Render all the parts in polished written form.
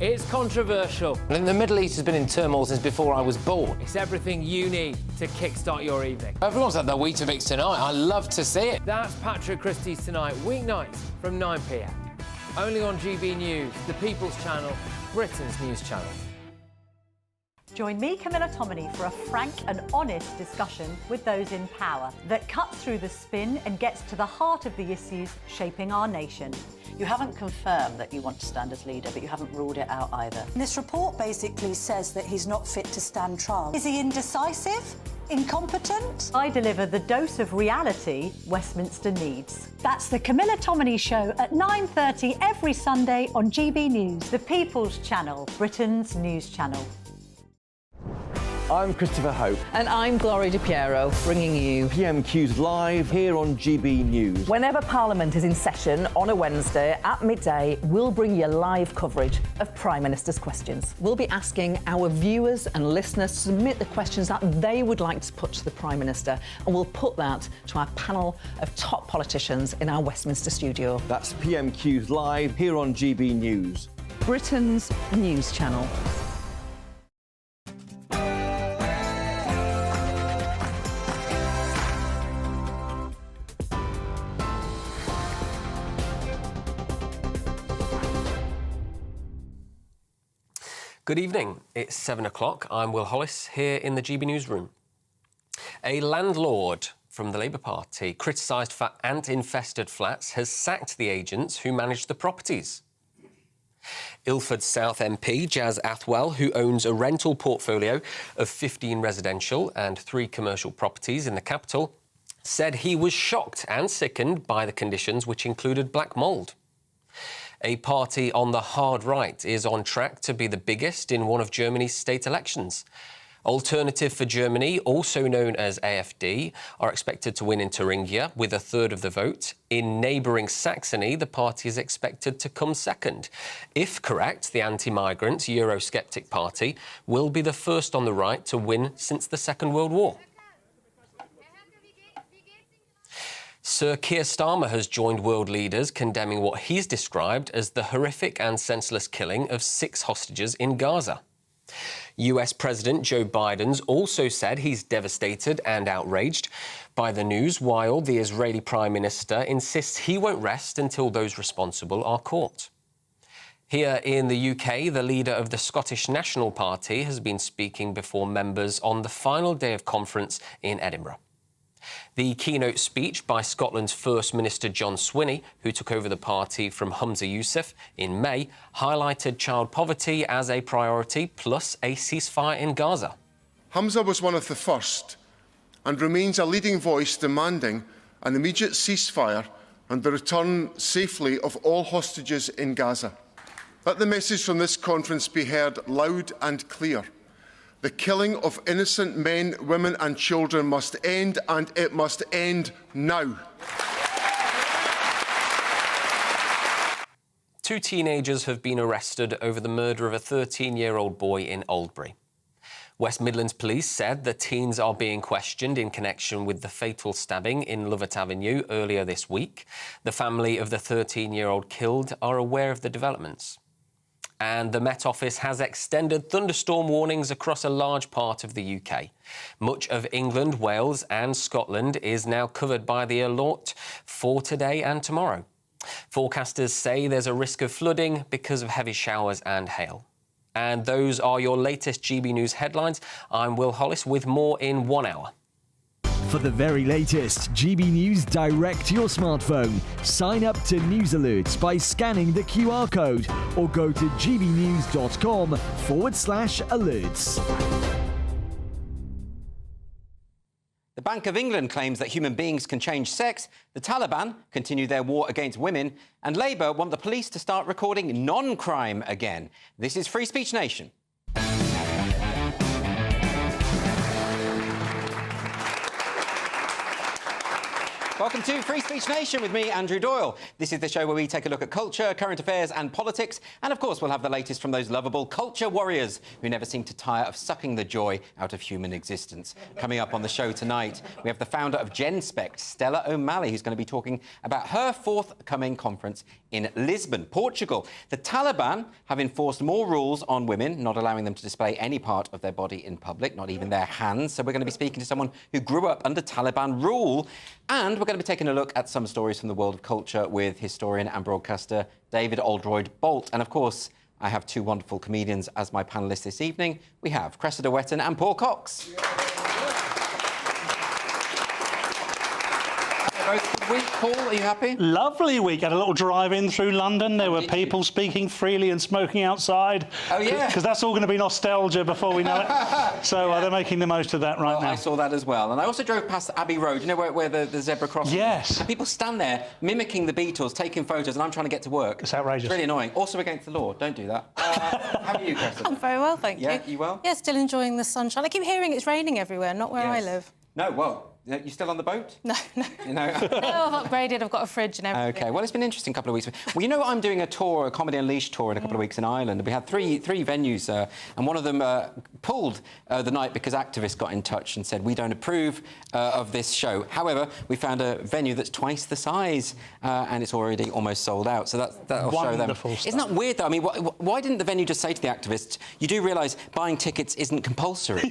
It's controversial. And the Middle East has been in turmoil since before I was born. It's everything you need to kickstart your evening. Everyone's had their Weetabix tonight. I love to see it. That's Patrick Christie's Tonight, weeknights from 9 p.m. Only on GB News, the People's Channel, Britain's news channel. Join me, Camilla Tominey, for a frank and honest discussion with those in power that cuts through the spin and gets to the heart of the issues shaping our nation. You haven't confirmed that you want to stand as leader, but you haven't ruled it out either. This report basically says that he's not fit to stand trial. Is he indecisive? Incompetent? I deliver the dose of reality Westminster needs. That's the Camilla Tominey Show at 9:30 every Sunday on GB News, the People's Channel, Britain's news channel. I'm Christopher Hope. And I'm Gloria Di Piero, bringing you PMQ's live here on GB News. Whenever Parliament is in session on a Wednesday at midday, we'll bring you live coverage of Prime Minister's questions. We'll be asking our viewers and listeners to submit the questions that they would like to put to the Prime Minister, and we'll put that to our panel of top politicians in our Westminster studio. That's PMQ's live here on GB News, Britain's news channel. Good evening. It's 7 o'clock. I'm Will Hollis here in the GB Newsroom. A landlord from the Labour Party criticised for ant-infested flats has sacked the agents who managed the properties. Ilford South MP Jazz Athwell, who owns a rental portfolio of 15 residential and 3 commercial properties in the capital, said he was shocked and sickened by the conditions, which included black mould. A party on the hard right is on track to be the biggest in one of Germany's state elections. Alternative for Germany, also known as AfD, are expected to win in Thuringia with 1/3 of the vote. In neighbouring Saxony, the party is expected to come second. If correct, the anti-migrant Eurosceptic party will be the first on the right to win since the Second World War. Sir Keir Starmer has joined world leaders condemning what he's described as the horrific and senseless killing of 6 hostages in Gaza. US President Joe Biden's also said he's devastated and outraged by the news, while the Israeli Prime Minister insists he won't rest until those responsible are caught. Here in the UK, the leader of the Scottish National Party has been speaking before members on the final day of conference in Edinburgh. The keynote speech by Scotland's First Minister John Swinney, who took over the party from Humza Yousaf in May, highlighted child poverty as a priority, plus a ceasefire in Gaza. Humza was one of the first and remains a leading voice demanding an immediate ceasefire and the return safely of all hostages in Gaza. Let the message from this conference be heard loud and clear. The killing of innocent men, women and children must end, and it must end now. 2 teenagers have been arrested over the murder of a 13-year-old boy in Oldbury. West Midlands Police said the teens are being questioned in connection with the fatal stabbing in Lovett Avenue earlier this week. The family of the 13-year-old killed are aware of the developments. And the Met Office has extended thunderstorm warnings across a large part of the UK. Much of England, Wales and Scotland is now covered by the alert for today and tomorrow. Forecasters say there's a risk of flooding because of heavy showers and hail. And those are your latest GB News headlines. I'm Will Hollis with more in 1 hour. For the very latest GB News direct to your smartphone, sign up to News Alerts by scanning the QR code or go to gbnews.com/alerts. The Bank of England claims that human beings can change sex, the Taliban continue their war against women, and Labour want the police to start recording non-crime again. This is Free Speech Nation. Welcome to Free Speech Nation with me, Andrew Doyle. This is the show where we take a look at culture, current affairs and politics. And, of course, we'll have the latest from those lovable culture warriors who never seem to tire of sucking the joy out of human existence. Coming up on the show tonight, we have the founder of GenSpect, Stella O'Malley, who's going to be talking about her forthcoming conference in Lisbon, Portugal. The Taliban have enforced more rules on women, not allowing them to display any part of their body in public, not even their hands. So we're going to be speaking to someone who grew up under Taliban rule. And we're going to be taking a look at some stories from the world of culture with historian and broadcaster David Oldroyd-Bolt. And, of course, I have two wonderful comedians as my panellists this evening. We have Cressida Wetton and Paul Cox. Good week, Paul. Are you happy? Lovely week. Had a little drive-in through London. There were people speaking freely and smoking outside. Oh, yeah. Because that's all going to be nostalgia before we know it. So they're making the most of that right now. I saw that as well. And I also drove past Abbey Road, you know, where the zebra crossing? Yes. And people stand there mimicking the Beatles, taking photos, and I'm trying to get to work. It's outrageous. It's really annoying. Also against the law. Don't do that. How are you, Cressida? I'm very well, thank you. Yeah, you well? Yeah, still enjoying the sunshine. I keep hearing it's raining everywhere, not where I live. No, well, you still on the boat? No, no. You know? No, I've upgraded. I've got a fridge and everything. OK, well, it's been an interesting couple of weeks. Well, you know, I'm doing a tour, a Comedy Unleashed tour in a couple of weeks in Ireland. We had three venues, and one of them pulled the night because activists got in touch and said, we don't approve of this show. However, we found a venue that's twice the size, and it's already almost sold out. So that'll show them. Stuff. Isn't that weird, though? I mean, why didn't the venue just say to the activists, you do realise buying tickets isn't compulsory?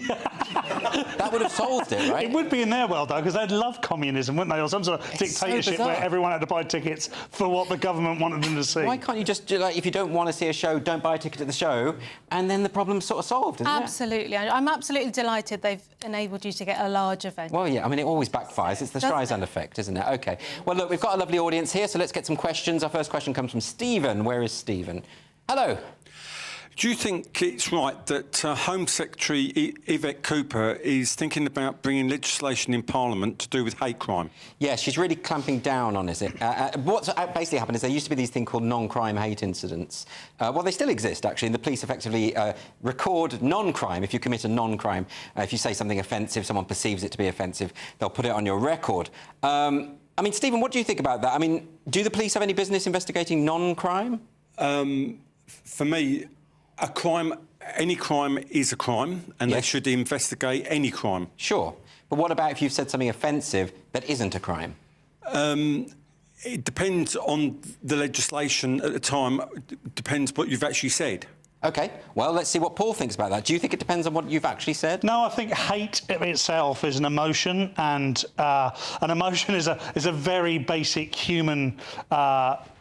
That would have solved it, right? It would be in their world, though, because they'd love communism, wouldn't they? Or some sort of dictatorship where everyone had to buy tickets for what the government wanted them to see. Why can't you just do, like, if you don't want to see a show, don't buy a ticket to the show, and then the problem's sort of solved, isn't it? Absolutely. I'm absolutely delighted they've enabled you to get a larger venue. Well, yeah, I mean, it always backfires. It's the Streisand effect, isn't it? OK. Well, look, we've got a lovely audience here, so let's get some questions. Our first question comes from Stephen. Where is Stephen? Hello. Do you think it's right that Home Secretary Yvette Cooper is thinking about bringing legislation in Parliament to do with hate crime? Yeah, she's really clamping down on it. What's basically happened is there used to be these thing called non-crime hate incidents. Well, they still exist, actually, and the police effectively record non-crime if you commit a non-crime. If you say something offensive, someone perceives it to be offensive, they'll put it on your record. I mean, Stephen, what do you think about that? I mean, do the police have any business investigating non-crime? For me, any crime is a crime, and they should investigate any crime. Sure. But what about if you've said something offensive that isn't a crime? It depends on the legislation at the time. It depends what you've actually said. OK. Well, let's see what Paul thinks about that. Do you think it depends on what you've actually said? No, I think hate itself is an emotion, and an emotion is a very basic human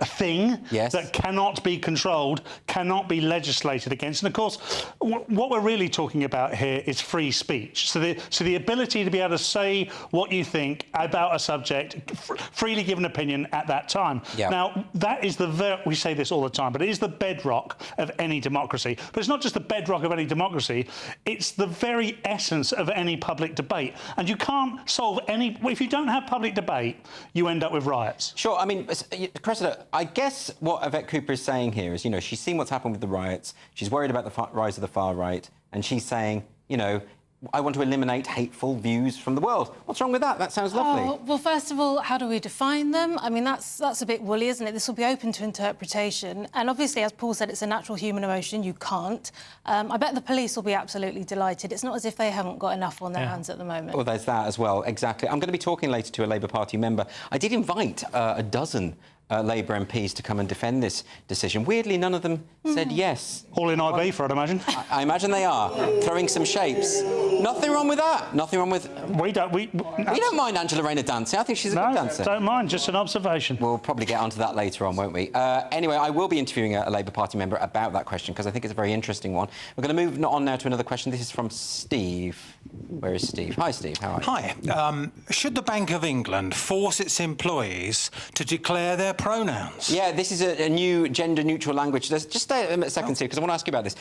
thing that cannot be controlled, cannot be legislated against. And, of course, what we're really talking about here is free speech. So the ability to be able to say what you think about a subject, freely give an opinion at that time. Yep. Now, that is we say this all the time, but it is the bedrock of any democracy. But it's not just the bedrock of any democracy, it's the very essence of any public debate. And you can't solve any... If you don't have public debate, you end up with riots. Sure, I mean, Cressida, I guess what Yvette Cooper is saying here is, you know, she's seen what's happened with the riots, she's worried about the rise of the far right, and she's saying, you know, I want to eliminate hateful views from the world. What's wrong with that? That sounds lovely. Oh, well, first of all, how do we define them? I mean, that's a bit woolly, isn't it? This will be open to interpretation. And obviously, as Paul said, it's a natural human emotion. You can't. I bet the police will be absolutely delighted. It's not as if they haven't got enough on their hands at the moment. Well, there's that as well, exactly. I'm going to be talking later to a Labour Party member. I did invite a dozen Labour MPs to come and defend this decision. Weirdly, none of them said yes. All in IB for it, I imagine. I imagine they are. Throwing some shapes. Nothing wrong with that. Nothing wrong with... We don't mind Angela Rayner dancing. I think she's a good dancer. Don't mind. Just an observation. We'll probably get onto that later on, won't we? Anyway, I will be interviewing a Labour Party member about that question because I think it's a very interesting one. We're going to move on now to another question. This is from Steve. Where is Steve? Hi, Steve. How are you? Hi. Should the Bank of England force its employees to declare their pronouns? Yeah, this is a new gender-neutral language. Just stay a second, Steve, because I want to ask you about this.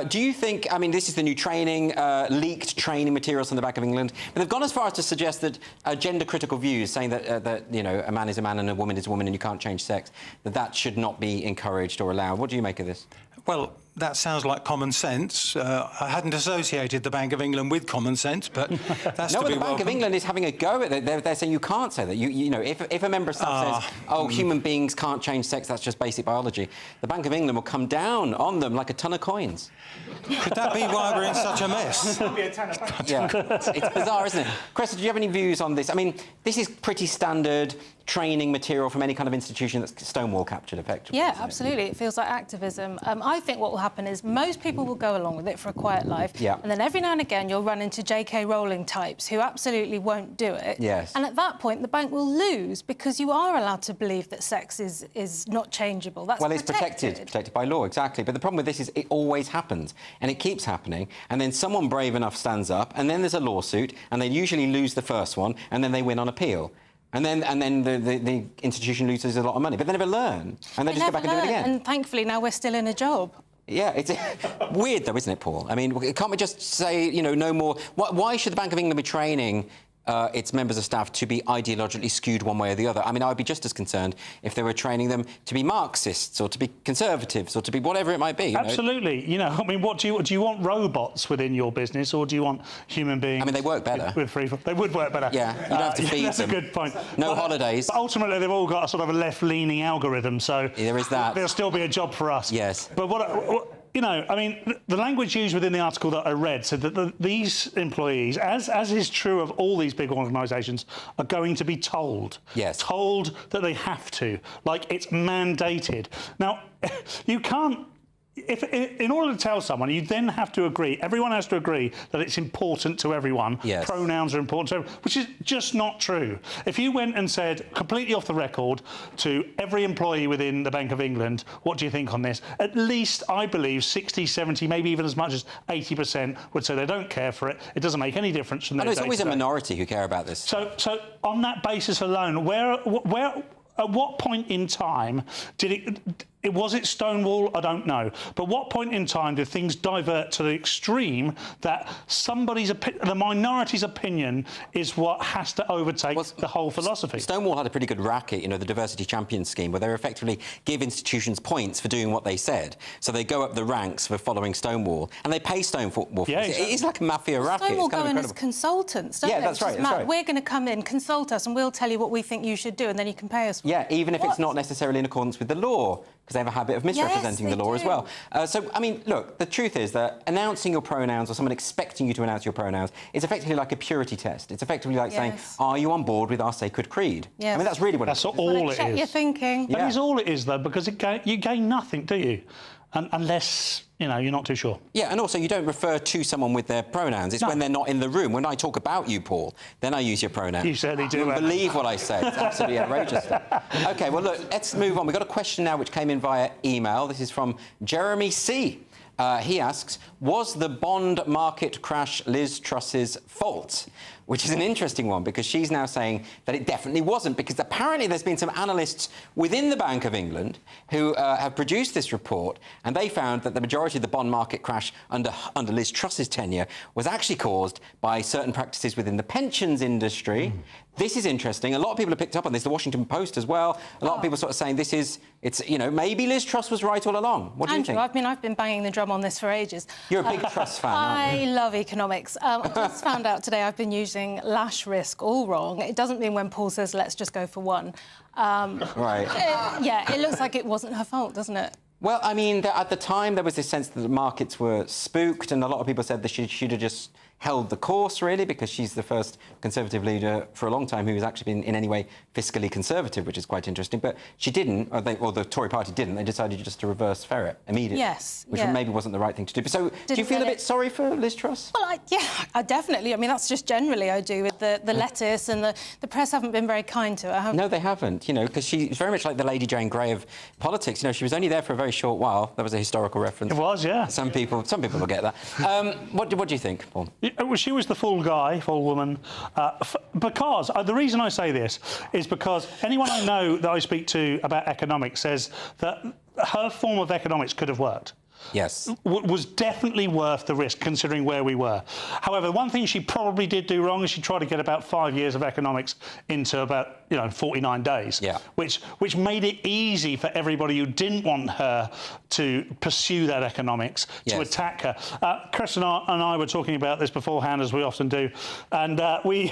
Do you think... I mean, this is the new training, leaked training materials from the Bank of England, but they've gone as far as to suggest that gender-critical views, saying that, you know, a man is a man and a woman is a woman and you can't change sex, that should not be encouraged or allowed. What do you make of this? Well, that sounds like common sense. I hadn't associated the Bank of England with common sense, but that's no, to but be the Bank of England is having a go at it. They're saying you can't say that. You know, if a member of staff says, "Oh, human beings can't change sex, that's just basic biology," the Bank of England will come down on them like a ton of coins. Could that be why we're in such a mess? Yeah, it's bizarre, isn't it? Cressida, do you have any views on this? I mean, this is pretty standard training material from any kind of institution that's Stonewall captured, effectively. Yeah, absolutely. It feels like activism. I think what will happen is most people will go along with it for a quiet life, and then every now and again you'll run into J.K. Rowling types who absolutely won't do it. Yes. And at that point, the bank will lose because you are allowed to believe that sex is not changeable. That's it's protected by law, exactly. But the problem with this is it always happens, and it keeps happening, and then someone brave enough stands up, and then there's a lawsuit, and they usually lose the first one, and then they win on appeal. And then the institution loses a lot of money. But they never learn, and they just go back and do it again. And thankfully now we're still in a job. Yeah, it's weird though, isn't it, Paul? I mean, can't we just say, you know, no more? Why should the Bank of England be training its members of staff to be ideologically skewed one way or the other? I mean, I would be just as concerned if they were training them to be Marxists or to be Conservatives or to be whatever it might be. Absolutely. You know, I mean, what do you want robots within your business, or do you want human beings? I mean, they work better. With free, they would work better. Yeah, you don't have to feed that's them. That's a good point. No holidays. But ultimately, they've all got a sort of a left-leaning algorithm, so there is that. There'll still be a job for us. Yes. But what you know, I mean, the language used within the article that I read said that these employees, as is true of all these big organisations, are going to be told. Yes. Told that they have to, like it's mandated. Now, you can't. If in order to tell someone, you then have to agree. Everyone has to agree that it's important to everyone. Yes. Pronouns are important to everyone, which is just not true. If you went and said completely off the record to every employee within the Bank of England, what do you think on this? At least, I believe, 60, 70, maybe even as much as 80% would say they don't care for it. It doesn't make any difference from their It's always a day-to-day. minority who care about this. So on that basis alone, where at what point in time did was it Stonewall? I don't know. But what point in time did things divert to the extreme that the minority's opinion is what has to overtake the whole philosophy? Stonewall had a pretty good racket, you know, the Diversity Champions scheme, where they effectively give institutions points for doing what they said. So they go up the ranks for following Stonewall, and they pay Stonewall for it. Exactly. It's like a mafia racket. Stonewall It's kind go of in incredible. as consultants, don't they? That's right. That's right. We're going to come in, consult us, and we'll tell you what we think you should do, and then you can pay us for it. Yeah, even if it's not necessarily in accordance with the law, because they have a habit of misrepresenting the law as well. So, I mean, look, the truth is that announcing your pronouns or someone expecting you to announce your pronouns is effectively like a purity test. It's effectively like saying, are you on board with our sacred creed? Yes. I mean, that's really what that's it is. all it Check is. your thinking. That is all it is, though, because you gain nothing, do you? Unless, you know, you're not too sure. Yeah, and also you don't refer to someone with their pronouns. It's when they're not in the room. When I talk about you, Paul, then I use your pronouns. You certainly do. You wouldn't believe what I say. It's absolutely outrageous. OK, well, look, let's move on. We've got a question now which came in via email. This is from Jeremy C. He asks, was the bond market crash Liz Truss's fault? Which is an interesting one, because she's now saying that it definitely wasn't, because apparently there's been some analysts within the Bank of England who have produced this report, and they found that the majority of the bond market crash under Liz Truss's tenure was actually caused by certain practices within the pensions industry. This is interesting. A lot of people have picked up on this. The Washington Post as well. A lot of people sort of saying you know, maybe Liz Truss was right all along. What do you think? Andrew, I've been banging the drum on this for ages. You're a big Truss fan, aren't you? I love economics. I just found out today I've been using lash risk all wrong. It doesn't mean when Paul says, let's just go for one. Right. It looks like it wasn't her fault, doesn't it? Well, I mean, at the time, there was this sense that the markets were spooked, and a lot of people said that she should have just held the course, really, because she's the first Conservative leader for a long time who has actually been in any way fiscally conservative, which is quite interesting. But she didn't, or the Tory party didn't. They decided just to reverse ferret immediately. Yes. Which maybe wasn't the right thing to do. But so, do you feel a bit sorry for Liz Truss? Well, I definitely. I mean, that's just generally I do with the lettuce, and the press haven't been very kind to her. No, they haven't, you know, because she's very much like the Lady Jane Grey of politics. You know, she was only there for a very short while. That was a historical reference. It was, yeah. Some people will get that. What do you think, Paul? She was the full woman, because the reason I say this is because anyone I know that I speak to about economics says that her form of economics could have worked. was definitely worth the risk, considering where we were. However, one thing she probably did do wrong is she tried to get about 5 years of economics into about 49 days, which made it easy for everybody who didn't want her to pursue that economics to attack her. Chris and I were talking about this beforehand, as we often do, and we're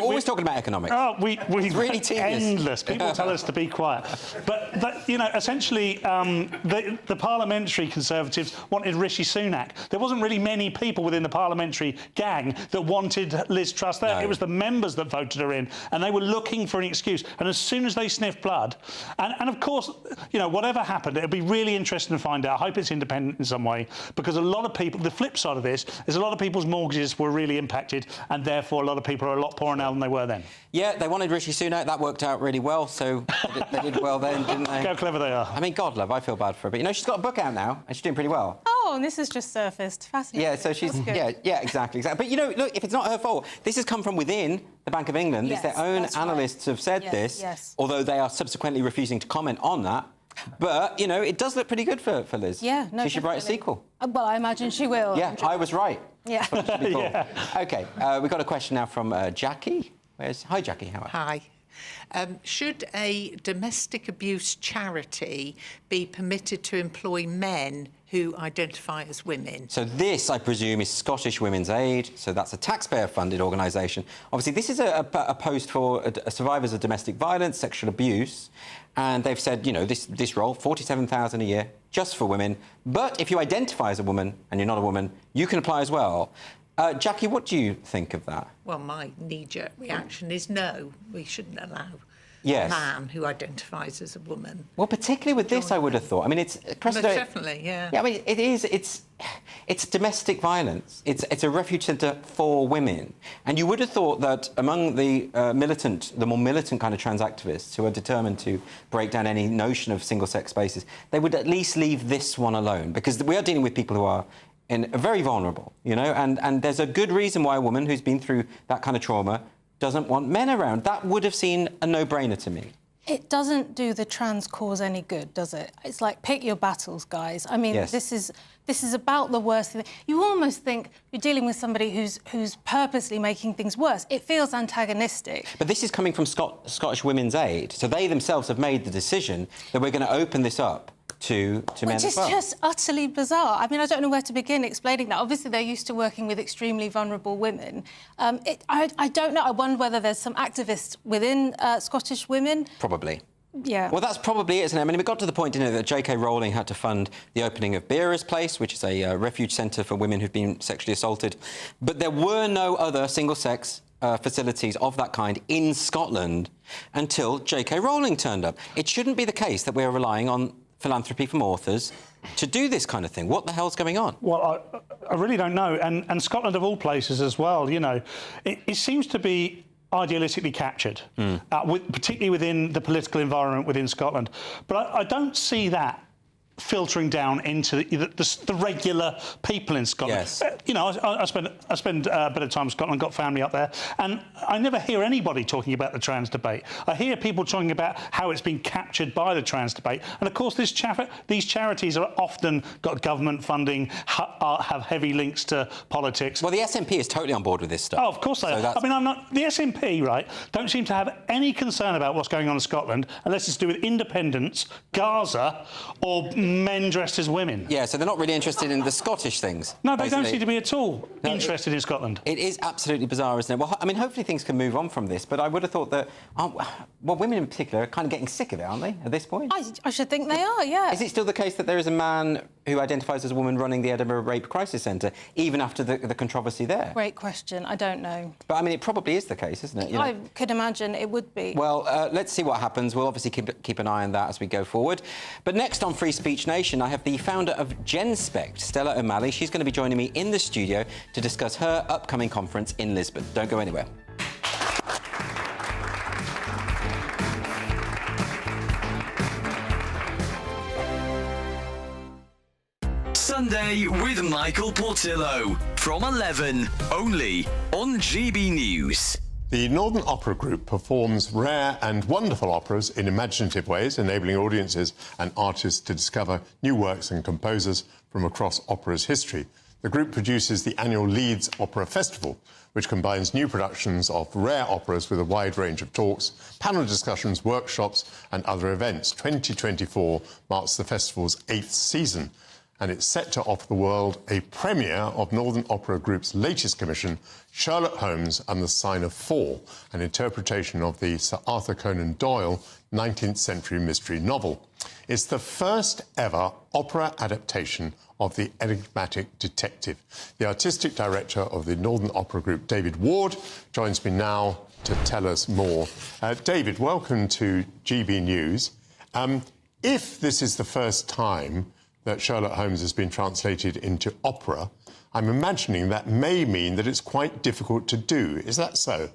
always talking about economics. Oh, it's really tedious. Endless. People tell us to be quiet, but essentially, the parliamentary Conservatives wanted Rishi Sunak. There wasn't really many people within the parliamentary gang that wanted Liz Truss there. It was the members that voted her in, and they were looking for an excuse. And as soon as they sniffed blood, and of course, whatever happened, it'll be really interesting to find out. I hope it's independent in some way, because a lot of people, the flip side of this is a lot of people's mortgages were really impacted, and therefore a lot of people are a lot poorer now than they were then. Yeah, they wanted Rishi Sunak. That worked out really well, so they did well then, didn't they? Look how clever they are. I mean, God, love, I feel bad for her. But, she's got a book out now, and she's doing pretty well. Oh, and this has just surfaced. Fascinating. Yeah, so she's... Yeah, exactly. But, look, if it's not her fault, this has come from within the Bank of England. Yes, it's their own analysts have said this, although they are subsequently refusing to comment on that. But, it does look pretty good for Liz. Yeah, no, she should write a sequel. Well, I imagine she will. Yeah, I was right. Yeah. OK, we've got a question now from Jackie. Hi, Jackie. How are you? Hi. Should a domestic abuse charity be permitted to employ men who identify as women? So this, I presume, is Scottish Women's Aid. So that's a taxpayer-funded organisation. Obviously, this is a post for survivors of domestic violence, sexual abuse. And they've said, this role, $47,000 a year, just for women. But if you identify as a woman and you're not a woman, you can apply as well. Jackie, what do you think of that? Well, my knee-jerk reaction is no, we shouldn't allow Yes. a man who identifies as a woman. Well, particularly with this, I would have thought. I mean, it's precedent. Definitely, yeah. Yeah, I mean, it's domestic violence. It's a refuge centre for women, and you would have thought that among the more militant kind of trans activists who are determined to break down any notion of single-sex spaces, they would at least leave this one alone, because we are dealing with people who are very vulnerable, and there's a good reason why a woman who's been through that kind of trauma doesn't want men around. That would have seemed a no-brainer to me. It doesn't do the trans cause any good, does it? It's like, pick your battles, guys. I mean, this is about the worst thing. You almost think you're dealing with somebody who's purposely making things worse. It feels antagonistic. But this is coming from Scottish Women's Aid, so they themselves have made the decision that we're going to open this up to men as well. Which is just utterly bizarre. I mean, I don't know where to begin explaining that. Obviously, they're used to working with extremely vulnerable women. I don't know. I wonder whether there's some activists within Scottish women. Probably. Yeah. Well, that's probably it, isn't it? I mean, we got to the point, that J.K. Rowling had to fund the opening of Beera's Place, which is a refuge centre for women who've been sexually assaulted. But there were no other single-sex facilities of that kind in Scotland until J.K. Rowling turned up. It shouldn't be the case that we're relying on philanthropy from authors to do this kind of thing. What the hell's going on? Well, I really don't know. And Scotland, of all places as well, it seems to be idealistically captured, particularly within the political environment within Scotland. But I don't see that filtering down into the regular people in Scotland. Yes. I spend a bit of time in Scotland, got family up there, and I never hear anybody talking about the trans debate. I hear people talking about how it's been captured by the trans debate, and of course these charities are often got government funding, have heavy links to politics. Well, the SNP is totally on board with this stuff. Oh, of course they are. I mean, the SNP, right, don't seem to have any concern about what's going on in Scotland unless it's to do with independence, Gaza, or men dressed as women. Yeah, so they're not really interested in the Scottish things. No, they don't seem to be at all interested in Scotland. It is absolutely bizarre, isn't it? Well, I mean, hopefully things can move on from this, but I would have thought that, women in particular are kind of getting sick of it, aren't they, at this point? I should think they are, yeah. Is it still the case that there is a man who identifies as a woman running the Edinburgh Rape Crisis Centre, even after the controversy there? Great question. I don't know. But, I mean, it probably is the case, isn't it? I could imagine it would be. Well, let's see what happens. We'll obviously keep an eye on that as we go forward. But next on Free Speech Nation, I have the founder of GenSpect, Stella O'Malley. She's going to be joining me in the studio to discuss her upcoming conference in Lisbon. Don't go anywhere. Sunday with Michael Portillo from 11, only on GB News. The Northern Opera Group performs rare and wonderful operas in imaginative ways, enabling audiences and artists to discover new works and composers from across opera's history. The group produces the annual Leeds Opera Festival, which combines new productions of rare operas with a wide range of talks, panel discussions, workshops and other events. 2024 marks the festival's 8th season, and it's set to offer the world a premiere of Northern Opera Group's latest commission, Sherlock Holmes and the Sign of Four, an interpretation of the Sir Arthur Conan Doyle 19th century mystery novel. It's the first ever opera adaptation of the enigmatic detective. The artistic director of the Northern Opera Group, David Ward, joins me now to tell us more. David, welcome to GB News. If this is the first time that Sherlock Holmes has been translated into opera, I'm imagining that may mean that it's quite difficult to do. Is that so?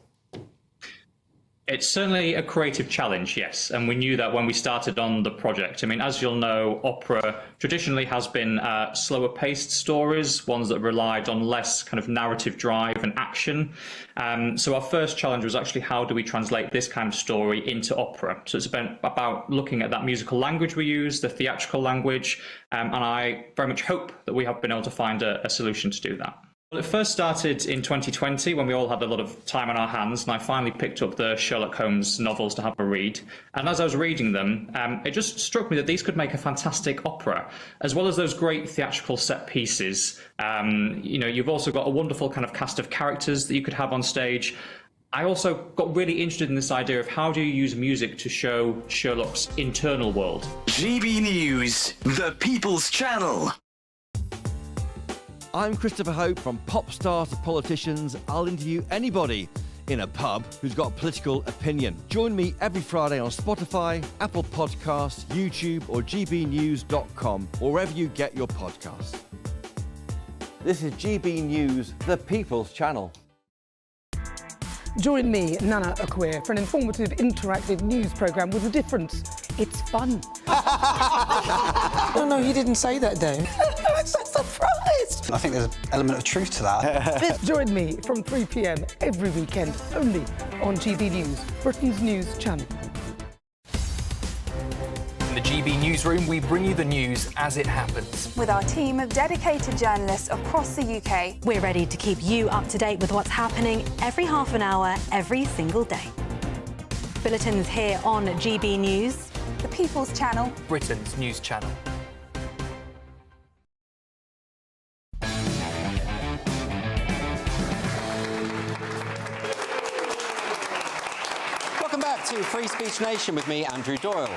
It's certainly a creative challenge, yes, and we knew that when we started on the project. I mean, as you'll know, opera traditionally has been slower-paced stories, ones that relied on less kind of narrative drive and action. So our first challenge was actually how do we translate this kind of story into opera? So it's been about looking at that musical language we use, the theatrical language, and I very much hope that we have been able to find a solution to do that. Well, it first started in 2020 when we all had a lot of time on our hands, and I finally picked up the Sherlock Holmes novels to have a read. And as I was reading them, it just struck me that these could make a fantastic opera, as well as those great theatrical set pieces. You know, you've also got a wonderful kind of cast of characters that you could have on stage. I also got really interested in this idea of how do you use music to show Sherlock's internal world. GB News, the People's Channel. I'm Christopher Hope. From pop stars to politicians, I'll interview anybody in a pub who's got a political opinion. Join me every Friday on Spotify, Apple Podcasts, YouTube or gbnews.com, or wherever you get your podcasts. This is GB News, the People's Channel. Join me, Nana Akwe, for an informative, interactive news programme with a difference. It's fun. No, he didn't say that, though. I'm so surprised. I think there's an element of truth to that. Join me from 3 p.m. every weekend, only on GB News, Britain's news channel. In the GB Newsroom, we bring you the news as it happens. With our team of dedicated journalists across the UK. We're ready to keep you up to date with what's happening every half an hour, every single day. Bulletins here on GB News. The People's Channel. Britain's news channel. Welcome back to Free Speech Nation with me, Andrew Doyle.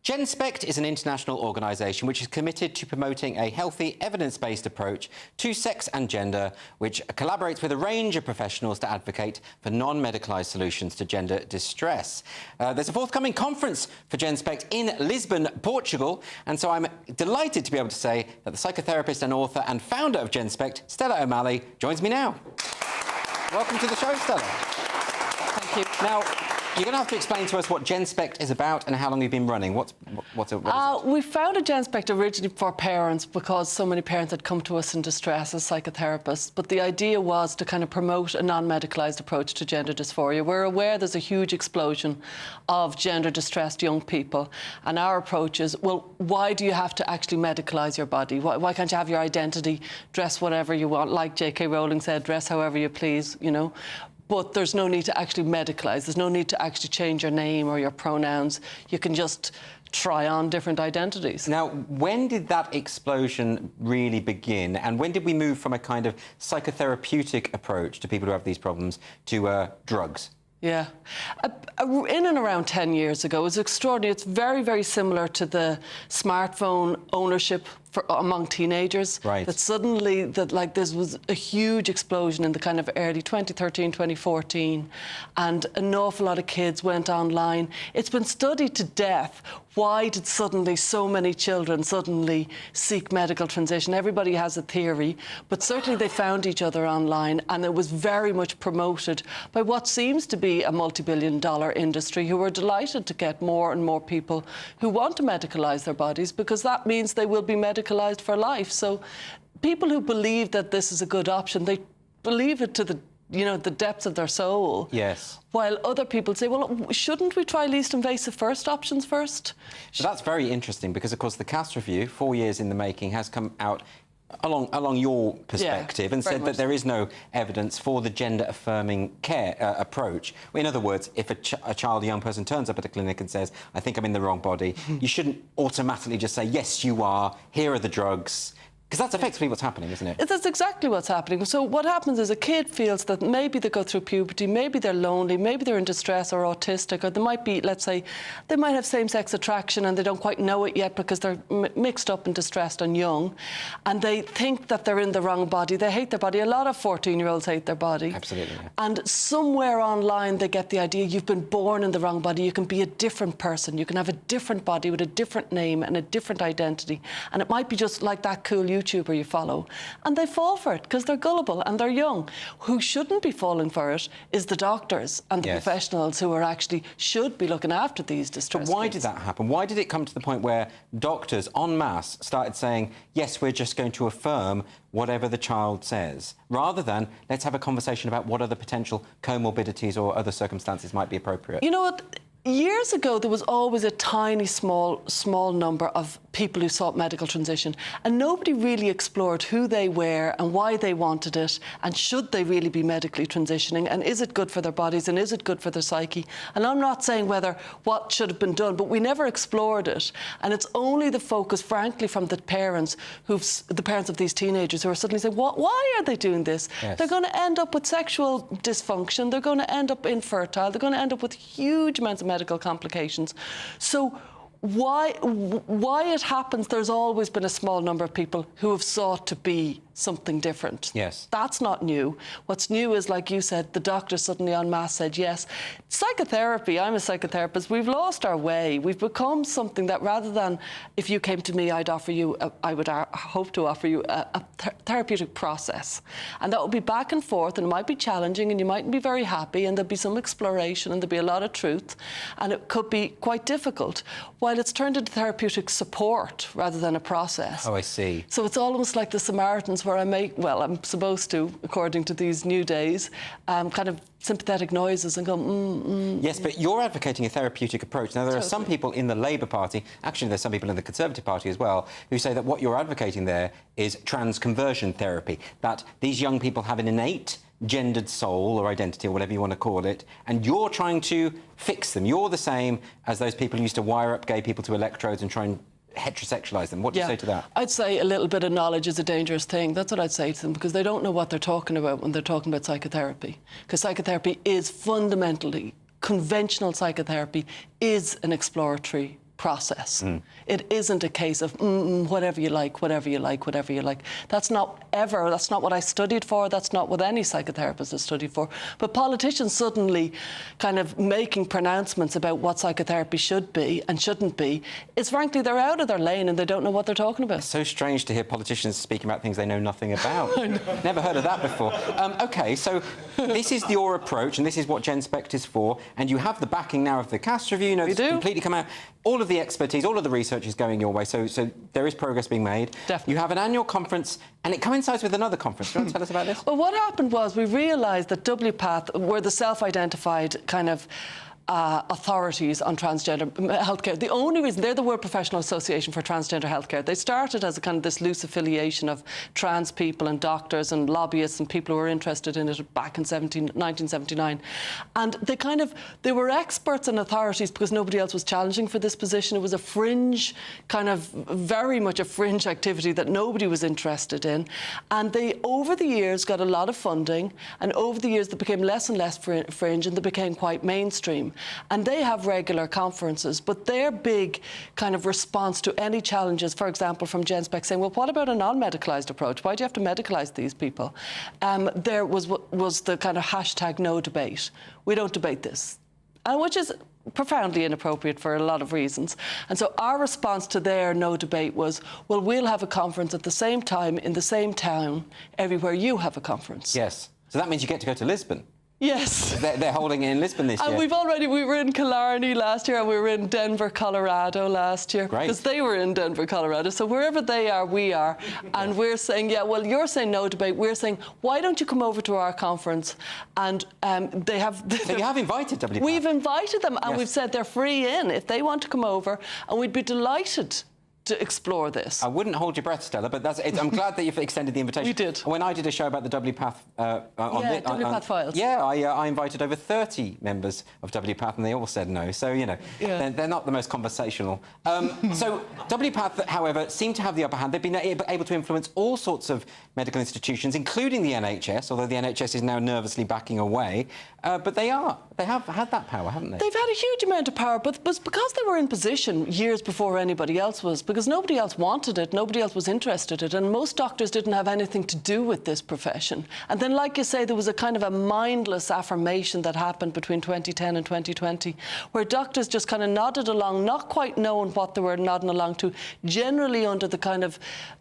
GenSpect is an international organisation which is committed to promoting a healthy, evidence-based approach to sex and gender, which collaborates with a range of professionals to advocate for non-medicalised solutions to gender distress. There's a forthcoming conference for GenSpect in Lisbon, Portugal, and so I'm delighted to be able to say that the psychotherapist and author and founder of GenSpect, Stella O'Malley, joins me now. Welcome to the show, Stella. Thank you. Now, you're going to have to explain to us what GenSpect is about and how long you've been running. What is it? We founded GenSpect originally for parents because so many parents had come to us in distress as psychotherapists. But the idea was to kind of promote a non-medicalised approach to gender dysphoria. We're aware there's a huge explosion of gender-distressed young people. And our approach is, well, why do you have to actually medicalise your body? Why can't you have your identity, dress whatever you want? Like J.K. Rowling said, dress however you please, you know. But there's no need to actually medicalise. There's no need to actually change your name or your pronouns. You can just try on different identities. Now, when did that explosion really begin? And when did we move from a kind of psychotherapeutic approach to people who have these problems to drugs? Yeah. In and around 10 years ago, it was extraordinary. It's very, very similar to the smartphone ownership among teenagers. Right. That suddenly, there was a huge explosion in the kind of early 2013, 2014, and an awful lot of kids went online. It's been studied to death. Why did suddenly so many children suddenly seek medical transition? Everybody has a theory, but certainly they found each other online, and it was very much promoted by what seems to be a multi-billion-dollar industry who are delighted to get more and more people who want to medicalise their bodies, because that means they will be medicalised for life. So people who believe that this is a good option, they believe it to the the depths of their soul. Yes. While other people say, well, shouldn't we try least invasive first options first? So that's very interesting because, of course, the Cass review, 4 years in the making, has come out along your perspective and said that there is no evidence for the gender-affirming care approach. In other words, if a child, a young person, turns up at a clinic and says, I think I'm in the wrong body, you shouldn't automatically just say, yes, you are, here are the drugs. Because that's effectively what's happening, isn't it? That's exactly what's happening. So what happens is a kid feels that maybe they go through puberty, maybe they're lonely, maybe they're in distress or autistic, or they might be, let's say, they might have same-sex attraction and they don't quite know it yet because they're mixed up and distressed and young, and they think that they're in the wrong body. They hate their body. A lot of 14-year-olds hate their body. Absolutely. Yeah. And somewhere online they get the idea you've been born in the wrong body. You can be a different person. You can have a different body with a different name and a different identity. And it might be just like that cool YouTuber you follow, and they fall for it because they're gullible and they're young. Who shouldn't be falling for it is the doctors and the professionals who are actually should be looking after these distressed But why kids. did that happen? Why did it come to the point where doctors en masse started saying, yes, we're just going to affirm whatever the child says, rather than let's have a conversation about what other potential comorbidities or other circumstances might be appropriate? You know what? Years ago, there was always a tiny, small number of people who sought medical transition, and nobody really explored who they were and why they wanted it, and should they really be medically transitioning, and is it good for their bodies, and is it good for their psyche? And I'm not saying what should have been done, but we never explored it, and it's only the focus, frankly, from the parents of these teenagers who are suddenly saying, why are they doing this? Yes. They're going to end up with sexual dysfunction, they're going to end up infertile, they're going to end up with huge amounts of medical complications. So why it happens, there's always been a small number of people who have sought to be something different. Yes. That's not new. What's new is, like you said, the doctors suddenly en masse said yes. Psychotherapy, I'm a psychotherapist, we've lost our way. We've become something that rather than, if you came to me, I would hope to offer you a therapeutic process. And that would be back and forth, and it might be challenging, and you mightn't be very happy, and there'd be some exploration, and there'd be a lot of truth, and it could be quite difficult. While it's turned into therapeutic support rather than a process. Oh, I see. So it's almost like the Samaritans, where I'm supposed to, according to these new days, kind of sympathetic noises and go, Yes, but you're advocating a therapeutic approach. Now, there are some people in the Labour Party, actually there's some people in the Conservative Party as well, who say that what you're advocating there is trans-conversion therapy, that these young people have an innate gendered soul or identity or whatever you want to call it, and you're trying to fix them. You're the same as those people who used to wire up gay people to electrodes and try and heterosexualise them. What do you say to that? I'd say a little bit of knowledge is a dangerous thing. That's what I'd say to them, because they don't know what they're talking about when they're talking about psychotherapy. Because psychotherapy is fundamentally, conventional psychotherapy is an exploratory process. It isn't a case of whatever you like, whatever you like, whatever you like. That's not what I studied for, that's not what any psychotherapist has studied for. But politicians suddenly kind of making pronouncements about what psychotherapy should be and shouldn't be, is frankly, they're out of their lane and they don't know what they're talking about. It's so strange to hear politicians speaking about things they know nothing about. Never heard of that before. OK, so this is your approach and this is what Gen Spect is for, and you have the backing now of the Cass review. You know, it's completely come out. All of the expertise, all of the research is going your way, so there is progress being made. Definitely. You have an annual conference, and it coincides with another conference. Do you want to tell us about this? Well, what happened was we realised that WPATH were the self-identified kind of authorities on transgender healthcare. The only reason, they're the World Professional Association for Transgender Healthcare. They started as a kind of this loose affiliation of trans people and doctors and lobbyists and people who were interested in it back in 1979. And they were experts and authorities because nobody else was challenging for this position. It was a fringe, kind of very much a fringe activity that nobody was interested in. And they, over the years, got a lot of funding, and over the years they became less and less fringe, and they became quite mainstream. And they have regular conferences, but their big kind of response to any challenges, for example, from Gen Spec saying, well, what about a non-medicalised approach? Why do you have to medicalise these people? There was the kind of hashtag no debate. We don't debate this. And which is profoundly inappropriate for a lot of reasons. And so our response to their no debate was, well, we'll have a conference at the same time, in the same town, everywhere you have a conference. Yes. So that means you get to go to Lisbon. Yes. They're holding it in Lisbon this year. And we were in Killarney last year and we were in Denver, Colorado last year. Great. Because they were in Denver, Colorado. So wherever they are, we are. And we're saying, yeah, well, you're saying no debate. We're saying, why don't you come over to our conference? And they have... So you have invited WPATH? We've invited them and Yes. we've said they're free in if they want to come over, and we'd be delighted to explore this. I wouldn't hold your breath, Stella, but I'm glad that you've extended the invitation. We did. When I did a show about the WPATH WPATH files. Yeah, I invited over 30 members of WPATH, and they all said no. So, you know, they're not the most conversational. So WPATH, however, seem to have the upper hand. They've been able to influence all sorts of medical institutions, including the NHS, although the NHS is now nervously backing away. But they have had that power, haven't they? They've had a huge amount of power, but because they were in position years before anybody else was, because nobody else wanted it, nobody else was interested in it, and most doctors didn't have anything to do with this profession. And then, like you say, there was a kind of a mindless affirmation that happened between 2010 and 2020, where doctors just kind of nodded along, not quite knowing what they were nodding along to, generally under the kind of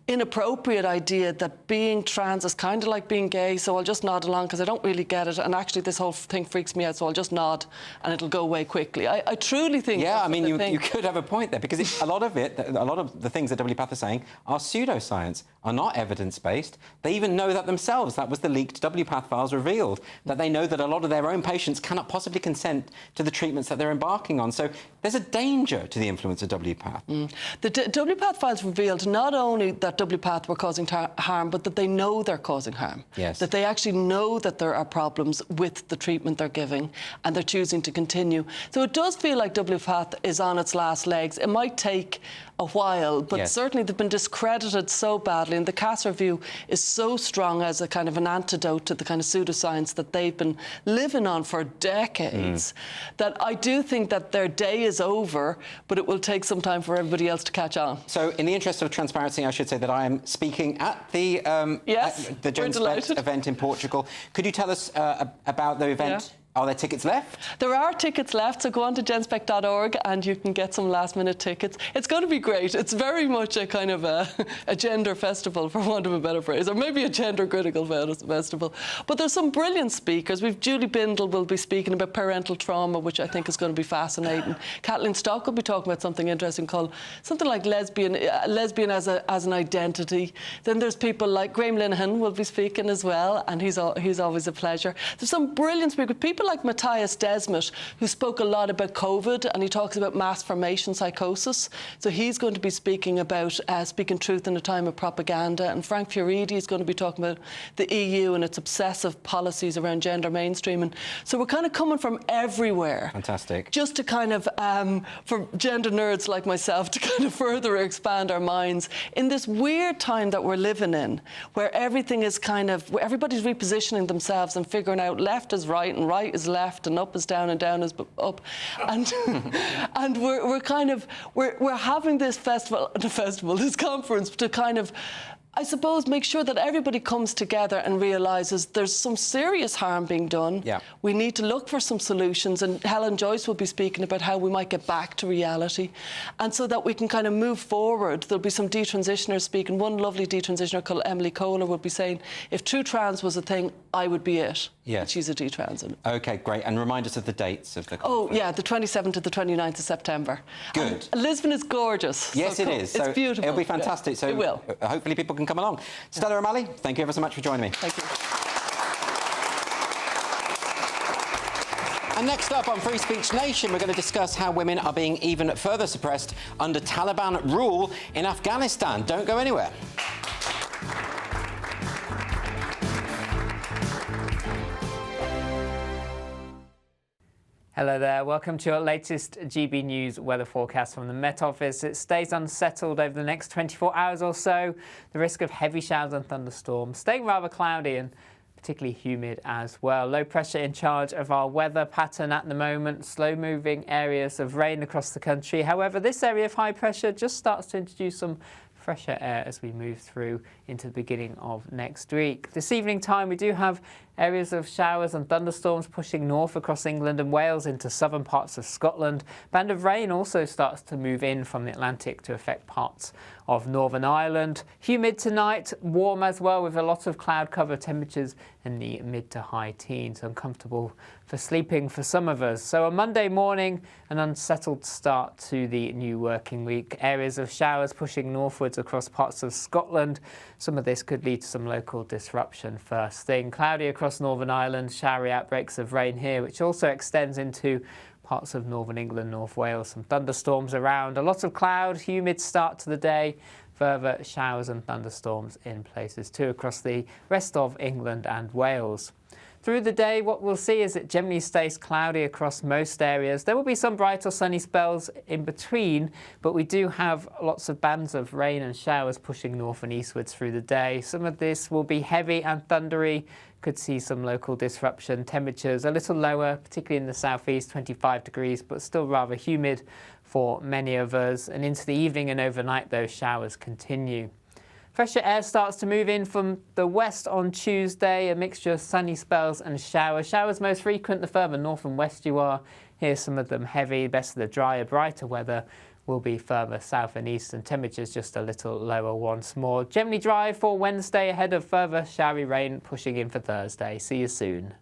inappropriate idea that being trans is kind of like being gay, so I'll just nod along because I don't really get it, and actually this whole thing freaks me out, so I'll just nod and it'll go away quickly. I truly think... Yeah, I mean, you could have a point there, because a lot of the things that WPATH are saying are pseudoscience, are not evidence-based. They even know that themselves. That was the leaked WPATH files revealed, that they know that a lot of their own patients cannot possibly consent to the treatments that they're embarking on. So there's a danger to the influence of WPATH. The WPATH files revealed not only that WPATH were causing harm, but that they know they're causing harm. Yes. That they actually know that there are problems with the treatment they're giving, and they're choosing to continue. So it does feel like WPATH is on its last legs. It might take a while, but certainly they've been discredited so badly, and the Cass review is so strong as a kind of an antidote to the kind of pseudoscience that they've been living on for decades, that I do think that their day is over, but it will take some time for everybody else to catch on. So in the interest of transparency, I should say that I am speaking at the Gen Spect event in Portugal. Could you tell us about the event? Yeah. Are there tickets left? There are tickets left, so go on to genspect.org and you can get some last-minute tickets. It's going to be great. It's very much a kind of a gender festival, for want of a better phrase, or maybe a gender-critical festival. But there's some brilliant speakers. We've Julie Bindel will be speaking about parental trauma, which I think is going to be fascinating. Kathleen Stock will be talking about something interesting called something like lesbian as an identity. Then there's people like Graham Linehan will be speaking as well, and he's always a pleasure. There's some brilliant speakers. People like Matthias Desmet, who spoke a lot about COVID, and he talks about mass formation psychosis. So he's going to be speaking about speaking truth in a time of propaganda. And Frank Fioridi is going to be talking about the EU and its obsessive policies around gender mainstreaming. So we're kind of coming from everywhere. Fantastic. Just to kind of, for gender nerds like myself, to kind of further expand our minds in this weird time that we're living in, where everything is kind of, where everybody's repositioning themselves and figuring out left is right and right is left and up is down and down is up, and and we're having this this conference to kind of, I suppose, make sure that everybody comes together and realises there's some serious harm being done. Yeah. We need to look for some solutions, and Helen Joyce will be speaking about how we might get back to reality, and so that we can kind of move forward. There'll be some detransitioners speaking. One lovely detransitioner called Emily Kohler will be saying, if true trans was a thing, I would be it. Yes. And she's a detransit. OK, great. And remind us of the dates of the conference. Oh, yeah, the 27th to the 29th of September. Good. And Lisbon is gorgeous. Yes, so it is. It's so beautiful. It'll be fantastic. Yeah, so it will. Hopefully people can come along. Stella O'Malley, thank you ever so much for joining me. Thank you. And next up on Free Speech Nation, we're going to discuss how women are being even further suppressed under Taliban rule in Afghanistan. Don't go anywhere. Hello there, welcome to your latest GB News weather forecast from the Met Office. It stays unsettled over the next 24 hours or so. The risk of heavy showers and thunderstorms staying rather cloudy and particularly humid as well. Low pressure in charge of our weather pattern at the moment. Slow moving areas of rain across the country. However, this area of high pressure just starts to introduce some fresher air as we move through into the beginning of next week. This evening time we do have areas of showers and thunderstorms pushing north across England and Wales into southern parts of Scotland. Band of rain also starts to move in from the Atlantic to affect parts of Northern Ireland. Humid tonight, warm as well with a lot of cloud cover, temperatures in the mid to high teens. Uncomfortable for sleeping for some of us. So on Monday morning, an unsettled start to the new working week. Areas of showers pushing northwards across parts of Scotland. Some of this could lead to some local disruption first thing. Cloudy across Northern Ireland, showery outbreaks of rain here, which also extends into parts of northern England, North Wales. Some thunderstorms around. A lot of cloud, humid start to the day. Further showers and thunderstorms in places too across the rest of England and Wales. Through the day, what we'll see is it generally stays cloudy across most areas. There will be some bright or sunny spells in between, but we do have lots of bands of rain and showers pushing north and eastwards through the day. Some of this will be heavy and thundery. Could see some local disruption. Temperatures a little lower, particularly in the southeast, 25 degrees, but still rather humid for many of us. And into the evening and overnight, those showers continue. Fresher air starts to move in from the west on Tuesday, a mixture of sunny spells and showers. Showers most frequent the further north and west you are. Here's some of them heavy. Best of the drier, brighter weather will be further south and east, and temperatures just a little lower once more. Generally dry for Wednesday ahead of further showery rain pushing in for Thursday. See you soon.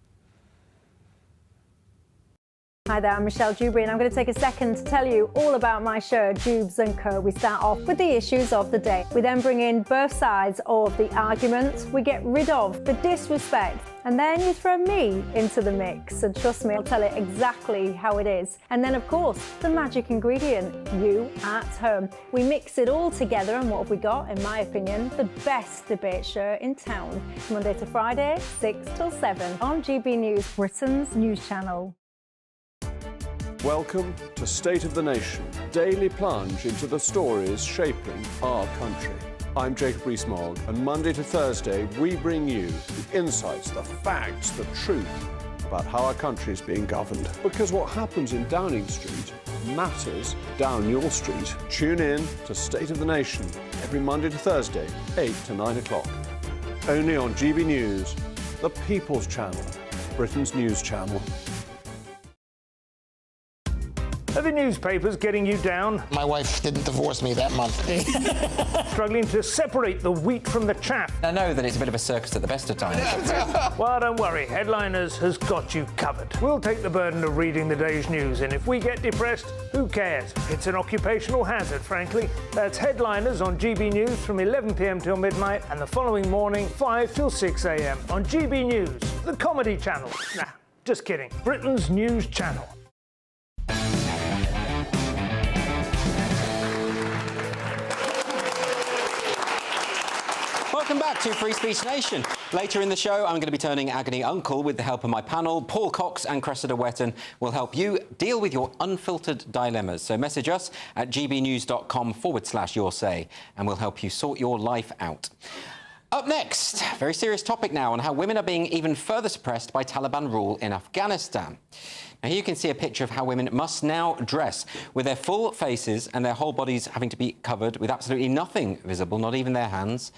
Hi there, I'm Michelle Dewberry, and I'm going to take a second to tell you all about my show, Dubes & Co. We start off with the issues of the day. We then bring in both sides of the argument. We get rid of the disrespect, and then you throw me into the mix. And trust me, I'll tell it exactly how it is. And then, of course, the magic ingredient, you at home. We mix it all together, and what have we got? In my opinion, the best debate show in town. Monday to Friday, 6 till 7 on GB News, Britain's news channel. Welcome to State of the Nation, daily plunge into the stories shaping our country. I'm Jacob Rees-Mogg, and Monday to Thursday we bring you the insights, the facts, the truth about how our country is being governed. Because what happens in Downing Street matters down your street. Tune in to State of the Nation every Monday to Thursday, 8 to 9 o'clock. Only on GB News, the People's Channel, Britain's news channel. Are the newspapers getting you down? My wife didn't divorce me that month. Struggling to separate the wheat from the chaff? I know that it's a bit of a circus at the best of times. Well, don't worry. Headliners has got you covered. We'll take the burden of reading the day's news, and if we get depressed, who cares? It's an occupational hazard, frankly. That's Headliners on GB News from 11 p.m. till midnight, and the following morning, 5 till 6 a.m. on GB News, the comedy channel. Nah, just kidding. Britain's news channel. Welcome back to Free Speech Nation. Later in the show, I'm going to be turning agony uncle with the help of my panel. Paul Cox and Cressida Wetton will help you deal with your unfiltered dilemmas. So message us at gbnews.com/yoursay, and we'll help you sort your life out. Up next, very serious topic now on how women are being even further suppressed by Taliban rule in Afghanistan. Now, here you can see a picture of how women must now dress, with their full faces and their whole bodies having to be covered with absolutely nothing visible, not even their hands.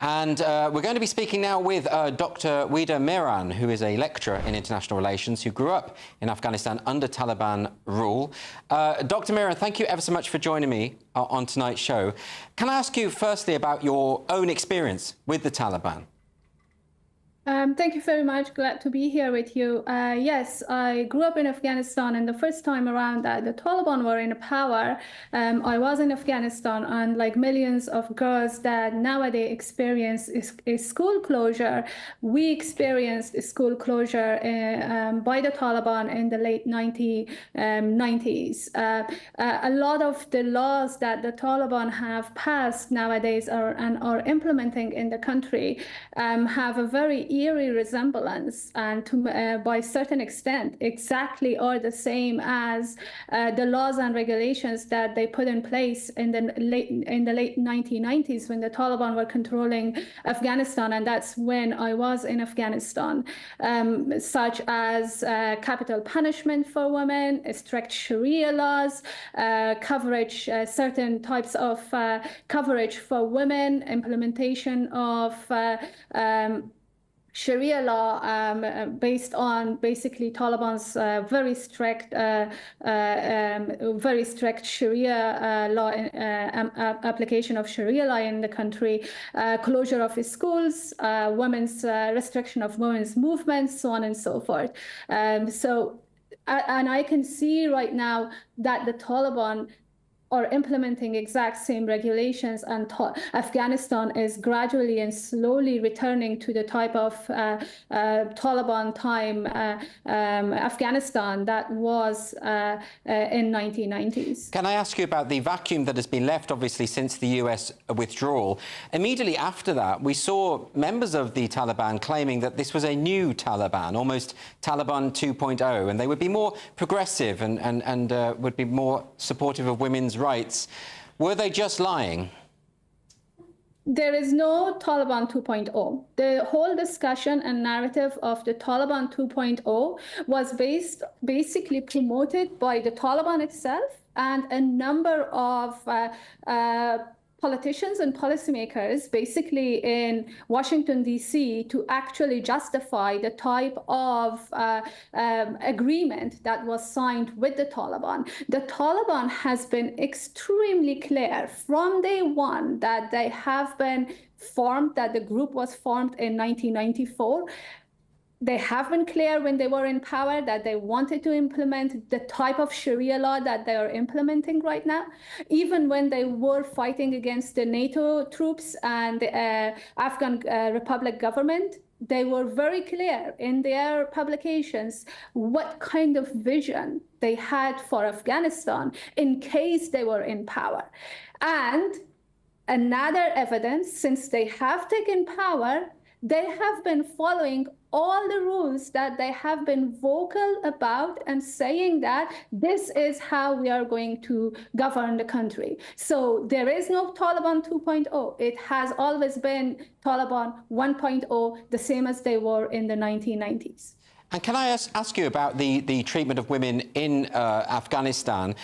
And we're going to be speaking now with Dr. Wida Miran, who is a lecturer in international relations who grew up in Afghanistan under Taliban rule. Dr. Miran, thank you ever so much for joining me on tonight's show. Can I ask you firstly about your own experience with the Taliban? Thank you very much. Glad to be here with you. Yes, I grew up in Afghanistan, and the first time around that the Taliban were in power, I was in Afghanistan, and like millions of girls that nowadays experience is school closure, we experienced school closure by the Taliban in the late 90s. A lot of the laws that the Taliban have passed nowadays are implementing in the country have a very eerie resemblance, and by certain extent exactly are the same as the laws and regulations that they put in place in the late 1990s when the Taliban were controlling Afghanistan, and that's when I was in Afghanistan, such as capital punishment for women, strict Sharia laws, coverage, certain types of coverage for women, implementation of Sharia law based on basically Taliban's very strict Sharia law application of Sharia law in the country, closure of schools, women's restriction of women's movements, so on and so forth. And I can see right now that the Taliban are implementing exact same regulations, and Afghanistan is gradually and slowly returning to the type of Taliban time Afghanistan that was in 1990s. Can I ask you about the vacuum that has been left, obviously, since the US withdrawal? Immediately after that, we saw members of the Taliban claiming that this was a new Taliban, almost Taliban 2.0, and they would be more progressive and would be more supportive of women's rights. Were they just lying? There is no Taliban 2.0. The whole discussion and narrative of the Taliban 2.0 was basically promoted by the Taliban itself and a number of politicians and policymakers basically in Washington, D.C. to actually justify the type of agreement that was signed with the Taliban. The Taliban has been extremely clear from day one that they have been formed, that the group was formed in 1994. They have been clear when they were in power that they wanted to implement the type of Sharia law that they are implementing right now. Even when they were fighting against the NATO troops and the Afghan Republic government, they were very clear in their publications what kind of vision they had for Afghanistan in case they were in power. And another evidence, since they have taken power, they have been following all the rules that they have been vocal about and saying that this is how we are going to govern the country. So there is no Taliban 2.0. It has always been Taliban 1.0, the same as they were in the 1990s. And can I ask you about the treatment of women in Afghanistan?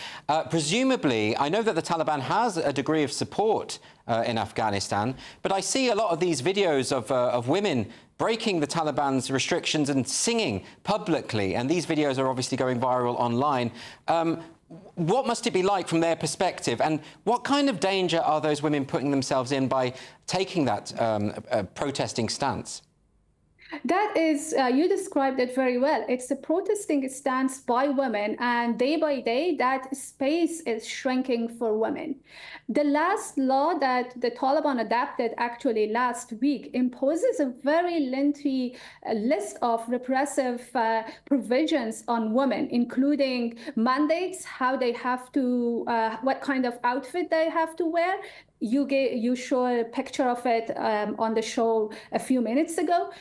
Presumably, I know that the Taliban has a degree of support in Afghanistan, but I see a lot of these videos of women breaking the Taliban's restrictions and singing publicly, and these videos are obviously going viral online. What must it be like from their perspective, and what kind of danger are those women putting themselves in by taking that protesting stance? That is, you described it very well. It's a protesting stance by women, and day by day, that space is shrinking for women. The last law that the Taliban adopted actually last week imposes a very lengthy list of repressive provisions on women, including mandates, how they have to, what kind of outfit they have to wear. You show a picture of it on the show a few minutes ago,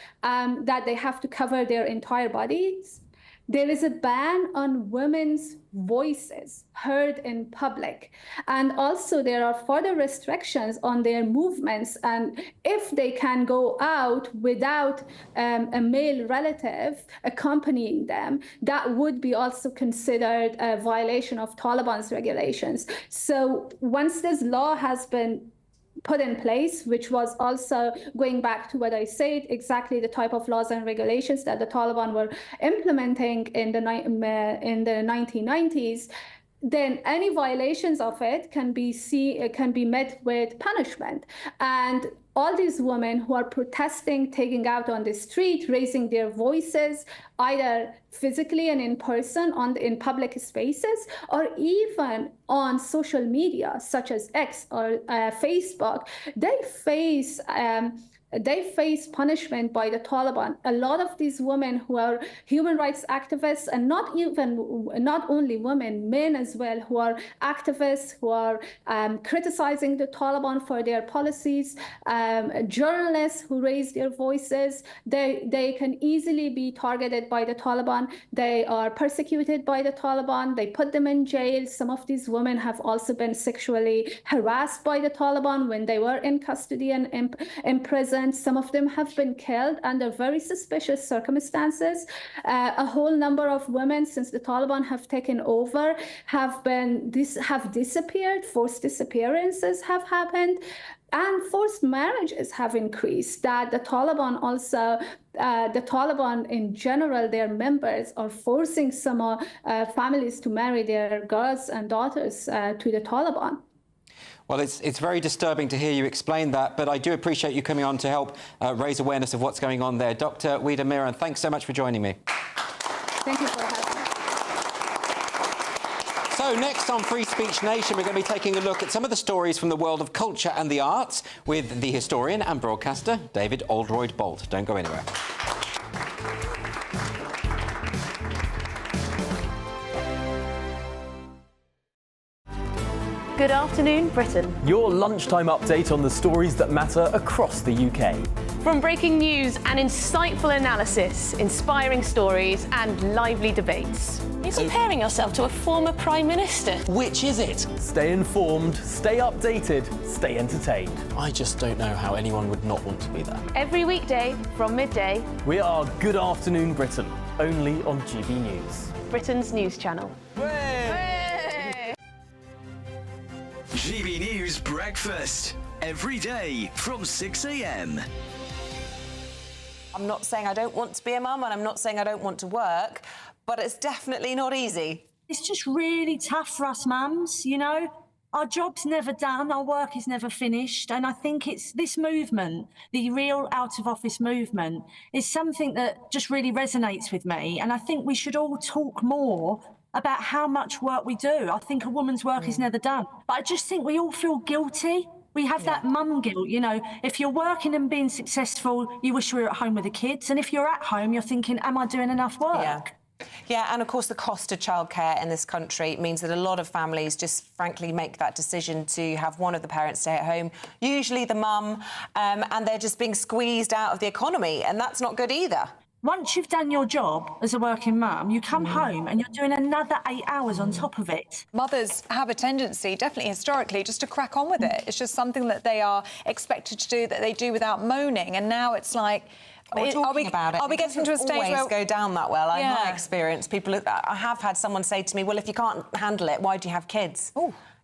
that they have to cover their entire bodies. There is a ban on women's voices heard in public. And also there are further restrictions on their movements. And if they can go out without a male relative accompanying them, that would be also considered a violation of Taliban's regulations. So once this law has been put in place, which was also going back to what I said, exactly the type of laws and regulations that the Taliban were implementing in the 1990s, then any violations of it can be met with punishment. And all these women who are protesting, taking out on the street, raising their voices, either physically and in person in public spaces, or even on social media, such as X or Facebook, they face punishment by the Taliban. A lot of these women who are human rights activists, and not only women, men as well, who are activists, who are criticizing the Taliban for their policies, journalists who raise their voices, they can easily be targeted by the Taliban. They are persecuted by the Taliban. They put them in jail. Some of these women have also been sexually harassed by the Taliban when they were in custody and in prison. imprisoned. Some of them have been killed under very suspicious circumstances. A whole number of women, since the Taliban have taken over, have disappeared. Forced disappearances have happened. And forced marriages have increased. That the Taliban also, the Taliban in general, their members are forcing some families to marry their girls and daughters to the Taliban. Well, it's very disturbing to hear you explain that, but I do appreciate you coming on to help raise awareness of what's going on there. Dr. Weeda Miran, thanks so much for joining me. Thank you for having me. So next on Free Speech Nation, we're going to be taking a look at some of the stories from the world of culture and the arts with the historian and broadcaster, David Oldroyd-Bolt. Don't go anywhere. Good afternoon, Britain. Your lunchtime update on the stories that matter across the UK. From breaking news and insightful analysis, inspiring stories and lively debates. You're comparing yourself to a former Prime Minister. Which is it? Stay informed, stay updated, stay entertained. I just don't know how anyone would not want to be there. Every weekday from midday. We are Good Afternoon Britain, only on GB News. Britain's news channel. GB News Breakfast, every day from 6 a.m. I'm not saying I don't want to be a mum, and I'm not saying I don't want to work, but it's definitely not easy. It's just really tough for us mums, you know? Our job's never done, our work is never finished, and I think it's this movement, the real out-of-office movement, is something that just really resonates with me, and I think we should all talk more about how much work we do. I think a woman's work is never done, but I just think we all feel guilty. We have that mum guilt, you know. If you're working and being successful, you wish you were at home with the kids, and if you're at home, you're thinking, am I doing enough work? Yeah, and of course the cost of childcare in this country means that a lot of families just frankly make that decision to have one of the parents stay at home, usually the mum, and they're just being squeezed out of the economy, and that's not good either. Once you've done your job as a working mum, you come home and you're doing another 8 hours on top of it. Mothers have a tendency, definitely historically, just to crack on with it. It's just something that they are expected to do, that they do without moaning, and now it's like... Are we getting to a stage where it go down that well? In my experience, I have had someone say to me, well, if you can't handle it, why do you have kids?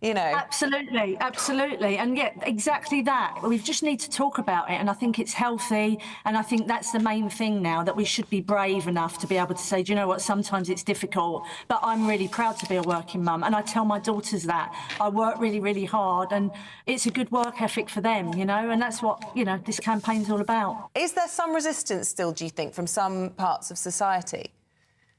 You know. Absolutely, absolutely. And yeah, exactly that. We just need to talk about it, and I think it's healthy, and I think that's the main thing now, that we should be brave enough to be able to say, do you know what, sometimes it's difficult, but I'm really proud to be a working mum, and I tell my daughters that. I work really, really hard, and it's a good work ethic for them, you know, and that's what, you know, this campaign's all about. Is there some resistance still, do you think, from some parts of society?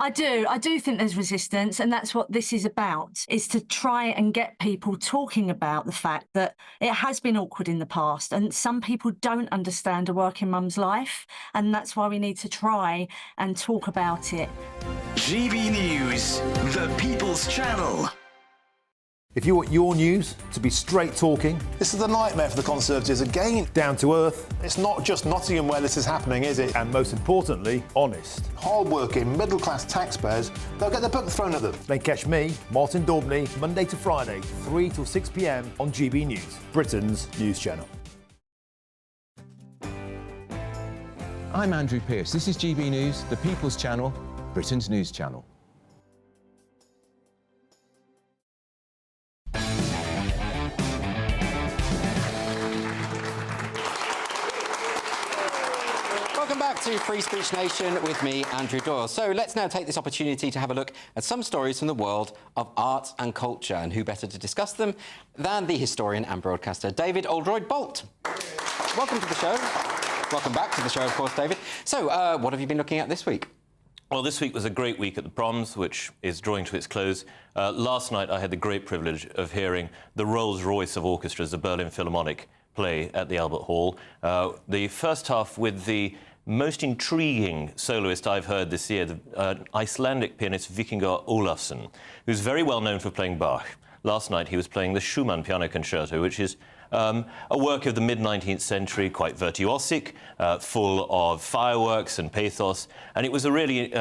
I do think there's resistance, and that's what this is about, is to try and get people talking about the fact that it has been awkward in the past, and some people don't understand a working mum's life, and that's why we need to try and talk about it. GB News, the People's Channel. If you want your news to be straight talking... This is a nightmare for the Conservatives again. Down to earth. It's not just Nottingham where this is happening, is it? And most importantly, honest. Hard-working, middle-class taxpayers, they'll get their book thrown at them. Then catch me, Martin Daubney, Monday to Friday, 3 till 6 p.m. on GB News, Britain's news channel. I'm Andrew Pearce. This is GB News, the People's Channel, Britain's news channel. Welcome back to Free Speech Nation with me, Andrew Doyle. So let's now take this opportunity to have a look at some stories from the world of art and culture, and who better to discuss them than the historian and broadcaster David Oldroyd-Bolt. Welcome to the show. Welcome back to the show, of course, David. So, what have you been looking at this week? Well, this week was a great week at the Proms, which is drawing to its close. Last night, I had the great privilege of hearing the Rolls-Royce of orchestras, the Berlin Philharmonic, play at the Albert Hall. The first half with the most intriguing soloist I've heard this year, the Icelandic pianist Vikingur Ólafsson, who's very well known for playing Bach. Last night he was playing the Schumann Piano Concerto, which is a work of the mid-19th century, quite virtuosic, full of fireworks and pathos, and it was a really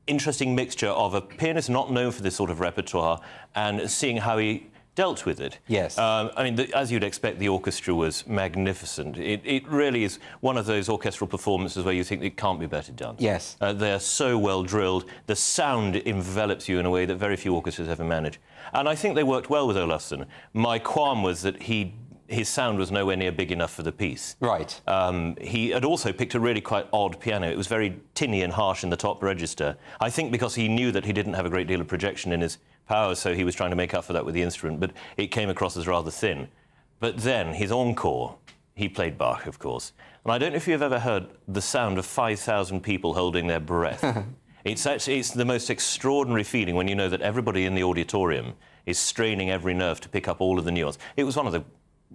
interesting mixture of a pianist not known for this sort of repertoire and seeing how he dealt with it. Yes. I mean, as you'd expect, the orchestra was magnificent. It really is one of those orchestral performances where you think it can't be better done. Yes. They're so well drilled. The sound envelops you in a way that very few orchestras ever manage. And I think they worked well with Olafsson. My qualm was that his sound was nowhere near big enough for the piece. Right. He had also picked a really quite odd piano. It was very tinny and harsh in the top register. I think because he knew that he didn't have a great deal of projection in his power, so he was trying to make up for that with the instrument, but it came across as rather thin. But then, his encore, he played Bach, of course. And I don't know if you've ever heard the sound of 5,000 people holding their breath. It's the most extraordinary feeling when you know that everybody in the auditorium is straining every nerve to pick up all of the nuance. It was one of the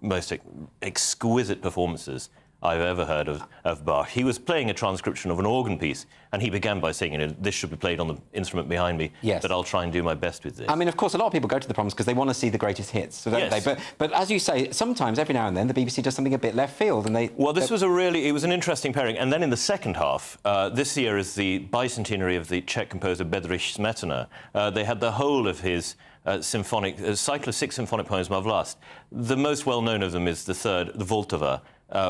most exquisite performances I've ever heard of Bach. He was playing a transcription of an organ piece, and he began by saying, you know, this should be played on the instrument behind me, yes, but I'll try and do my best with this. I mean, of course, a lot of people go to the proms because they want to see the greatest hits, so don't yes. they? But as you say, sometimes, every now and then, the BBC does something a bit left field, and they... Well, this was it was an interesting pairing. And then in the second half, this year is the bicentenary of the Czech composer Bedřich Smetana. They had the whole of his cycle of 6 symphonic poems Mavlast. The most well-known of them is the third, the Vltava,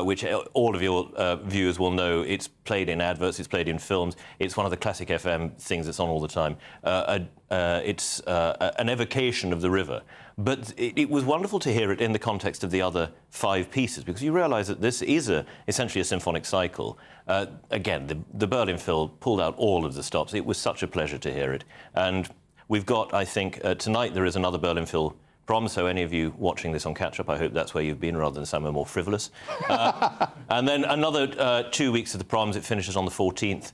which all of your viewers will know. It's played in adverts, it's played in films. It's one of the classic FM things that's on all the time. It's an evocation of the river. But it was wonderful to hear it in the context of the other 5 pieces, because you realise that this is essentially a symphonic cycle. Again, the Berlin Phil pulled out all of the stops. It was such a pleasure to hear it. And we've got, I think, tonight there is another Berlin Phil prom, so any of you watching this on catch-up, I hope that's where you've been rather than somewhere more frivolous. And then another 2 weeks of the proms. It finishes on the 14th.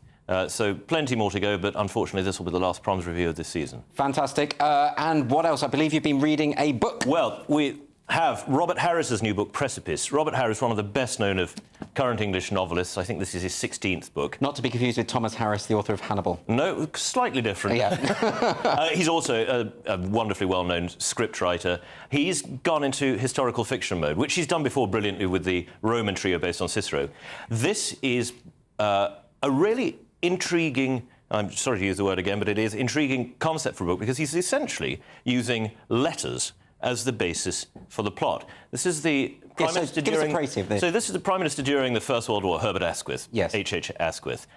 So plenty more to go, but unfortunately this will be the last proms review of this season. Fantastic. And what else? I believe you've been reading a book. Well, we have Robert Harris's new book, Precipice. Robert Harris, one of the best-known of current English novelists. I think this is his 16th book. Not to be confused with Thomas Harris, the author of Hannibal. No, slightly different. Yeah. He's also a wonderfully well-known scriptwriter. He's gone into historical fiction mode, which he's done before brilliantly with the Roman trio based on Cicero. This is a really intriguing, I'm sorry to use the word again, but it is intriguing concept for a book, because he's essentially using letters as the basis for the plot. This is the Prime Minister during... So this is the Prime Minister during the First World War, Herbert Asquith, yes. H.H. Asquith,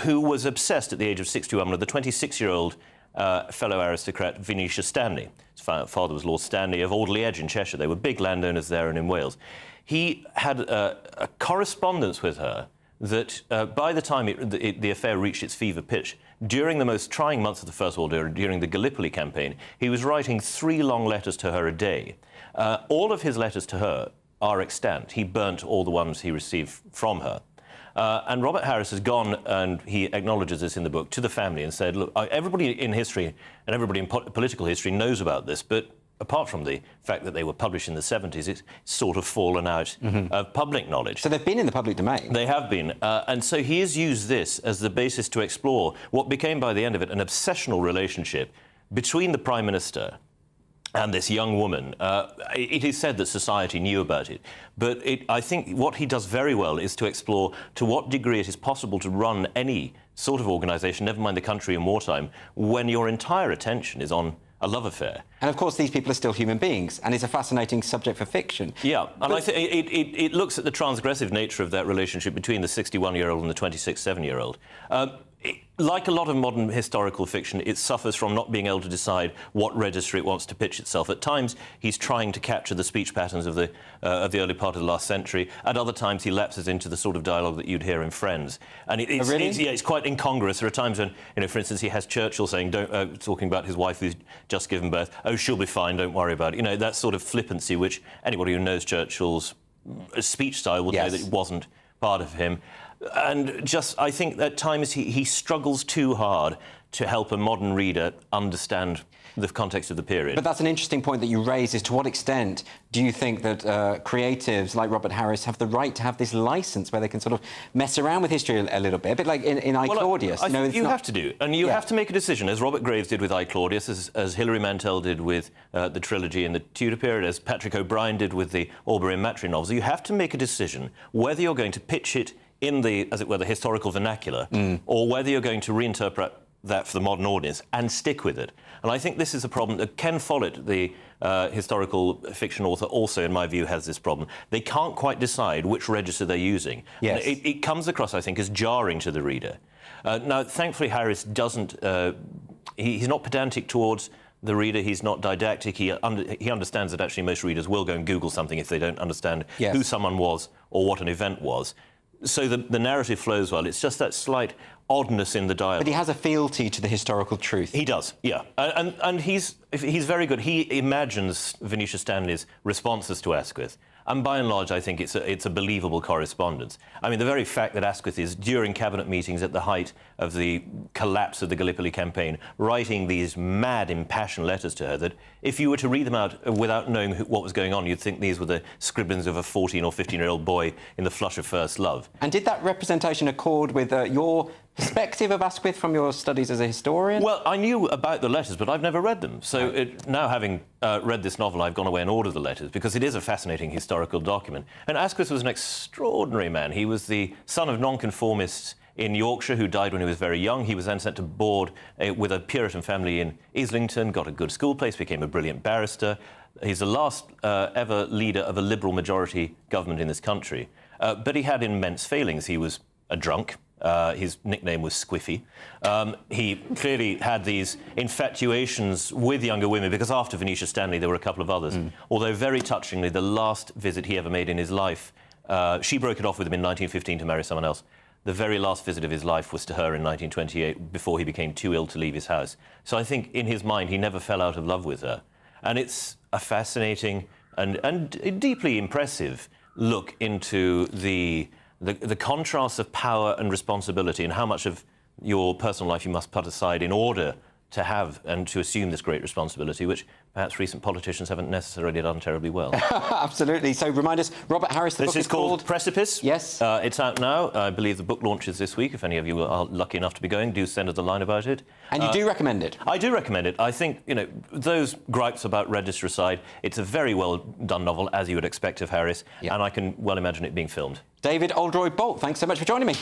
who was obsessed at the age of 61 with the 26-year-old fellow aristocrat Venetia Stanley. His father was Lord Stanley of Alderley Edge in Cheshire. They were big landowners there and in Wales. He had a correspondence with her that by the time the affair reached its fever pitch, during the most trying months of the First World War, during the Gallipoli campaign, he was writing 3 long letters to her a day. All of his letters to her are extant. He burnt all the ones he received from her. And Robert Harris has gone, and he acknowledges this in the book, to the family and said, look, everybody in history and everybody in political history knows about this, but apart from the fact that they were published in the 70s, it's sort of fallen out of public knowledge. So they've been in the public domain? They have been. And so he has used this as the basis to explore what became, by the end of it, an obsessional relationship between the Prime Minister and this young woman. It is said that society knew about it, but I think what he does very well is to explore to what degree it is possible to run any sort of organisation, never mind the country in wartime, when your entire attention is on a love affair. And, of course, these people are still human beings, and it's a fascinating subject for fiction. Yeah, and I think it looks at the transgressive nature of that relationship between the 61-year-old and the 26-7-year-old. Like a lot of modern historical fiction, it suffers from not being able to decide what register it wants to pitch itself. At times, he's trying to capture the speech patterns of the early part of the last century. At other times, he lapses into the sort of dialogue that you'd hear in Friends. And it's quite incongruous. There are times when, you know, for instance, he has Churchill saying, talking about his wife who's just given birth, oh, she'll be fine, don't worry about it. You know, that sort of flippancy, which anybody who knows Churchill's speech style will know that it wasn't part of him. And just, I think at times he struggles too hard to help a modern reader understand the context of the period. But that's an interesting point that you raise, is to what extent do you think that creatives like Robert Harris have the right to have this licence where they can sort of mess around with history a little bit? A bit like in I, Claudius. I think you have to do, and you have to make a decision, as Robert Graves did with I, Claudius, as Hilary Mantel did with the trilogy in the Tudor period, as Patrick O'Brien did with the Aubrey and Matry novels. You have to make a decision whether you're going to pitch it in the, as it were, the historical vernacular, or whether you're going to reinterpret that for the modern audience and stick with it. And I think this is a problem that Ken Follett, the historical fiction author, also, in my view, has this problem. They can't quite decide which register they're using. Yes. It comes across, I think, as jarring to the reader. Now, thankfully, Harris doesn't... he's not pedantic towards the reader. He's not didactic. He understands that actually most readers will go and Google something if they don't understand who someone was or what an event was. So the narrative flows well. It's just that slight oddness in the dialogue. But he has a fealty to the historical truth. He does, yeah. And he's very good. He imagines Venetia Stanley's responses to Asquith. And by and large, I think it's a believable correspondence. I mean, the very fact that Asquith is, during cabinet meetings at the height of the collapse of the Gallipoli campaign, writing these mad, impassioned letters to her that if you were to read them out without knowing what was going on, you'd think these were the scribblings of a 14 or 15-year-old boy in the flush of first love. And did that representation accord with your perspective of Asquith from your studies as a historian? Well, I knew about the letters, but I've never read them. So now, having read this novel, I've gone away and ordered the letters, because it is a fascinating historical document. And Asquith was an extraordinary man. He was the son of nonconformists in Yorkshire who died when he was very young. He was then sent to board with a Puritan family in Islington, got a good school place, became a brilliant barrister. He's the last ever leader of a Liberal majority government in this country. But he had immense failings. He was a drunk. His nickname was Squiffy. He clearly had these infatuations with younger women, because after Venetia Stanley there were a couple of others. Although, very touchingly, the last visit he ever made in his life, she broke it off with him in 1915 to marry someone else. The very last visit of his life was to her in 1928, before he became too ill to leave his house. So I think, in his mind, he never fell out of love with her. And it's a fascinating and deeply impressive look into the contrast of power and responsibility, and how much of your personal life you must put aside in order to have and to assume this great responsibility, which perhaps recent politicians haven't necessarily done terribly well. Absolutely. So remind us, Robert Harris, the book is called Precipice. Yes. It's out now. I believe the book launches this week. If any of you are lucky enough to be going, do send us a line about it. And you do recommend it? I do recommend it. I think, you know, those gripes about register aside, it's a very well-done novel, as you would expect of Harris, and I can well imagine it being filmed. David Oldroyd-Bolt, thanks so much for joining me.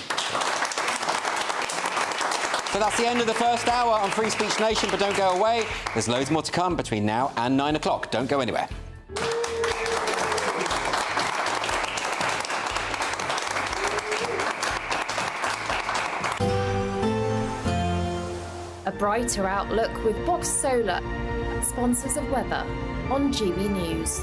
So that's the end of the first hour on Free Speech Nation, but don't go away. There's loads more to come between now and 9 o'clock. Don't go anywhere. A brighter outlook with Box Solar, sponsors of weather on GB News.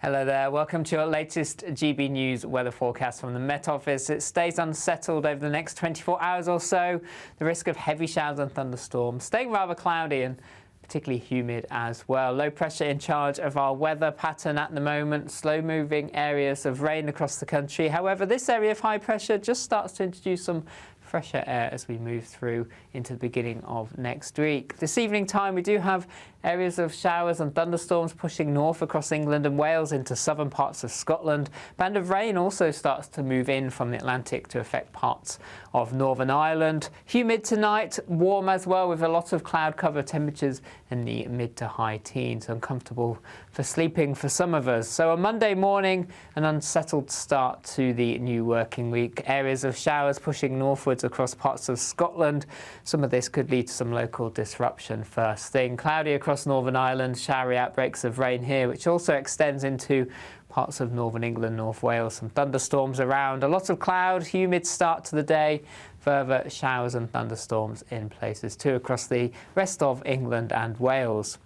Hello there, welcome to your latest GB News weather forecast from the Met Office. It stays unsettled over the next 24 hours or so. The risk of heavy showers and thunderstorms staying rather cloudy and particularly humid as well. Low pressure in charge of our weather pattern at the moment. Slow moving areas of rain across the country. However, this area of high pressure just starts to introduce some fresher air as we move through into the beginning of next week. This evening time we do have areas of showers and thunderstorms pushing north across England and Wales into southern parts of Scotland. Band of rain also starts to move in from the Atlantic to affect parts of Northern Ireland. Humid tonight, warm as well, with a lot of cloud cover, temperatures in the mid to high teens. Uncomfortable for sleeping for some of us. So on Monday morning, an unsettled start to the new working week. Areas of showers pushing northwards across parts of Scotland. Some of this could lead to some local disruption first thing. Cloudy across Northern Ireland, showery outbreaks of rain here, which also extends into parts of northern England, North Wales. Some thunderstorms around. A lot of cloud, humid start to the day. Further showers and thunderstorms in places too across the rest of England and Wales.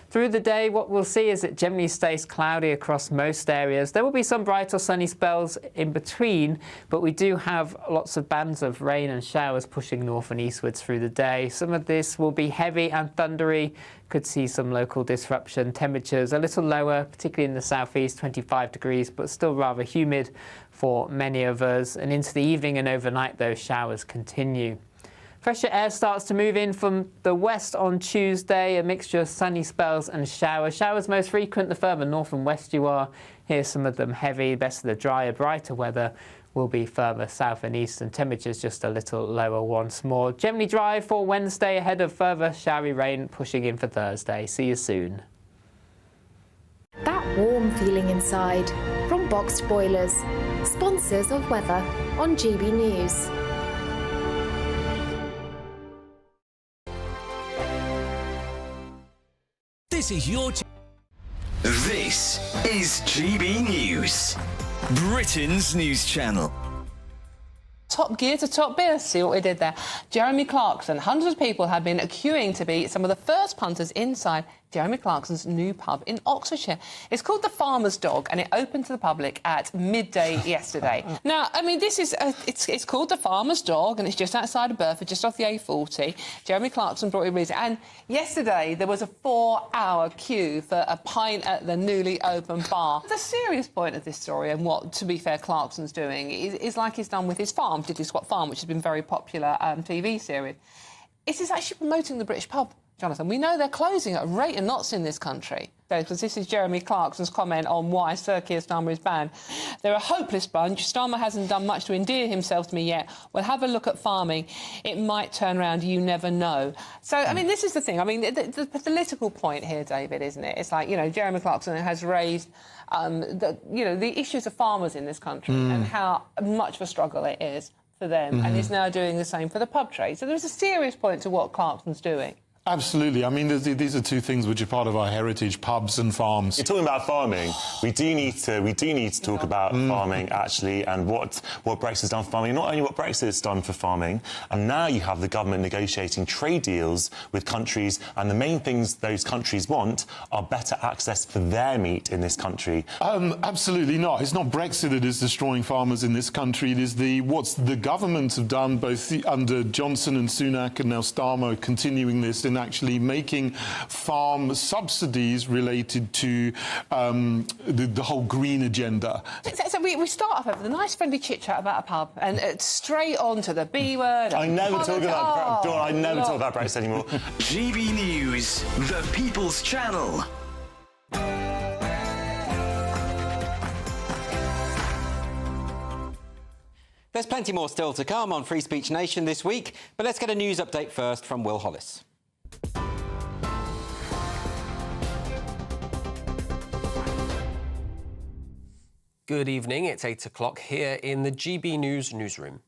Through the day, what we'll see is it generally stays cloudy across most areas. There will be some bright or sunny spells in between, but we do have lots of bands of rain and showers pushing north and eastwards through the day. Some of this will be heavy and thundery. Could see some local disruption. Temperatures a little lower, particularly in the southeast, 25 degrees, but still rather humid for many of us. And into the evening and overnight, those showers continue. Fresher air starts to move in from the west on Tuesday, a mixture of sunny spells and showers. Showers most frequent the further north and west you are. Here's some of them heavy. Best of the drier, brighter weather will be further south and east, and temperatures just a little lower once more. Generally dry for Wednesday, ahead of further showery rain pushing in for Thursday. See you soon. That warm feeling inside from Boxed Boilers. Sponsors of weather on GB News. This is your... This is GB News, Britain's news channel. Top gear to top beer. See what we did there. Jeremy Clarkson. Hundreds of people have been queuing to be some of the first punters inside Jeremy Clarkson's new pub in Oxfordshire. It's called the Farmer's Dog, and it opened to the public at midday yesterday. Now, I mean, this is it's called the Farmer's Dog, and it's just outside of Burford, just off the A40. Jeremy Clarkson brought it with him, and yesterday there was a 4-hour queue for a pint at the newly opened bar. The serious point of this story, and what, to be fair, Clarkson's doing, is like he's done with his farm, Diddley Squat Farm, which has been a very popular TV series. He's actually promoting the British pub. Jonathan, we know they're closing at a rate of knots in this country. Because this is Jeremy Clarkson's comment on why Sir Keir Starmer is banned. They're a hopeless bunch. Starmer hasn't done much to endear himself to me yet. Well, have a look at farming. It might turn around, you never know. So, I mean, this is the thing. I mean, the political point here, David, isn't it? It's like, you know, Jeremy Clarkson has raised, the issues of farmers in this country and how much of a struggle it is for them, and he's now doing the same for the pub trade. So there's a serious point to what Clarkson's doing. Absolutely. I mean, these are two things which are part of our heritage: pubs and farms. You're talking about farming. We do need to talk about farming actually, and what Brexit has done for farming. Not only what Brexit has done for farming, and now you have the government negotiating trade deals with countries, and the main things those countries want are better access for their meat in this country. Absolutely not. It's not Brexit that is destroying farmers in this country. It is what the government have done, both under Johnson and Sunak, and now Starmer continuing this, in actually making farm subsidies related to the whole green agenda. So we start off with a nice friendly chit-chat about a pub and straight on to the B word. I never talk about Dawn, I never talk about Brexit anymore. GB News, the People's Channel. There's plenty more still to come on Free Speech Nation this week, but let's get a news update first from Will Hollis. Good evening, it's 8 o'clock here in the GB News newsroom.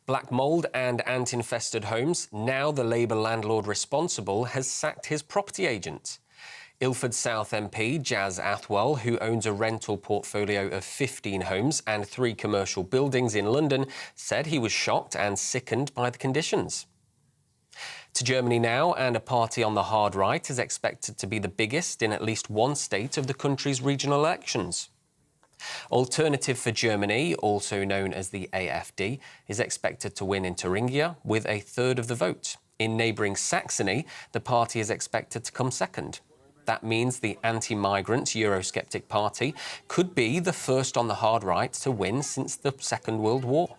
Black mould and ant-infested homes. Now the Labour landlord responsible has sacked his property agent. Ilford South MP Jazz Athwell, who owns a rental portfolio of 15 homes and 3 commercial buildings in London, said he was shocked and sickened by the conditions. To Germany now, and a party on the hard right is expected to be the biggest in at least one state of the country's regional elections. Alternative for Germany, also known as the AfD, is expected to win in Thuringia with a third of the vote. In neighbouring Saxony, the party is expected to come second. That means the anti-migrant Eurosceptic party could be the first on the hard right to win since the Second World War.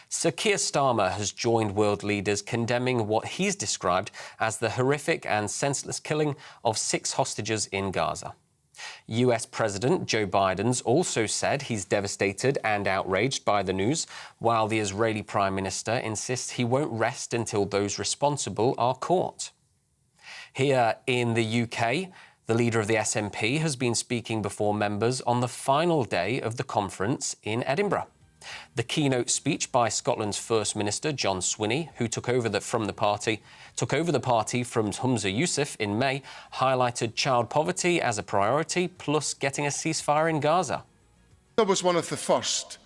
Sir Keir Starmer has joined world leaders condemning what he's described as the horrific and senseless killing of 6 hostages in Gaza. US President Joe Biden's also said he's devastated and outraged by the news, while the Israeli Prime Minister insists he won't rest until those responsible are caught. Here in the UK, the leader of the SNP has been speaking before members on the final day of the conference in Edinburgh. The keynote speech by Scotland's First Minister, John Swinney, who took over the party from Humza Yousaf in May, highlighted child poverty as a priority, plus getting a ceasefire in Gaza. I was one of the first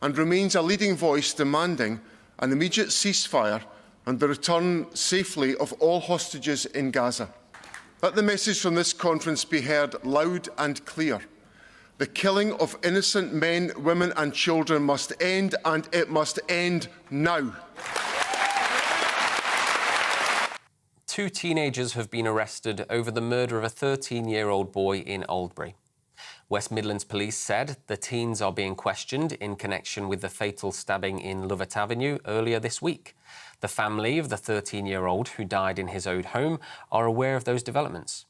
and remains a leading voice demanding an immediate ceasefire and the return safely of all hostages in Gaza. Let the message from this conference be heard loud and clear. The killing of innocent men, women and children must end, and it must end now. 2 teenagers have been arrested over the murder of a 13-year-old boy in Oldbury. West Midlands Police said the teens are being questioned in connection with the fatal stabbing in Lovett Avenue earlier this week. The family of the 13-year-old who died in his own home are aware of those developments.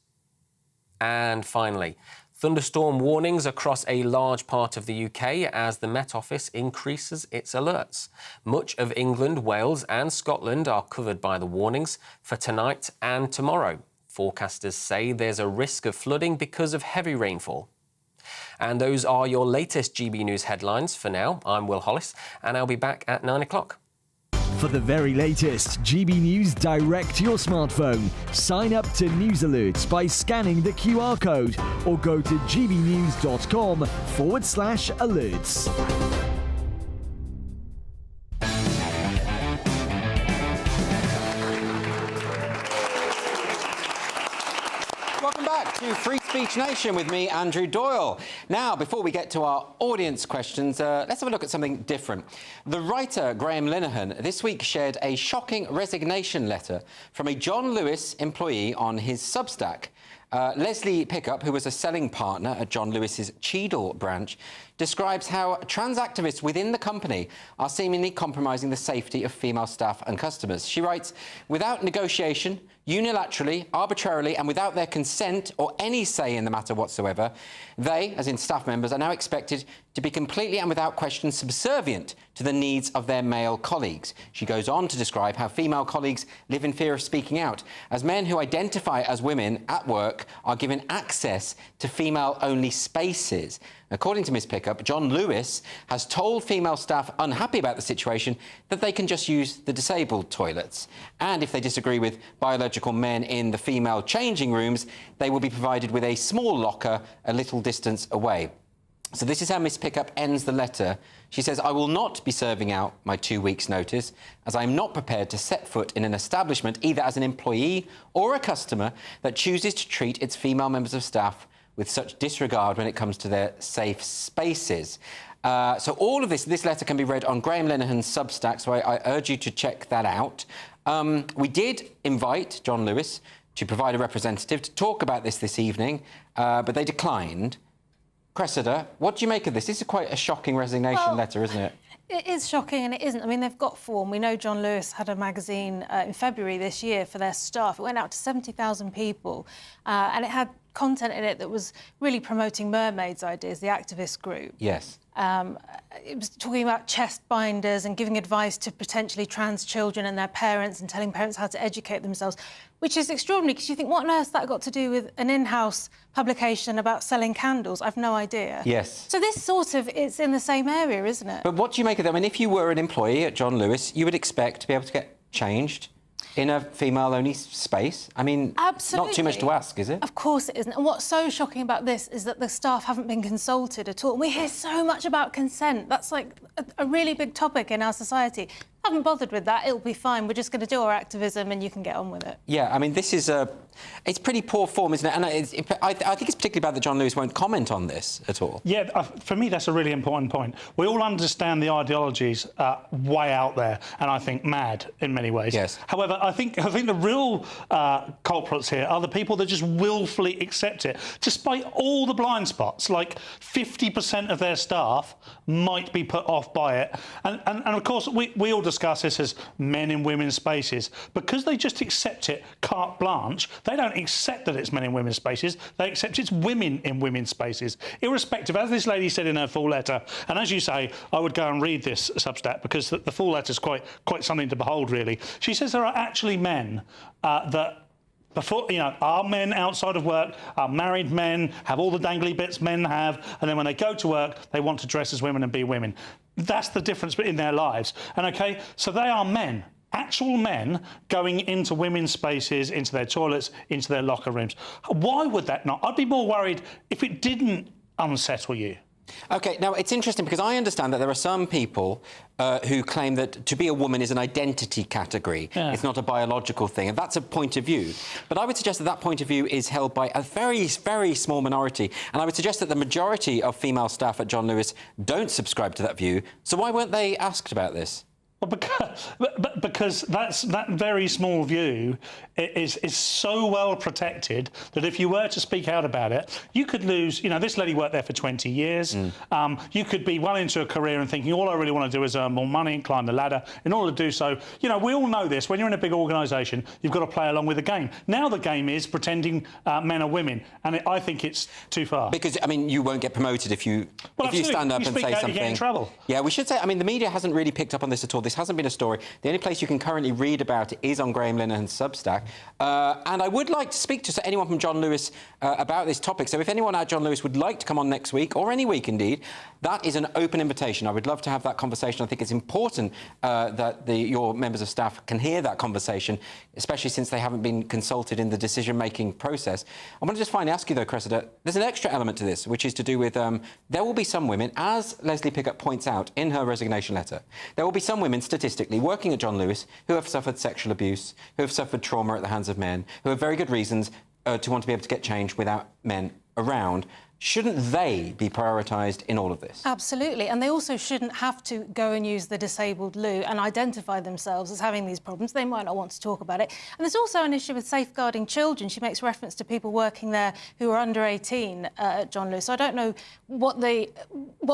And finally, thunderstorm warnings across a large part of the UK as the Met Office increases its alerts. Much of England, Wales and Scotland are covered by the warnings for tonight and tomorrow. Forecasters say there's a risk of flooding because of heavy rainfall. And those are your latest GB News headlines for now. I'm Will Hollis, and I'll be back at 9 o'clock. For the very latest GB News direct to your smartphone, sign up to News Alerts by scanning the QR code or go to gbnews.com/alerts. Welcome back to Free Speech Nation with me, Andrew Doyle. Now, before we get to our audience questions, let's have a look at something different. The writer Graham Linehan this week shared a shocking resignation letter from a John Lewis employee on his Substack. Leslie Pickup, who was a selling partner at John Lewis's Cheadle branch, describes how trans activists within the company are seemingly compromising the safety of female staff and customers. She writes, without negotiation, unilaterally, arbitrarily, and without their consent or any say in the matter whatsoever, they, as in staff members, are now expected to be completely and without question subservient to the needs of their male colleagues. She goes on to describe how female colleagues live in fear of speaking out, as men who identify as women at work are given access to female-only spaces. According to Ms. Pickup, John Lewis has told female staff unhappy about the situation that they can just use the disabled toilets. And if they disagree with biological men in the female changing rooms, they will be provided with a small locker a little distance away. So this is how Ms. Pickup ends the letter. She says, I will not be serving out my 2 weeks' notice, as I am not prepared to set foot in an establishment, either as an employee or a customer, that chooses to treat its female members of staff with such disregard when it comes to their safe spaces. So all of this letter can be read on Graham Linehan's Substack, so I urge you to check that out. We did invite John Lewis to provide a representative to talk about this evening, but they declined. Cressida, what do you make of this? This is quite a shocking resignation letter, isn't it? It is shocking and it isn't. I mean, they've got form. We know John Lewis had a magazine in February this year for their staff. It went out to 70,000 people and it had content in it that was really promoting mermaids' ideas, the activist group. Yes. It was talking about chest binders and giving advice to potentially trans children and their parents and telling parents how to educate themselves, which is extraordinary because you think, what on earth that got to do with an in-house publication about selling candles? I've no idea. Yes. So this sort of, it's in the same area, isn't it? But what do you make of that? I mean, if you were an employee at John Lewis, you would expect to be able to get changed in a female-only space. I mean, absolutely. Not too much to ask, is it? Of course it isn't. And what's so shocking about this is that the staff haven't been consulted at all. And we hear so much about consent. That's like a really big topic in our society. Haven't bothered with that. It'll be fine. We're just going to do our activism and you can get on with it. Yeah, I mean, this is it's pretty poor form, isn't it? And I think it's particularly bad that John Lewis won't comment on this at all. Yeah, for me, that's a really important point. We all understand the ideologies way out there, and I think mad in many ways. Yes. However, I think the real culprits here are the people that just willfully accept it, despite all the blind spots. Like 50% of their staff might be put off by it, and of course we all discuss this as men in women's spaces. Because they just accept it carte blanche, they don't accept that it's men in women's spaces, they accept it's women in women's spaces. Irrespective, as this lady said in her full letter, and as you say, I would go and read this Substack because the full letter is quite something to behold, really. She says there are actually men that before, are men outside of work, are married men, have all the dangly bits men have, and then when they go to work, they want to dress as women and be women. That's the difference in their lives. And OK, so they are men, actual men going into women's spaces, into their toilets, into their locker rooms. Why would that not? I'd be more worried if it didn't unsettle you. OK, now, it's interesting because I understand that there are some people who claim that to be a woman is an identity category. Yeah. It's not a biological thing, and that's a point of view. But I would suggest that that point of view is held by a very, very small minority, and I would suggest that the majority of female staff at John Lewis don't subscribe to that view. So why weren't they asked about this? Well, because that very small view is so well protected that if you were to speak out about it, you could lose. This lady worked there for 20 years. You could be well into a career and thinking, all I really want to do is earn more money and climb the ladder. In order to do so, we all know this. When you're in a big organisation, you've got to play along with the game. Now the game is pretending men are women, and I think it's too far. Because, I mean, you won't get promoted if you stand up and say something. You get in trouble. Yeah, we should say, I mean, the media hasn't really picked up on this at all. This hasn't been a story. The only place you can currently read about it is on Graham Linehan's Substack. And I would like to speak to anyone from John Lewis about this topic. So if anyone at John Lewis would like to come on next week, or any week indeed, that is an open invitation. I would love to have that conversation. I think it's important that your members of staff can hear that conversation, especially since they haven't been consulted in the decision-making process. I want to just finally ask you, though, Cressida, there's an extra element to this, which is to do with there will be some women, as Leslie Piggott points out in her resignation letter, there will be some women, statistically, working at John Lewis who have suffered sexual abuse, who have suffered trauma at the hands of men, who have very good reasons to want to be able to get change without men around. Shouldn't they be prioritised in all of this? Absolutely. And they also shouldn't have to go and use the disabled loo and identify themselves as having these problems. They might not want to talk about it. And there's also an issue with safeguarding children. She makes reference to people working there who are under 18 at John Lewis. So I don't know what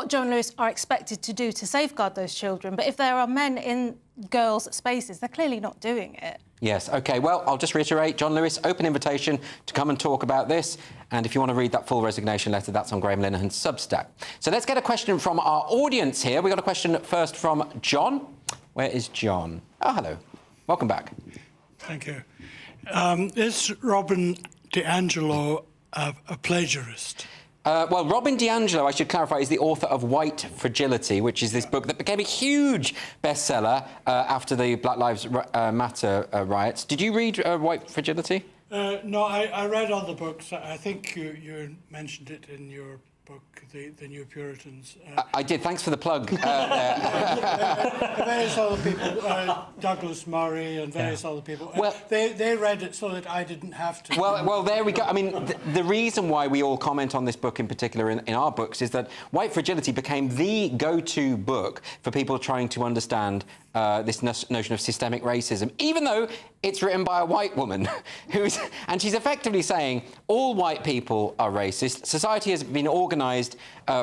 John Lewis are expected to do to safeguard those children. But if there are men in girls' spaces, they're clearly not doing it. Yes, OK. Well, I'll just reiterate, John Lewis, open invitation to come and talk about this. And if you want to read that full resignation letter, that's on Graham Linehan's Substack. So let's get a question from our audience here. We've got a question first from John. Where is John? Oh, hello. Welcome back. Thank you. Is Robin DiAngelo a plagiarist? Well, Robin DiAngelo, I should clarify, is the author of White Fragility, which is this book that became a huge bestseller after the Black Lives Matter riots. Did you read White Fragility? No, I read all the books. I think you mentioned it in your book, The New Puritans. I did. Thanks for the plug. Various other people, Douglas Murray and various other people, well, they read it so that I didn't have to. Well, there we go. I mean, the reason why we all comment on this book in particular in our books is that White Fragility became the go-to book for people trying to understand this notion of systemic racism, even though it's written by a white woman, and she's effectively saying all white people are racist. Society has been organised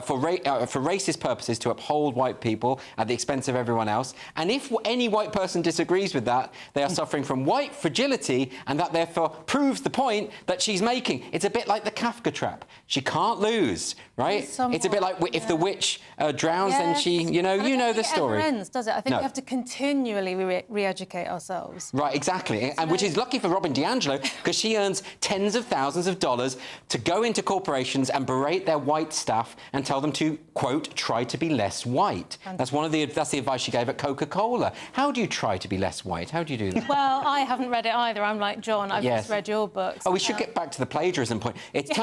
for racist purposes to uphold white people at the expense of everyone else. And if any white person disagrees with that, they are suffering from white fragility, and that therefore proves the point that she's making. It's a bit like the Kafka trap. She can't lose, right? It's a bit like if the witch drowns, then she, you know the story. It never ends, does it? I think No. we have to continually re-educate ourselves. Right, exactly. And which is lucky for Robin DiAngelo, because she earns tens of thousands of dollars to go into corporations and berate their white staff and tell them to, quote, try to be less white. That's the advice she gave at Coca-Cola. How do you try to be less white? How do you do that? Well, I haven't read it either. I'm like John. I've Yes. just read your books. Oh, we should get back to the plagiarism point. It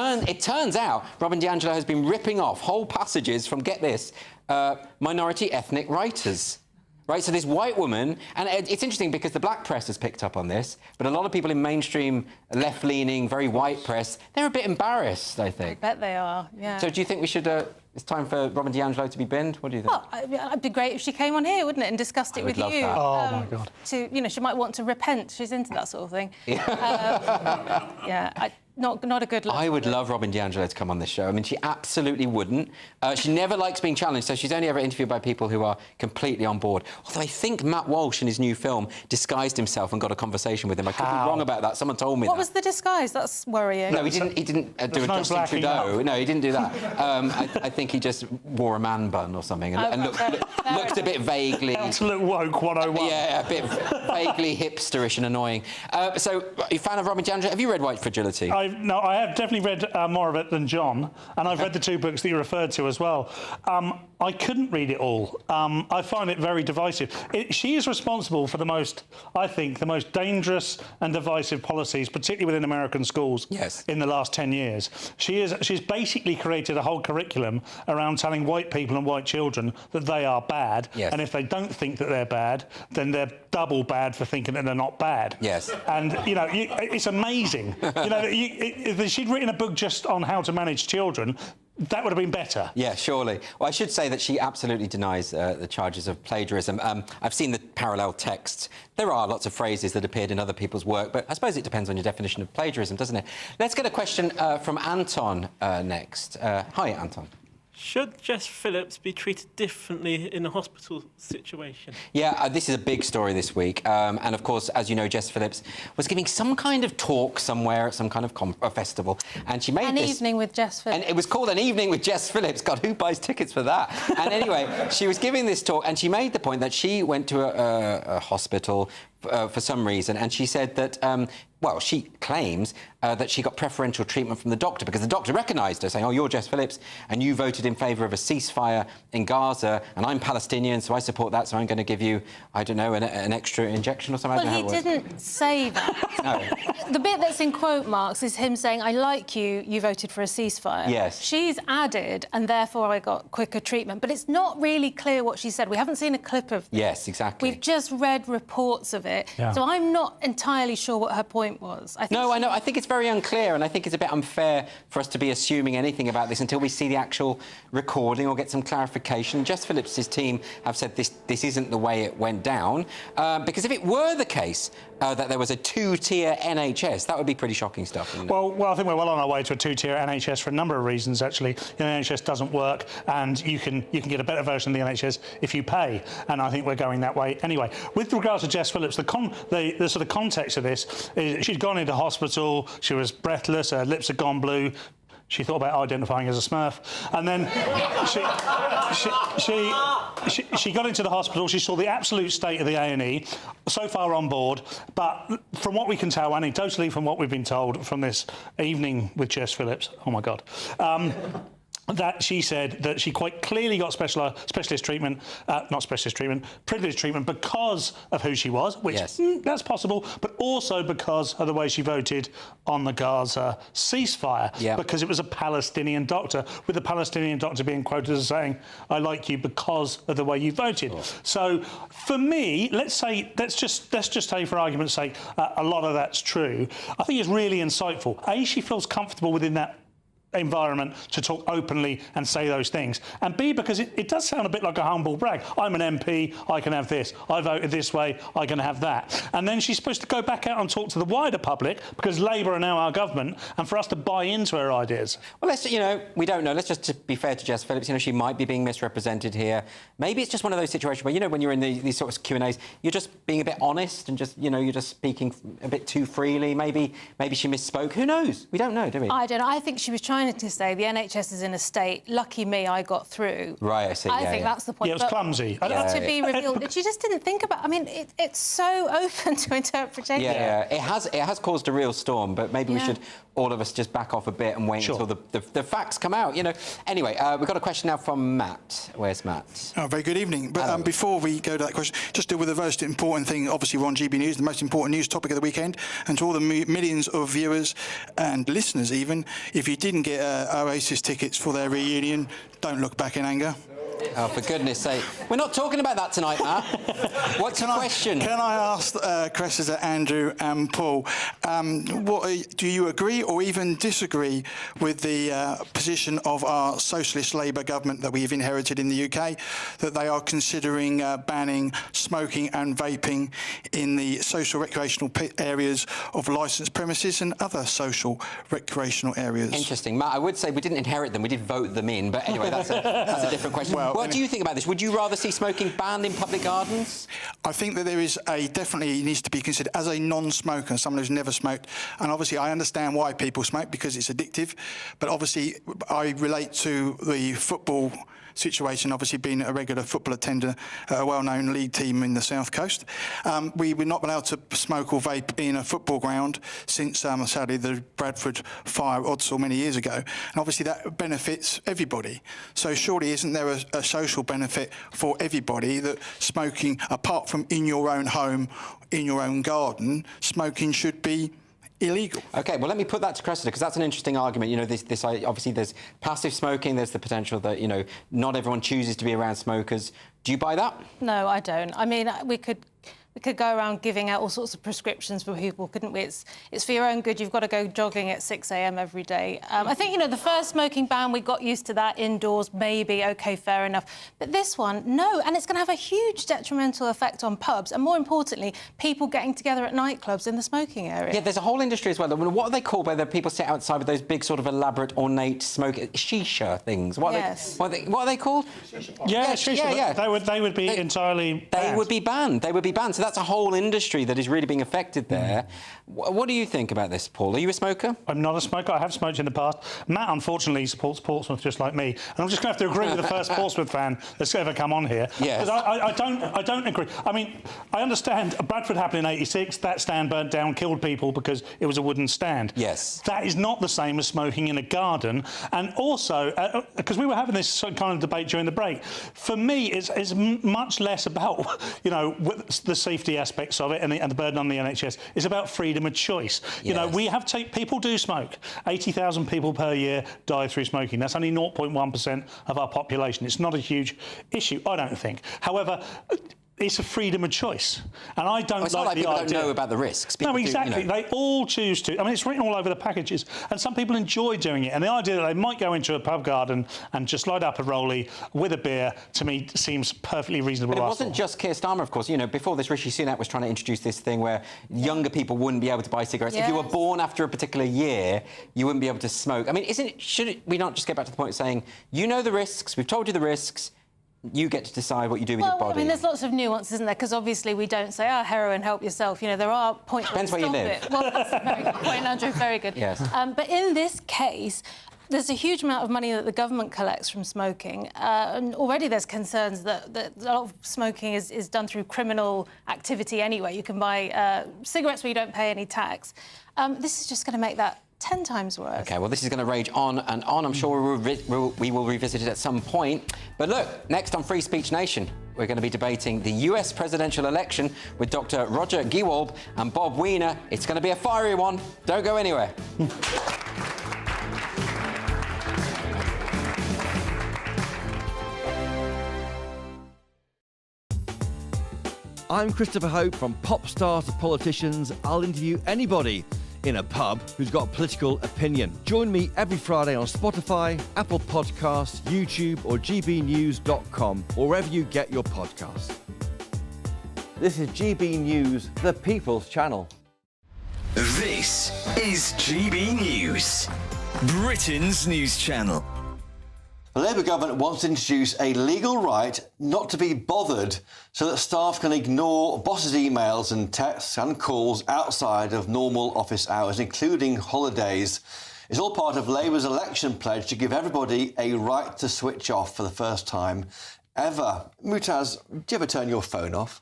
turns out Robin DiAngelo has been ripping off whole passages from, get this, minority ethnic writers. Right, so this white woman, and it's interesting because the black press has picked up on this, but a lot of people in mainstream, left-leaning, very white press, they're a bit embarrassed, I think. I bet they are, yeah. So do you think we should... it's time for Robin DiAngelo to be binned? What do you think? Well, it'd be great if she came on here, wouldn't it, and discussed it I would with love you. that. Oh, my God. She might want to repent. She's into that sort of thing. Not a good look. I would love Robin DiAngelo to come on this show. I mean, she absolutely wouldn't. She never likes being challenged, so she's only ever interviewed by people who are completely on board. Although I think Matt Walsh in his new film disguised himself and got a conversation with him. I could be wrong about that. Someone told me What that. was the disguise? That's worrying. No, he didn't do a Justin Trudeau. No, he didn't do that. I think he just wore a man bun or something and looked a bit vaguely... Absolute woke 101. Yeah, a bit vaguely hipsterish and annoying. So, are you a fan of Robin DiAngelo? Have you read White Fragility? No, I have definitely read more of it than John, and I've read the two books that you referred to as well. I couldn't read it all. I find it very divisive. She is responsible for the most dangerous and divisive policies, particularly within American schools, in the last 10 years. She's basically created a whole curriculum around telling white people and white children that they are bad, and if they don't think that they're bad, then they're double bad for thinking that they're not bad. Yes. And, it's amazing. If she'd written a book just on how to manage children, that would have been better. Yeah, surely. Well, I should say that she absolutely denies the charges of plagiarism. I've seen the parallel texts. There are lots of phrases that appeared in other people's work, but I suppose it depends on your definition of plagiarism, doesn't it? Let's get a question from Anton next. Hi, Anton. Should Jess Phillips be treated differently in a hospital situation? Yeah, this is a big story this week. And, of course, as you know, Jess Phillips was giving some kind of talk somewhere at some kind of festival. And she made An evening with Jess Phillips. And it was called An Evening with Jess Phillips. God, who buys tickets for that? And anyway, she was giving this talk and she made the point that she went to a hospital for some reason, and she said that, well, she claims that she got preferential treatment from the doctor because the doctor recognised her, saying, oh, you're Jess Phillips, and you voted in favour of a ceasefire in Gaza, and I'm Palestinian, so I support that, so I'm going to give you, I don't know, an extra injection or something. Well, he didn't say that. No. The bit that's in quote marks is him saying, I like you, you voted for a ceasefire. Yes. She's added, and therefore I got quicker treatment. But it's not really clear what she said. We haven't seen a clip of this. Yes, exactly. We've just read reports of it. Yeah. So I'm not entirely sure what her point was. I know. I think it's very unclear, and I think it's a bit unfair for us to be assuming anything about this until we see the actual recording or get some clarification. Jess Phillips' team have said this isn't the way it went down, because if it were the case that there was a two-tier NHS, that would be pretty shocking stuff, wouldn't it? Well, I think we're well on our way to a two-tier NHS for a number of reasons, actually. The NHS doesn't work, and you can get a better version of the NHS if you pay, and I think we're going that way anyway. With regards to Jess Phillips, the sort of context of this is she'd gone into hospital, she was breathless, her lips had gone blue. She thought about identifying as a Smurf, and then she got into the hospital. She saw the absolute state of the A&E. So far on board, but from what we can tell, anecdotally from what we've been told from this evening with Jess Phillips, oh my God. That she said that she quite clearly got privileged treatment because of who she was, which that's possible, but also because of the way she voted on the Gaza ceasefire, because it was a Palestinian doctor, with the Palestinian doctor being quoted as saying, I like you because of the way you voted. So for me, let's just say for argument's sake, a lot of that's true. I think it's really insightful. A, she feels comfortable within that environment to talk openly and say those things, and B, because it does sound a bit like a humble brag. I'm an MP, I can have this. I voted this way, I can have that. And then she's supposed to go back out and talk to the wider public because Labour are now our government, and for us to buy into her ideas. Well, we don't know. Let's just be fair to Jess Phillips. She might be being misrepresented here. Maybe it's just one of those situations where, when you're in these sorts of Q&As, you're just being a bit honest and just, you're just speaking a bit too freely. Maybe she misspoke. Who knows? We don't know, do we? I don't know. I think she was trying to say the NHS is in a state. Lucky me, I got through. Right, I see. I think that's the point. Yeah, it was clumsy. To be revealed. She just didn't think about. I mean, it's so open to interpretation. Yeah. It has caused a real storm, but maybe we should all of us just back off a bit and wait until the facts come out. Anyway, we've got a question now from Matt. Where's Matt? Oh, very good evening. But before we go to that question, just deal with the most important thing. Obviously, we're on GB News, the most important news topic of the weekend, and to all the millions of viewers and listeners, even if you didn't get Oasis tickets for their reunion, don't look back in anger. Oh, for goodness sake. We're not talking about that tonight, Matt. What's your question? Can I ask Cressida, Andrew and Paul, do you agree or even disagree with the position of our socialist Labour government that we've inherited in the UK, that they are considering banning smoking and vaping in the social recreational areas of licensed premises and other social recreational areas? Interesting. Matt, I would say we didn't inherit them, we did vote them in, but anyway, that's a different question. What do you think about this? Would you rather see smoking banned in public gardens? I think that there is definitely needs to be considered as a non-smoker, someone who's never smoked. And obviously I understand why people smoke, because it's addictive. But obviously I relate to the football situation, obviously being a regular football attender at a well-known league team in the South Coast. We were not allowed to smoke or vape in a football ground since, sadly, the Bradford fire Odsal many years ago. And obviously that benefits everybody. So surely isn't there a social benefit for everybody that smoking, apart from in your own home, in your own garden, smoking should be illegal? OK, well, let me put that to Cressida, because that's an interesting argument. Obviously there's passive smoking, there's the potential that, not everyone chooses to be around smokers. Do you buy that? No, I don't. I mean, we could we could go around giving out all sorts of prescriptions for people, couldn't we? It's for your own good. You've got to go jogging at 6 a.m. every day. I think, you know, the first smoking ban, we got used to that indoors, maybe, OK, fair enough. But this one, no, and it's going to have a huge detrimental effect on pubs and, more importantly, people getting together at nightclubs in the smoking area. Yeah, there's a whole industry as well. What are they called where the people sit outside with those big sort of elaborate, ornate shisha things? What are they called? Yeah, shisha. Yeah. They would be entirely banned. They would be banned. They would be banned. So that's a whole industry that is really being affected there. What do you think about this, Paul? Are you a smoker? I'm not a smoker. I have smoked in the past. Matt, unfortunately, supports Portsmouth just like me. And I'm just going to have to agree with the first Portsmouth fan that's ever come on here. Yes. I don't agree. I mean, I understand Bradford happened in '86. That stand burnt down, killed people because it was a wooden stand. Yes. That is not the same as smoking in a garden. And also, because we were having this kind of debate during the break, for me, it's much less about, you know, the safety aspects of it and the burden on the NHS. It's about freedom of choice. You know, we have people do smoke. 80,000 people per year die through smoking. That's only 0.1% of our population. It's not a huge issue, I don't think. However, it's a freedom of choice, and I don't it's not like the people idea. don't know about the risks. People No, exactly. Do, you know. They all choose to. I mean, it's written all over the packages, and some people enjoy doing it. And the idea that they might go into a pub garden and just light up a rollie with a beer, to me, seems perfectly reasonable. But it wasn't just Keir Starmer, of course. You know, before this, Rishi Sunak was trying to introduce this thing where younger people wouldn't be able to buy cigarettes. If you were born after a particular year, you wouldn't be able to smoke. I mean, should we not just get back to the point of saying, you know the risks, we've told you the risks, you get to decide what you do with your body? I mean, there's lots of nuance, isn't there? Because obviously we don't say, heroin, help yourself. You know, there are points Depends where you live. Well, that's a very good point, Andrew, very good. Yes. But in this case, there's a huge amount of money that the government collects from smoking. And already there's concerns that a lot of smoking is done through criminal activity anyway. You can buy cigarettes where you don't pay any tax. This is just going to make that 10 times worse. OK, well, this is going to rage on and on. I'm sure we will revisit it at some point. But look, next on Free Speech Nation, we're going to be debating the US presidential election with Dr. Roger Gewolb and Bob Weiner. It's going to be a fiery one. Don't go anywhere. I'm Christopher Hope. From pop stars to politicians, I'll interview anybody in a pub who's got a political opinion. Join me every Friday on Spotify, Apple Podcasts, YouTube or gbnews.com, or wherever you get your podcasts. This is GB News, the People's Channel. This is GB News, Britain's news channel. The Labour government wants to introduce a legal right not to be bothered so that staff can ignore bosses' emails and texts and calls outside of normal office hours, including holidays. It's all part of Labour's election pledge to give everybody a right to switch off for the first time ever. Mutaz, do you ever turn your phone off?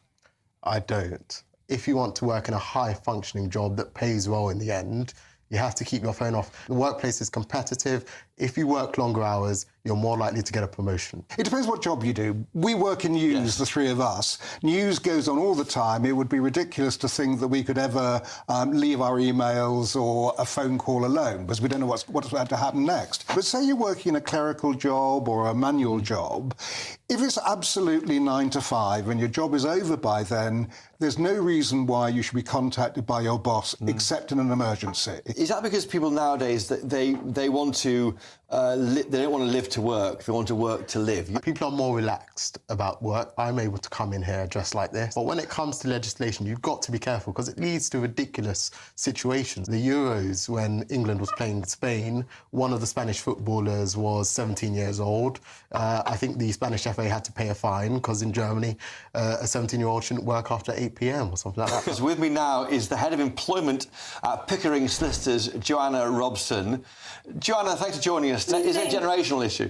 I don't. If you want to work in a high-functioning job that pays well in the end, you have to keep your phone off. The workplace is competitive. If you work longer hours, you're more likely to get a promotion. It depends what job you do. We work in news, the three of us. News goes on all the time. It would be ridiculous to think that we could ever leave our emails or a phone call alone, because we don't know what's about to happen next. But say you're working a clerical job or a manual job, if it's absolutely 9 to 5 and your job is over by then, there's no reason why you should be contacted by your boss except in an emergency. Is that because people nowadays, they want to, they don't want to live to work, they want to work to live? People are more relaxed about work. I'm able to come in here dressed like this. But when it comes to legislation, you've got to be careful because it leads to ridiculous situations. The Euros, when England was playing Spain, one of the Spanish footballers was 17 years old. I think the Spanish FA had to pay a fine because in Germany, a 17-year-old shouldn't work after 8 p.m. or something like that. Because with me now is the head of employment at Pickering Solicitors, Joanna Robson. Joanna, thanks for joining us. Is it a generational issue?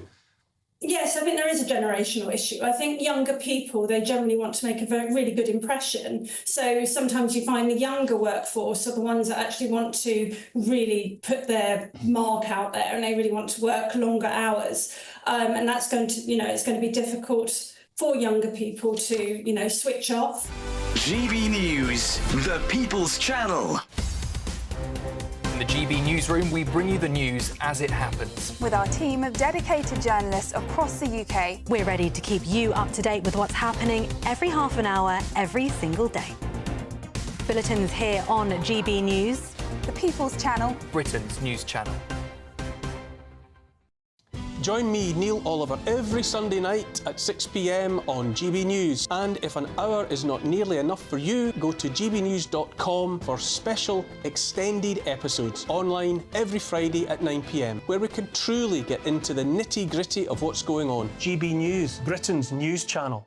Yes, I think there is a generational issue. I think younger people, they generally want to make a really good impression. So sometimes you find the younger workforce are the ones that actually want to really put their mark out there and they really want to work longer hours. And that's going to, it's going to be difficult for younger people to, switch off. GB News, the People's Channel. In the GB Newsroom, we bring you the news as it happens. With our team of dedicated journalists across the UK, we're ready to keep you up to date with what's happening every half an hour, every single day. bulletins here on GB News, the People's Channel, Britain's news channel. Join me, Neil Oliver, every Sunday night at 6 p.m. on GB News. And if an hour is not nearly enough for you, go to gbnews.com for special extended episodes online every Friday at 9 p.m, where we can truly get into the nitty-gritty of what's going on. GB News, Britain's news channel.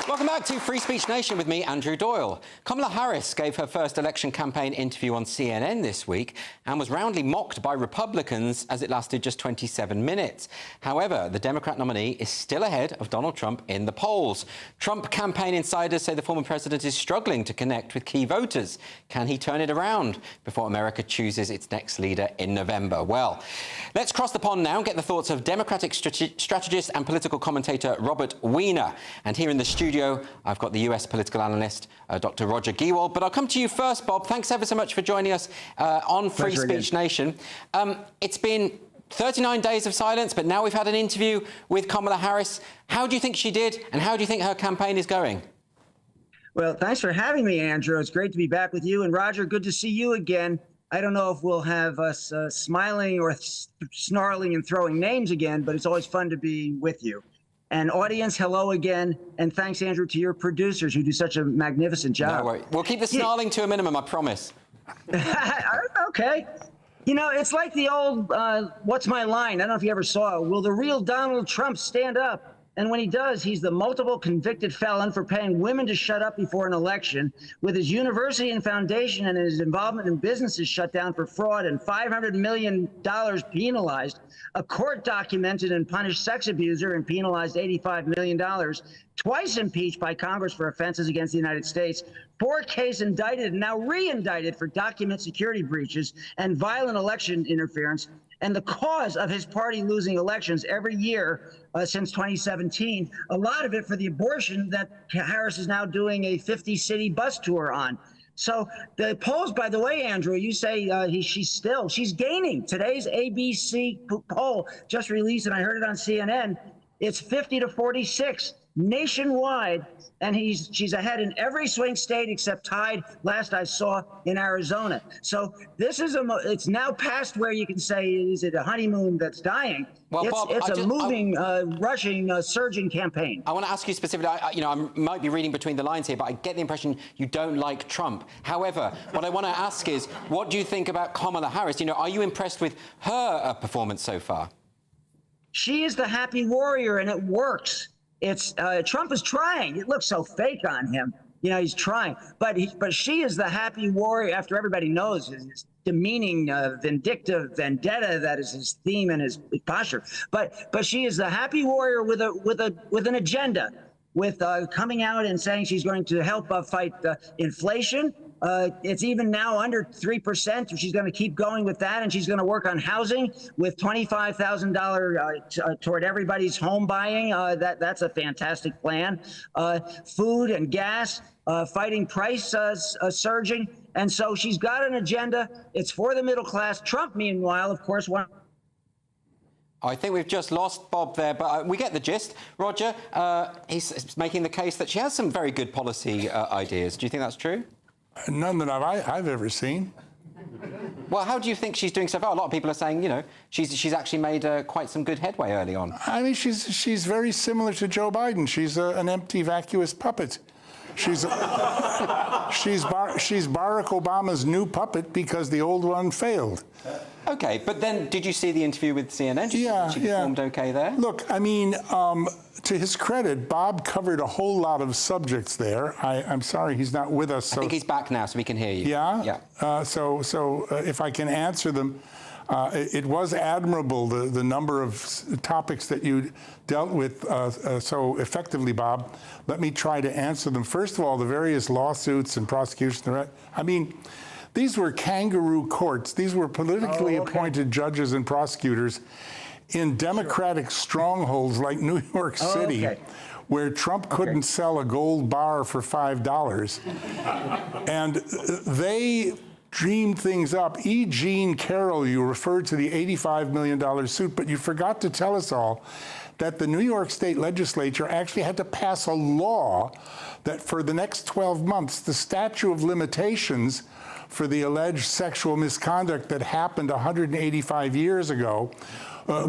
Welcome back to Free Speech Nation with me, Andrew Doyle. Kamala Harris gave her first election campaign interview on CNN this week and was roundly mocked by Republicans as it lasted just 27 minutes. However, the Democrat nominee is still ahead of Donald Trump in the polls. Trump campaign insiders say the former president is struggling to connect with key voters. Can he turn it around before America chooses its next leader in November? Well, let's cross the pond now and get the thoughts of Democratic strategist and political commentator Robert Wiener. And here in the studio, I've got the US political analyst, Dr. Roger Giewald. But I'll come to you first, Bob. Thanks ever so much for joining us on Free Speech Nation. It's been 39 days of silence, but now we've had an interview with Kamala Harris. How do you think she did, and how do you think her campaign is going? Well, thanks for having me, Andrew. It's great to be back with you. And Roger, good to see you again. I don't know if we'll have us smiling or snarling and throwing names again, but it's always fun to be with you. And audience, hello again. And thanks, Andrew, to your producers who do such a magnificent job. No worries. We'll keep the snarling to a minimum, I promise. Okay. You know, it's like the old, what's my line? I don't know if you ever saw it. Will the real Donald Trump stand up? And when he does, he's the multiple convicted felon for paying women to shut up before an election, with his university and foundation and his involvement in businesses shut down for fraud and $500 million penalized, a court documented and punished sex abuser and penalized $85 million, twice impeached by Congress for offenses against the United States, 4 cases indicted and now re-indicted for document security breaches and violent election interference, and the cause of his party losing elections every year since 2017, a lot of it for the abortion that Harris is now doing a 50-city bus tour on. So the polls, by the way, Andrew, you say she's gaining. Today's ABC poll just released, and I heard it on CNN. It's 50 to 46 nationwide, and she's ahead in every swing state except tied, last I saw, in Arizona. So this is it's now past where you can say, is it a honeymoon that's dying? Well, Bob, it's a moving, rushing, surging campaign. I want to ask you specifically, I might be reading between the lines here, but I get the impression you don't like Trump. However, what I want to ask is, what do you think about Kamala Harris? Are you impressed with her performance so far? She is the happy warrior, and it works. It's Trump is trying. It looks so fake on him. He's trying, but she is the happy warrior. After everybody knows his demeaning, vindictive vendetta that is his theme and his posture. But she is the happy warrior with an agenda, with coming out and saying she's going to help fight inflation. It's even now under 3%. She's going to keep going with that, and she's going to work on housing with $25,000 toward everybody's home buying. That's a fantastic plan. Food and gas, fighting price surging. And so she's got an agenda. It's for the middle class. Trump, meanwhile, of course, I think we've just lost Bob there, but we get the gist. Roger, he's making the case that she has some very good policy ideas. Do you think that's true? None that I've ever seen. Well, how do you think she's doing so far? A lot of people are saying, she's actually made quite some good headway early on. I mean, she's very similar to Joe Biden. She's an empty, vacuous puppet. She's Barack Obama's new puppet because the old one failed. OK, but then did you see the interview with CNN? She performed OK there? Look, I mean, to his credit, Bob covered a whole lot of subjects there. I'm sorry he's not with us. I think he's back now, so we can hear you. Yeah? Yeah. So if I can answer them, it was admirable, the number of topics that you dealt with so effectively, Bob. Let me try to answer them. First of all, the various lawsuits and prosecutions. I mean, these were kangaroo courts. These were politically appointed judges and prosecutors in Democratic strongholds like New York City, where Trump couldn't sell a gold bar for $5. And they dreamed things up. E. Jean Carroll, you referred to the $85 million suit, but you forgot to tell us all that the New York State legislature actually had to pass a law that for the next 12 months, the statute of limitations for the alleged sexual misconduct that happened 185 years ago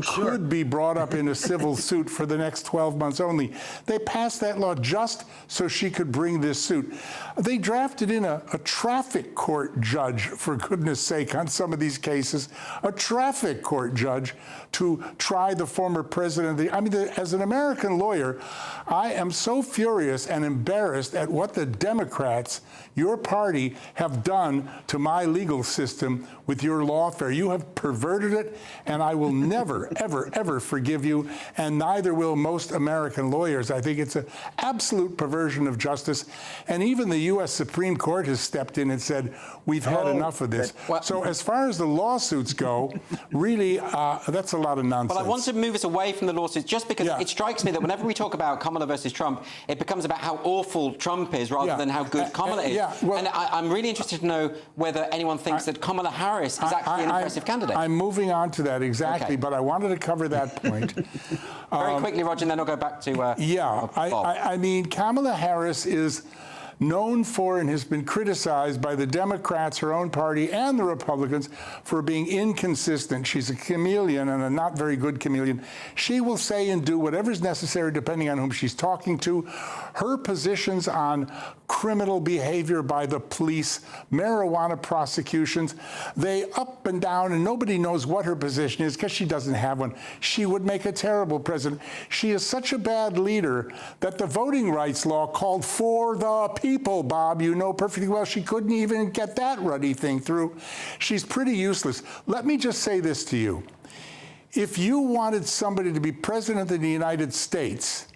could be brought up in a civil suit for the next 12 months only. They passed that law just so she could bring this suit. They drafted in a traffic court judge, for goodness sake, on some of these cases, a traffic court judge to try the former president. As an American lawyer, I am so furious and embarrassed at what the Democrats, your party, have done to my legal system with your lawfare. You have perverted it, and I will never, ever, ever forgive you, and neither will most American lawyers. I think it's an absolute perversion of justice, and even the U.S. Supreme Court has stepped in and said, we've had enough of this. So as far as the lawsuits go, really, that's a lot of nonsense. But I want to move us away from the lawsuits, just because it strikes me that whenever we talk about Kamala versus Trump, it becomes about how awful Trump is rather than how good Kamala is. And I'm really interested to know whether anyone thinks that Kamala Harris is actually an impressive candidate. I'm moving on to that, exactly, but I wanted to cover that point. Very quickly, Roger, and then I'll go back to Bob. I mean, Kamala Harris is known for and has been criticized by the Democrats, her own party, and the Republicans for being inconsistent. She's a chameleon and a not very good chameleon. She will say and do whatever is necessary depending on whom she's talking to. Her positions on criminal behavior by the police, marijuana prosecutions, they up and down, and nobody knows what her position is because she doesn't have one. She would make a terrible president. She is such a bad leader that the voting rights law called for the people, Bob, you know perfectly well, she couldn't even get that ruddy thing through. She's pretty useless. Let me just say this to you. If you wanted somebody to be president of the United States,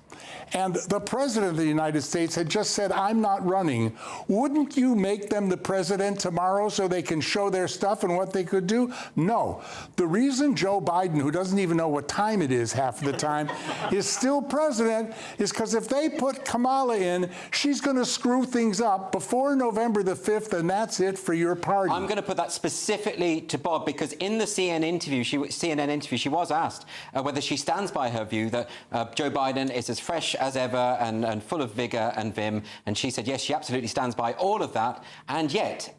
and the president of the United States had just said, I'm not running, wouldn't you make them the president tomorrow so they can show their stuff and what they could do? No. The reason Joe Biden, who doesn't even know what time it is half the time, is still president is because if they put Kamala in, she's going to screw things up before November the 5th, and that's it for your party. I'm going to put that specifically to Bob, because in the CNN interview, she was asked whether she stands by her view that Joe Biden is as fresh as ever and full of vigour and vim, and she said yes, she absolutely stands by all of that, and yet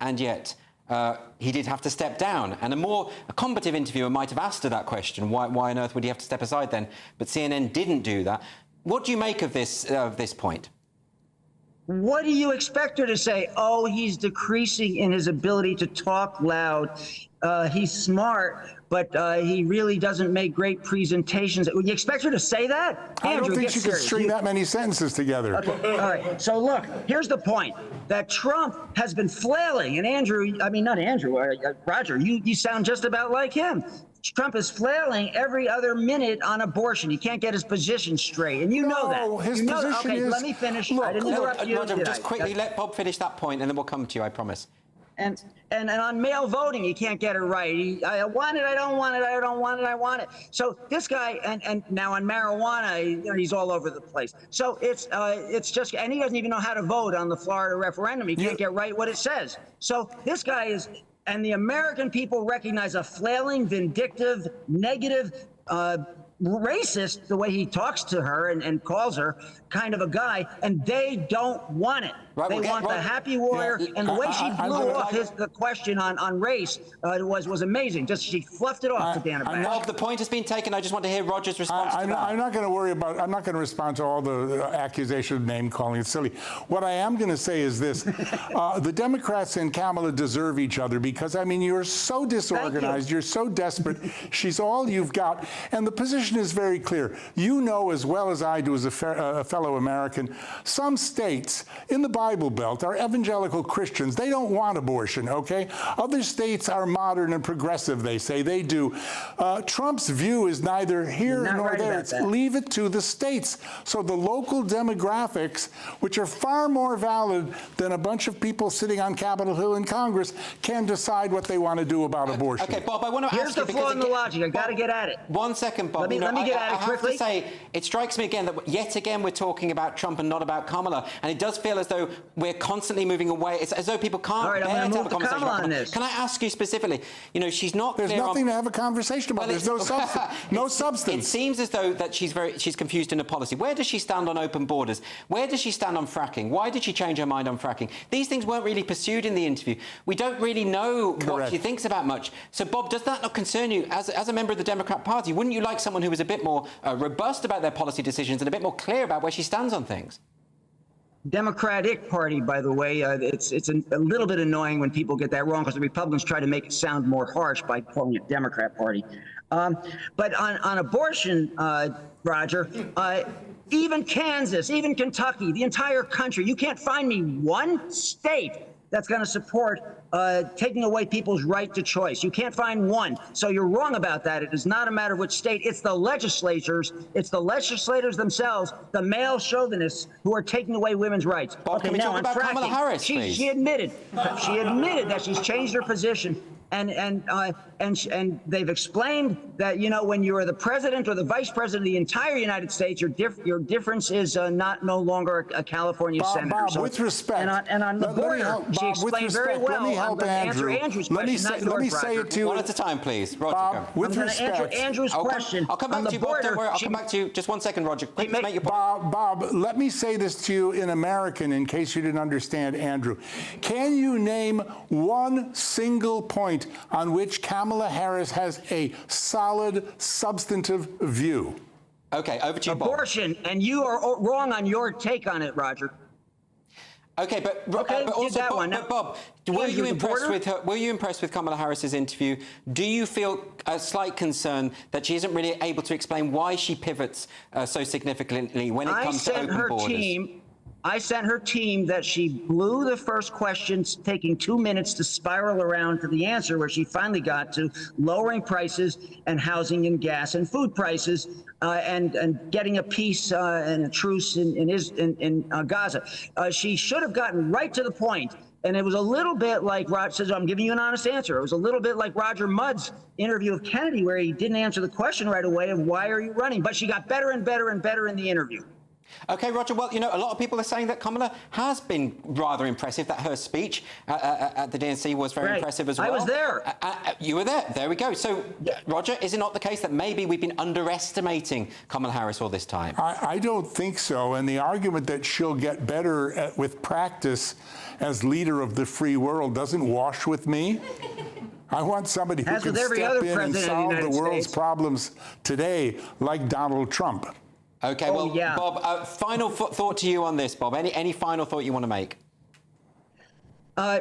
he did have to step down. And a combative interviewer might have asked her that question, why on earth would he have to step aside then? But CNN didn't do that. What do you make of this point? What do you expect her to say? Oh, he's decreasing in his ability to talk loud. He's smart, but he really doesn't make great presentations. Would you expect her to say that? I Andrew, don't think she could string that many sentences together. Okay, all right. So look, here's the point. That Trump has been flailing, and Roger, you sound just about like him. Trump is flailing every other minute on abortion. He can't get his position straight, and you know that. His position is... Let me finish. I didn't interrupt you. Roger, just quickly let Bob finish that point, and then we'll come to you, I promise. And on mail voting, he can't get it right. I want it, I don't want it, I don't want it, I want it. So this guy, and now on marijuana, he's all over the place. So it's just, and he doesn't even know how to vote on the Florida referendum. He can't get right what it says. So this guy is, and the American people recognize a flailing, vindictive, negative, racist, the way he talks to her and calls her, kind of a guy, and they don't want it. Right, they want the happy warrior, and the way she blew off the question on race was amazing. Just she fluffed it off to Dana. Bob, the point has been taken. I just want to hear Roger's response to that. I'm not going to worry about. I'm not going to respond to all the accusation of name calling. It's silly. What I am going to say is this: the Democrats and Kamala deserve each other because you're so disorganized, you're so desperate. She's all you've got, and the position is very clear. You know as well as I do as a fellow American, some states in the Bible Belt are evangelical Christians. They don't want abortion, okay? Other states are modern and progressive, they say. They do. Trump's view is neither here nor there. It's leave it to the states. So the local demographics, which are far more valid than a bunch of people sitting on Capitol Hill in Congress, can decide what they want to do about abortion. Okay, Bob, I want to ask you... Here's the flaw in the logic. I got to get at it. 1 second, Bob. Let me get at it quickly. I have to say, it strikes me again that yet again we're talking about Trump and not about Kamala. And it does feel as though we're constantly moving away. It's as though people can't bear to have a conversation about Kamala. Can I ask you specifically? You know, she's not. There's clear nothing to have a conversation about. There's no substance. No substance. It seems as though that she's confused in her policy. Where does she stand on open borders? Where does she stand on fracking? Why did she change her mind on fracking? These things weren't really pursued in the interview. We don't really know what she thinks about much. So, Bob, does that not concern you as a member of the Democrat Party? Wouldn't you like someone who was a bit more robust about their policy decisions and a bit more clear about where she stands on things? Democratic Party, by the way, it's a little bit annoying when people get that wrong because the Republicans try to make it sound more harsh by calling it Democrat Party. But on abortion, Roger, even Kansas, even Kentucky, the entire country, you can't find me one state that's going to support taking away people's right to choice. You can't find one. So you're wrong about that. It is not a matter of which state. It's the legislators. It's the legislators themselves, the male chauvinists, who are taking away women's rights. Bob, can we talk about Kamala Harris, please? She admitted that she's changed her position. And they've explained that, you know, when you're the president or the vice president of the entire United States, your difference is no longer a California senator. Bob, so, with respect. And on the border, she explained very well. Let me help Andrew. Andrew's let me question, let me say it to you. One at a time, please. Roger, Bob, with respect. Answer Andrew's question. I'll come back to you, Bob. Don't worry. I'll come back to you. Just 1 second, Roger. Quick, make your point. Bob, let me say this to you in American in case you didn't understand Andrew. Can you name one single point on which Kamala Harris has a solid, substantive view? Okay, over to you, Bob. Abortion, and you are wrong on your take on it, Roger. Okay, but also, Bob, were you impressed with her? Were you impressed with Kamala Harris's interview? Do you feel a slight concern that she isn't really able to explain why she pivots so significantly when it comes to open borders? I sent her team that she blew the first questions, taking 2 minutes to spiral around to the answer, where she finally got to lowering prices and housing and gas and food prices, and getting a peace and a truce in Gaza. She should have gotten right to the point. And it was a little bit like Roger says, I'm giving you an honest answer. It was a little bit like Roger Mudd's interview of Kennedy, where he didn't answer the question right away of why are you running? But she got better and better and better in the interview. OK, Roger, well, you know, a lot of people are saying that Kamala has been rather impressive, that her speech at the DNC was very impressive as well. I was there. You were there. There we go. So, Roger, is it not the case that maybe we've been underestimating Kamala Harris all this time? I don't think so. And the argument that she'll get better with practice as leader of the free world doesn't wash with me. I want somebody who can step in and solve the world's problems today, like Donald Trump. OK, well, Bob, final thought to you on this, Bob. Any final thought you want to make?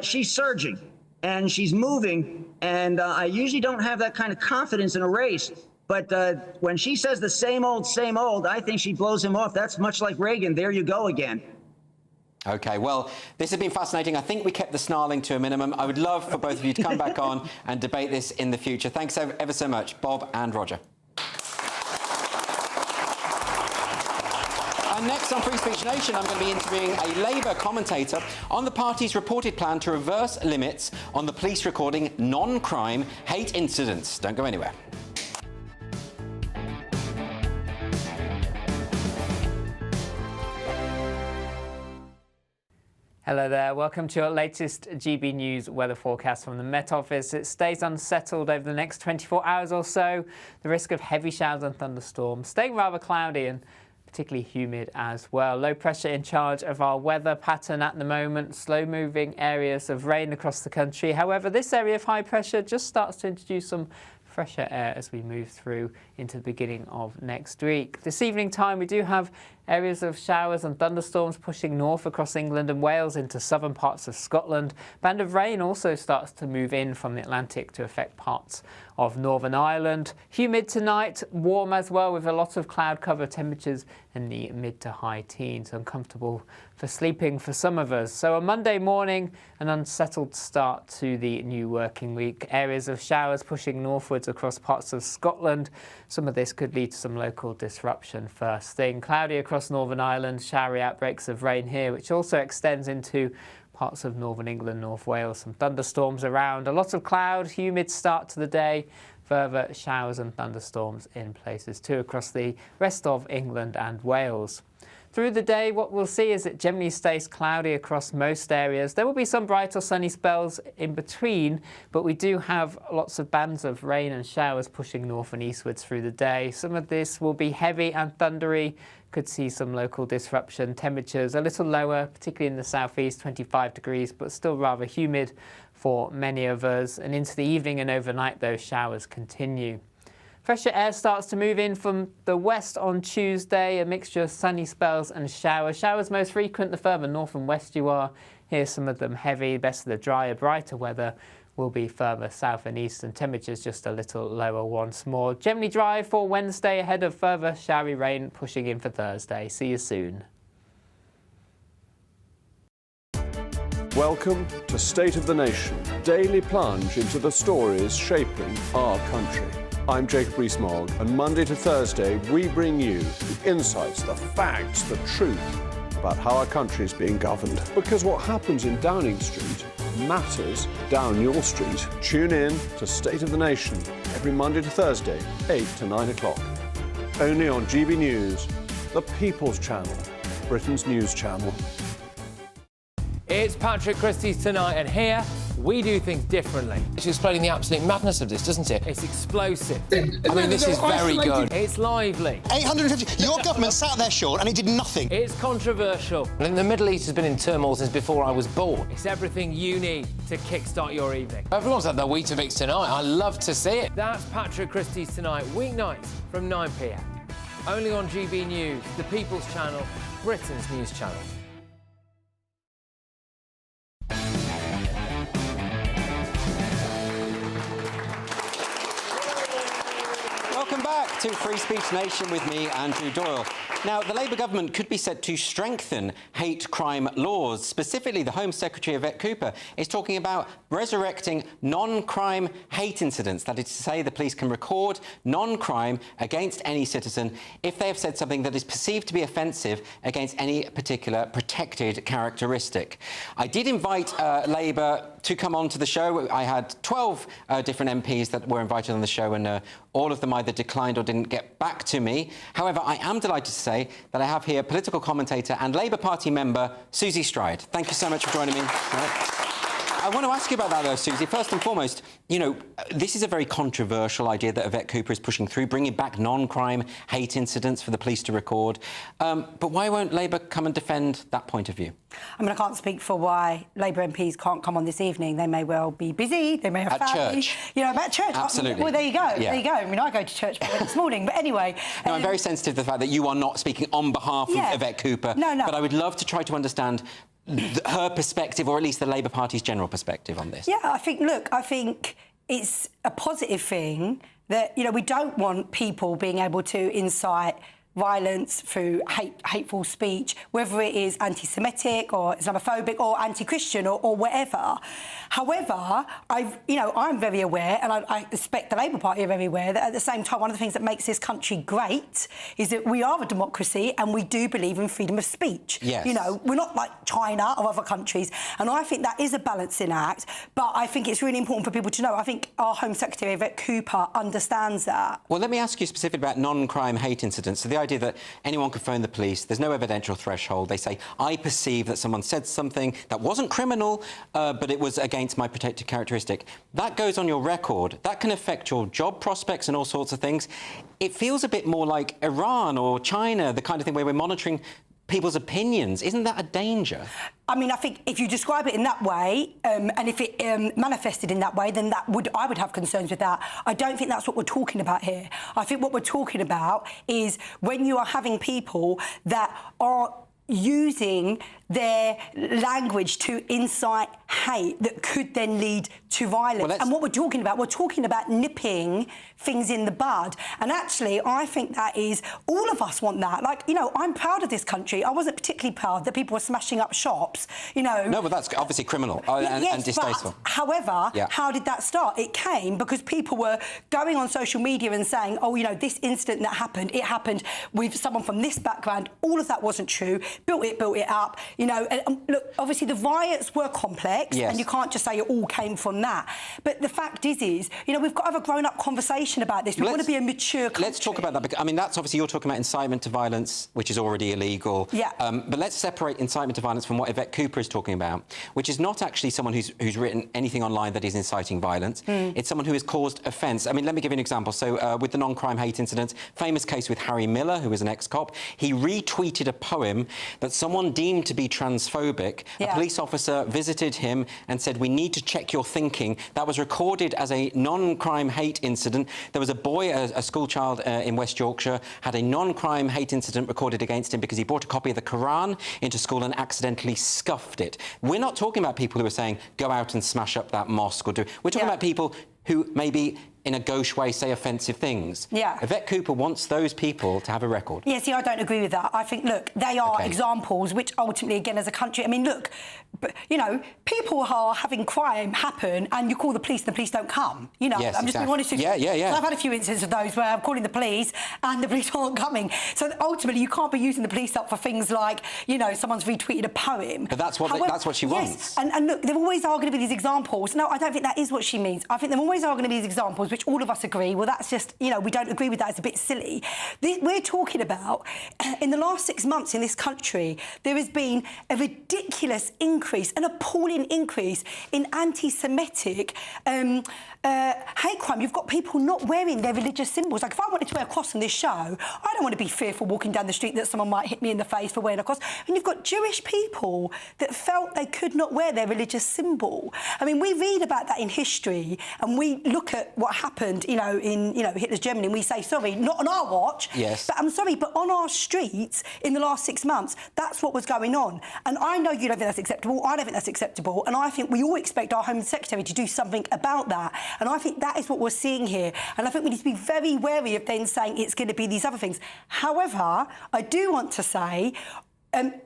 She's surging, and she's moving, and I usually don't have that kind of confidence in a race. But when she says the same old, I think she blows him off. That's much like Reagan. There you go again. OK, well, this has been fascinating. I think we kept the snarling to a minimum. I would love for both of you to come back on and debate this in the future. Thanks ever so much, Bob and Roger. And next on Free Speech Nation, I'm going to be interviewing a Labour commentator on the party's reported plan to reverse limits on the police recording non-crime hate incidents. Don't go anywhere. Hello there, welcome to your latest GB News weather forecast from the Met Office. It stays unsettled over the next 24 hours or so. The risk of heavy showers and thunderstorms staying rather cloudy and particularly humid as well. Low pressure in charge of our weather pattern at the moment. Slow-moving areas of rain across the country. However, this area of high pressure just starts to introduce some fresher air as we move through into the beginning of next week. This evening time, we do have areas of showers and thunderstorms pushing north across England and Wales into southern parts of Scotland. Band of rain also starts to move in from the Atlantic to affect parts of Northern Ireland. Humid tonight, warm as well, with a lot of cloud cover, temperatures in the mid to high teens. Uncomfortable for sleeping for some of us. So on Monday morning, an unsettled start to the new working week. Areas of showers pushing northwards across parts of Scotland. Some of this could lead to some local disruption first thing. Cloudy across Northern Ireland, showery outbreaks of rain here, which also extends into parts of northern England, North Wales. Some thunderstorms around. A lot of cloud, humid start to the day. Further showers and thunderstorms in places too across the rest of England and Wales. Through the day, what we'll see is it generally stays cloudy across most areas. There will be some bright or sunny spells in between, but we do have lots of bands of rain and showers pushing north and eastwards through the day. Some of this will be heavy and thundery. Could see some local disruption. Temperatures a little lower, particularly in the southeast, 25 degrees, but still rather humid for many of us. And into the evening and overnight, those showers continue. Fresher air starts to move in from the west on Tuesday, a mixture of sunny spells and showers. Showers most frequent the further north and west you are. Here's some of them heavy. Best of the drier, brighter weather will be further south and east, and temperatures just a little lower once more. Generally dry for Wednesday, ahead of further showery rain pushing in for Thursday. See you soon. Welcome to State of the Nation, daily plunge into the stories shaping our country. I'm Jacob Rees-Mogg, and Monday to Thursday we bring you the insights, the facts, the truth about how our country is being governed. Because what happens in Downing Street matters down your street. Tune in to State of the Nation every Monday to Thursday, 8 to 9 o'clock. Only on GB News, the People's Channel, Britain's news channel. It's Patrick Christie's Tonight, and here we do things differently. It's explaining the absolute madness of this, doesn't it? It's explosive. I mean, this is very good. It's lively. 850. Your government sat there, Sean, and it did nothing. It's controversial. And the Middle East has been in turmoil since before I was born. It's everything you need to kickstart your evening. Everyone's had their Weetabix tonight. I love to see it. That's Patrick Christie's Tonight, weeknights from 9 p.m. Only on GB News, the People's Channel, Britain's news channel. Welcome back to Free Speech Nation with me, Andrew Doyle. Now, the Labour government could be set to strengthen hate crime laws. Specifically, the Home Secretary, Yvette Cooper, is talking about resurrecting non-crime hate incidents. That is to say, the police can record non-crime against any citizen if they have said something that is perceived to be offensive against any particular protected characteristic. I did invite Labour to come on to the show. I had 12 different MPs that were invited on the show, and all of them either declined or didn't get back to me. However, I am delighted to say that I have here political commentator and Labour Party member Susie Stride. Thank you so much for joining me. I want to ask you about that, though, Susie. First and foremost, you know, this is a very controversial idea that Yvette Cooper is pushing through, bringing back non-crime hate incidents for the police to record. But why won't Labour come and defend that point of view? I mean, I can't speak for why Labour MPs can't come on this evening. They may well be busy. They may have family. Church. You know, at church. Absolutely. Well, there you go. Yeah. There you go. I mean, I go to church this morning. But anyway... No, I'm very sensitive to the fact that you are not speaking on behalf of Yvette Cooper. No. But I would love to try to understand her perspective, or at least the Labour Party's general perspective on this. Yeah, I think it's a positive thing that, you know, we don't want people being able to incite violence through hateful speech, whether it is anti-Semitic or Islamophobic or anti-Christian or whatever. However, I'm very aware, and I expect the Labour Party are very aware, that at the same time, one of the things that makes this country great is that we are a democracy and we do believe in freedom of speech. Yes. You know, we're not like China or other countries, and I think that is a balancing act, but I think it's really important for people to know. I think our Home Secretary, Yvette Cooper, understands that. Well, let me ask you specifically about non-crime hate incidents. So the idea that anyone can phone the police, there's no evidential threshold. They say, I perceive that someone said something that wasn't criminal, but it was against my protected characteristic. That goes on your record. That can affect your job prospects and all sorts of things. It feels a bit more like Iran or China, the kind of thing where we're monitoring people's opinions. Isn't that a danger? I mean, I think if you describe it in that way, and if it manifested in that way, then I would have concerns with that. I don't think that's what we're talking about here. I think what we're talking about is when you are having people that are using their language to incite hate that could then lead to violence. And what we're talking about nipping things in the bud. And actually, I think that is, all of us want that. Like, you know, I'm proud of this country. I wasn't particularly proud that people were smashing up shops, you know. No, but that's obviously criminal and distasteful. But, however, how did that start? It came because people were going on social media and saying, oh, you know, this incident that happened, it happened with someone from this background. All of that wasn't true. built it up, you know. And look, obviously the riots were complex, Yes. and you can't just say it all came from that. But the fact is, you know, we've got to have a grown-up conversation about this. We want to be a mature country. Let's talk about that. Because, I mean, that's obviously you're talking about incitement to violence, which is already illegal. Yeah. But let's separate incitement to violence from what Yvette Cooper is talking about, which is not actually someone who's written anything online that is inciting violence. It's someone who has caused offence. I mean, let me give you an example. So with the non-crime hate incidents, famous case with Harry Miller, who was an ex-cop, he retweeted a poem that someone deemed to be transphobic. Yeah. A police officer visited him and said, we need to check your thinking. That was recorded as a non-crime hate incident. There was a boy, a school child in West Yorkshire, had a non-crime hate incident recorded against him because he brought a copy of the Quran into school and accidentally scuffed it. We're not talking about people who are saying, go out and smash up that mosque or do... We're talking about people who maybe in a gauche way say offensive things. Yeah. Yvette Cooper wants those people to have a record. Yeah, see, I don't agree with that. I think, look, they are examples which ultimately, again, as a country... I mean, look, you know, people are having crime happen and you call the police and the police don't come. You know, Yes, I'm just being honest with you. Yeah. So I've had a few instances of those where I'm calling the police and the police aren't coming. So ultimately, you can't be using the police up for things like, you know, someone's retweeted a poem. But that's what she wants. Yes, and look, there always are going to be these examples. No, I don't think that is what she means. I think there always are going to be these examples which all of us agree, well, that's just, you know, we don't agree with that, it's a bit silly. We're talking about, in the last 6 months in this country, there has been a ridiculous increase, an appalling increase in anti-Semitic hate crime. You've got people not wearing their religious symbols. Like, if I wanted to wear a cross on this show, I don't want to be fearful walking down the street that someone might hit me in the face for wearing a cross. And you've got Jewish people that felt they could not wear their religious symbol. I mean, we read about that in history and we look at what happened, you know, in, you know, Hitler's Germany, and we say, sorry, not on our watch. Yes. But I'm sorry, but on our streets in the last 6 months, that's what was going on. And I know you don't think that's acceptable. I don't think that's acceptable. And I think we all expect our Home Secretary to do something about that. And I think that is what we're seeing here. And I think we need to be very wary of then saying it's going to be these other things. However, I do want to say,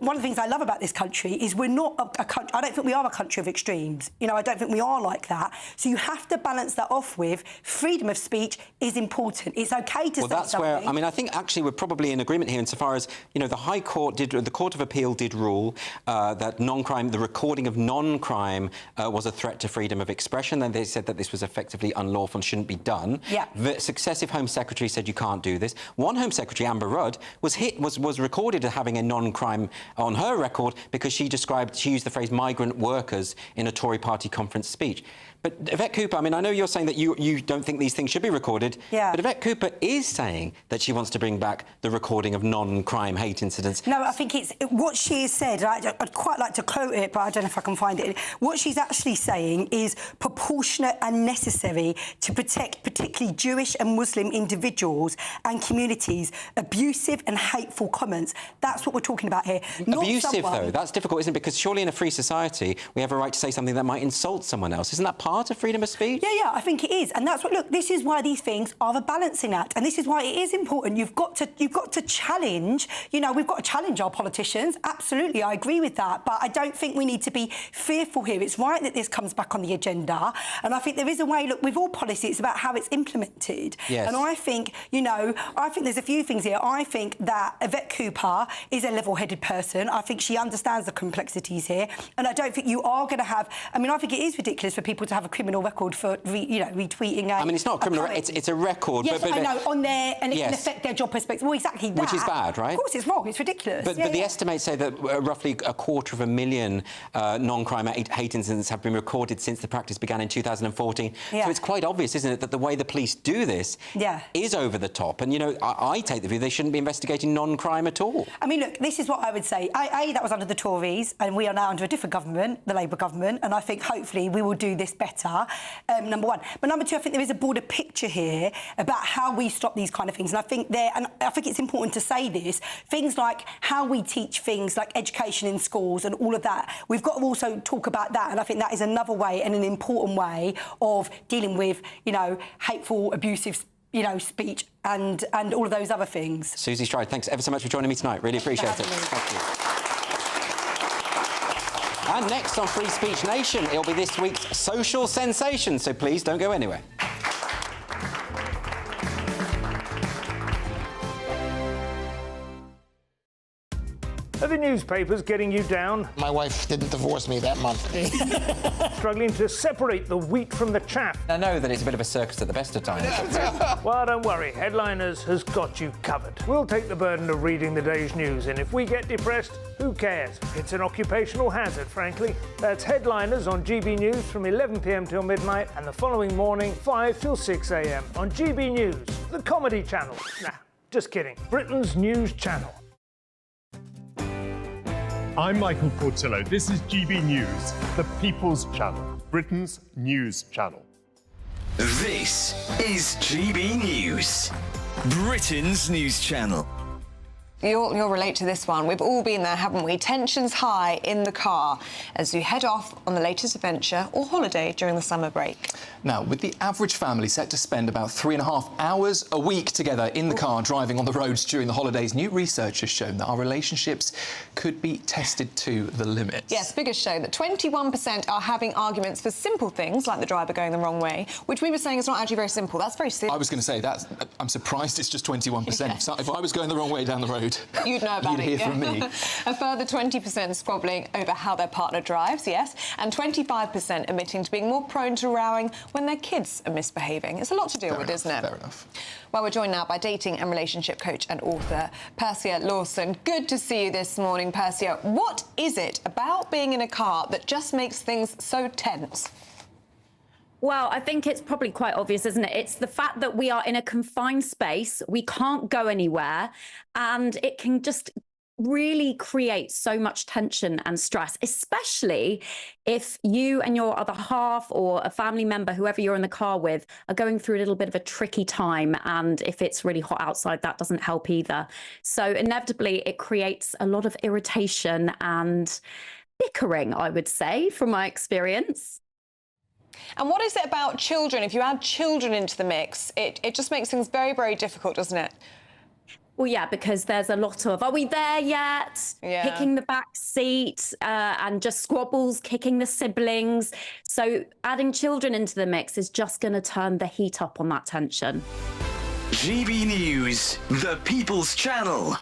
one of the things I love about this country is we're not a country... I don't think we are a country of extremes. You know, I don't think we are like that. So you have to balance that off with freedom of speech is important. It's OK to say that's something. where... I mean, I think actually we're probably in agreement here insofar as, you know, the High Court did... The Court of Appeal did rule that non-crime... The recording of non-crime was a threat to freedom of expression. And they said that this was effectively unlawful and shouldn't be done. Yeah. The successive Home Secretary said you can't do this. One Home Secretary, Amber Rudd, was recorded as having a non-crime on her record because she used the phrase migrant workers in a Tory party conference speech. But Yvette Cooper, I mean, I know you're saying that you don't think these things should be recorded, but Yvette Cooper is saying that she wants to bring back the recording of non-crime hate incidents. No, I think it's what she has said. I'd quite like to quote it, but I don't know if I can find it. What she's actually saying is proportionate and necessary to protect particularly Jewish and Muslim individuals and communities. Abusive and hateful comments. That's what we're talking about here. Not Abusive, though, that's difficult, isn't it? Because surely in a free society, we have a right to say something that might insult someone else. Isn't that part of freedom of speech? Yeah, I think it is. And that's what, look, this is why these things are a balancing act. And this is why it is important. You've got to challenge, you know, we've got to challenge our politicians. Absolutely, I agree with that. But I don't think we need to be fearful here. It's right that this comes back on the agenda. And I think there is a way, look, with all policy, it's about how it's implemented. Yes. And I think, you know, I think there's a few things here. I think that Yvette Cooper is a level-headed person. I think she understands the complexities here. And I don't think you are going to have... I mean, I think it is ridiculous for people to have a criminal record for, retweeting I mean, it's not a criminal... It's a record. Yes, but I know, on there, and it can yes. affect their job perspective. Well, exactly that. Which is bad, right? Of course, it's wrong. It's ridiculous. But the estimates say that roughly 250,000 non-crime hate incidents have been recorded since the practice began in 2014. Yeah. So it's quite obvious, isn't it, that the way the police do this is over the top. And, you know, I take the view they shouldn't be investigating non-crime at all. I mean, look, this is what I would say. That was under the Tories, and we are now under a different government, the Labour government, and I think hopefully we will do this better, number one. But number two, I think there is a broader picture here about how we stop these kind of things. And I think it's important to say this, things like how we teach things like education in schools and all of that. We've got to also talk about that, and I think that is another way and an important way of dealing with, you know, hateful, abusive, you know, speech and all of those other things. Susie Stride, thanks ever so much for joining me tonight. Really appreciate it. Thank you. And next on Free Speech Nation, it'll be this week's social sensation, so please don't go anywhere. Are the newspapers getting you down? My wife didn't divorce me that month. Struggling to separate the wheat from the chaff? I know that it's a bit of a circus at the best of times. Well, don't worry, Headliners has got you covered. We'll take the burden of reading the day's news, and if we get depressed, who cares? It's an occupational hazard, frankly. That's Headliners on GB News from 11 p.m. till midnight, and the following morning, 5 till 6 a.m. on GB News, the comedy channel. Nah, just kidding. Britain's news channel. I'm Michael Portillo. This is GB News, the People's Channel, Britain's news channel. This is GB News, Britain's news channel. You'll relate to this one. We've all been there, haven't we? Tensions high in the car as you head off on the latest adventure or holiday during the summer break. Now, with the average family set to spend about 3.5 hours a week together in the car driving on the roads during the holidays, new research has shown that our relationships could be tested to the limit. Yes, figures show that 21% are having arguments for simple things like the driver going the wrong way, which we were saying is not actually very simple. That's very serious. I was going to say that. I'm surprised it's just 21%. Yeah. If I was going the wrong way down the road, you'd know about it. You'd hear from me. A further 20% squabbling over how their partner drives, yes, and 25% admitting to being more prone to rowing when their kids are misbehaving. It's a lot to deal with, isn't it? Fair enough. Well, we're joined now by dating and relationship coach and author Persia Lawson. Good to see you this morning, Persia. What is it about being in a car that just makes things so tense? Well, I think it's probably quite obvious, isn't it? It's the fact that we are in a confined space, we can't go anywhere, and it can just really create so much tension and stress, especially if you and your other half or a family member, whoever you're in the car with, are going through a little bit of a tricky time. And if it's really hot outside, that doesn't help either. So inevitably, it creates a lot of irritation and bickering, I would say, from my experience. And what is it about children? If you add children into the mix, it just makes things very, very difficult, doesn't it? Well, yeah, because there's a lot of, are we there yet? Yeah. Kicking the back seat and just squabbles, kicking the siblings. So adding children into the mix is just going to turn the heat up on that tension. GB News, the People's Channel.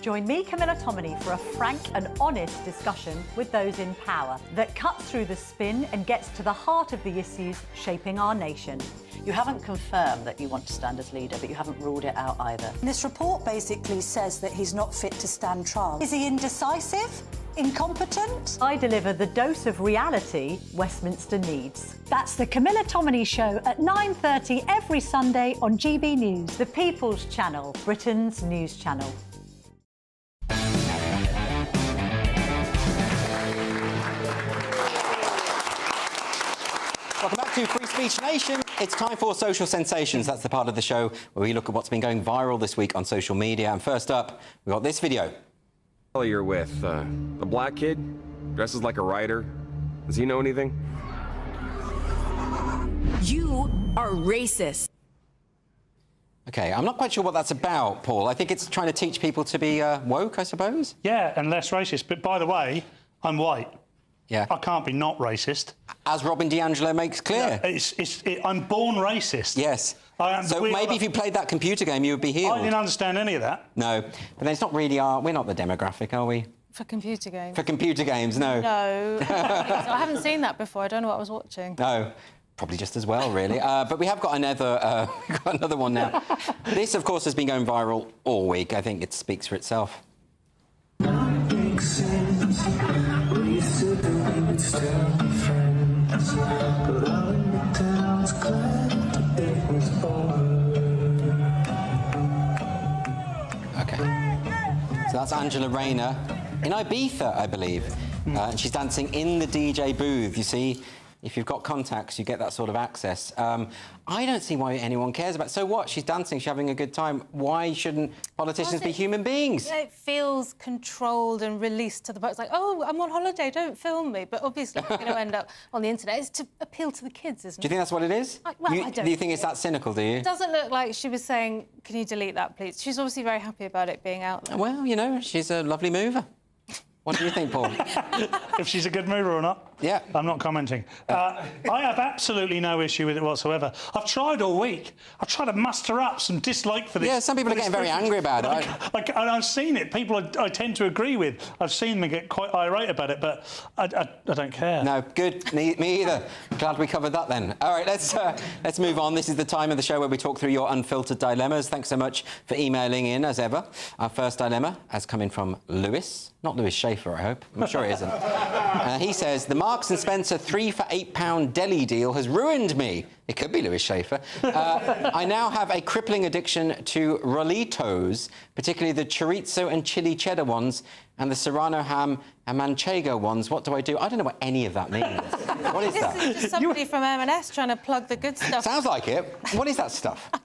Join me, Camilla Tominey, for a frank and honest discussion with those in power that cuts through the spin and gets to the heart of the issues shaping our nation. You haven't confirmed that you want to stand as leader, but you haven't ruled it out either. This report basically says that he's not fit to stand trial. Is he indecisive? Incompetent? I deliver the dose of reality Westminster needs. That's the Camilla Tominey Show at 9:30 every Sunday on GB News, the People's Channel, Britain's news channel. Welcome back to Free Speech Nation. It's time for Social Sensations. That's the part of the show where we look at what's been going viral this week on social media. And first up, we've got this video. You're with a black kid, dresses like a writer. Does he know anything? You are racist. OK, I'm not quite sure what that's about, Paul. I think it's trying to teach people to be woke, I suppose. Yeah, and less racist. But by the way, I'm white. Yeah. I can't be not racist. As Robin DiAngelo makes clear. Yeah, I'm born racist. Yes. So maybe if you played that computer game, you would be healed. I didn't understand any of that. No. But then it's not really we're not the demographic, are we? For computer games. For computer games, no. No. I haven't seen that before. I don't know what I was watching. No. Probably just as well, really. But we have got another one now. This, of course, has been going viral all week. I think it speaks for itself. OK. So that's Angela Rayner in Ibiza, I believe. And she's dancing in the DJ booth, you see. If you've got contacts, you get that sort of access. I don't see why anyone cares about it. So what? She's dancing, she's having a good time. Why shouldn't politicians be human beings? It feels controlled and released to the point. It's like, oh, I'm on holiday, don't film me. But obviously, it's going to end up on the internet. It's to appeal to the kids, isn't it? Do you think that's what it is? I don't. Do you think it's that cynical, do you? It doesn't look like she was saying, can you delete that, please? She's obviously very happy about it being out there. Well, you know, she's a lovely mover. What do you think, Paul? If she's a good mover or not. Yeah. I'm not commenting. I have absolutely no issue with it whatsoever. I've tried all week. I've tried to muster up some dislike for this. Yeah, some people are getting very angry about it. And I've seen it. People I tend to agree with. I've seen them get quite irate about it, but I don't care. No, good. Me either. Glad we covered that then. All right, let's move on. This is the time of the show where we talk through your unfiltered dilemmas. Thanks so much for emailing in, as ever. Our first dilemma has come in from Lewis. Not Lewis Schaefer, I hope. I'm sure it isn't. He says, the Marks & Spencer 3 for £8 deli deal has ruined me. It could be Lewis Schaefer. I now have a crippling addiction to Rolitos, particularly the chorizo and chili cheddar ones, and the serrano ham and manchego ones. What do I do? I don't know what any of that means. What is that? This is just somebody from M&S trying to plug the good stuff. Sounds like it. What is that stuff? I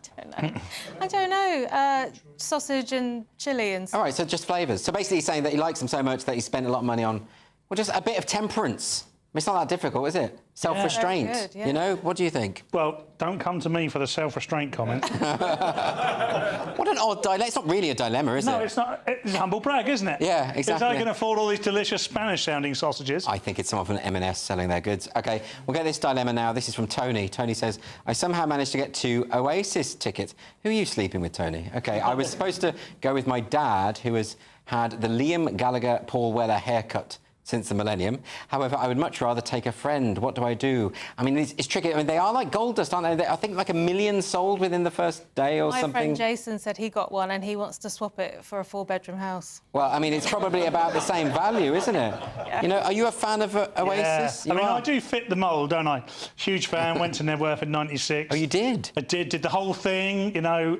don't know. Sausage and chilli and stuff. All right, so just flavours. So basically he's saying that he likes them so much that he spent a lot of money on, well, just a bit of temperance. It's not that difficult, is it? Self-restraint. Yeah, good, yeah. You know? What do you think? Well, don't come to me for the self-restraint comment. What an odd dilemma. It's not really a dilemma, is it? No, it's not. It's humble brag, isn't it? Yeah, exactly. If I can afford all these delicious Spanish-sounding sausages. I think it's someone from M&S selling their goods. OK, we'll get this dilemma now. This is from Tony. Tony says, I somehow managed to get 2 Oasis tickets. Who are you sleeping with, Tony? OK, I was supposed to go with my dad, who has had the Liam Gallagher-Paul Weller haircut since the millennium. However, I would much rather take a friend. What do I do? I mean, it's tricky. I mean, they are like gold dust, aren't they? I think like 1 million sold within the first day or something. My friend Jason said he got one and he wants to swap it for a 4-bedroom house. Well, I mean, it's probably about the same value, isn't it? Yeah. You know, are you a fan of Oasis? Yeah. I mean, I do fit the mould, don't I? Huge fan, went to Nebworth in '96. Oh, you did? I did the whole thing, you know,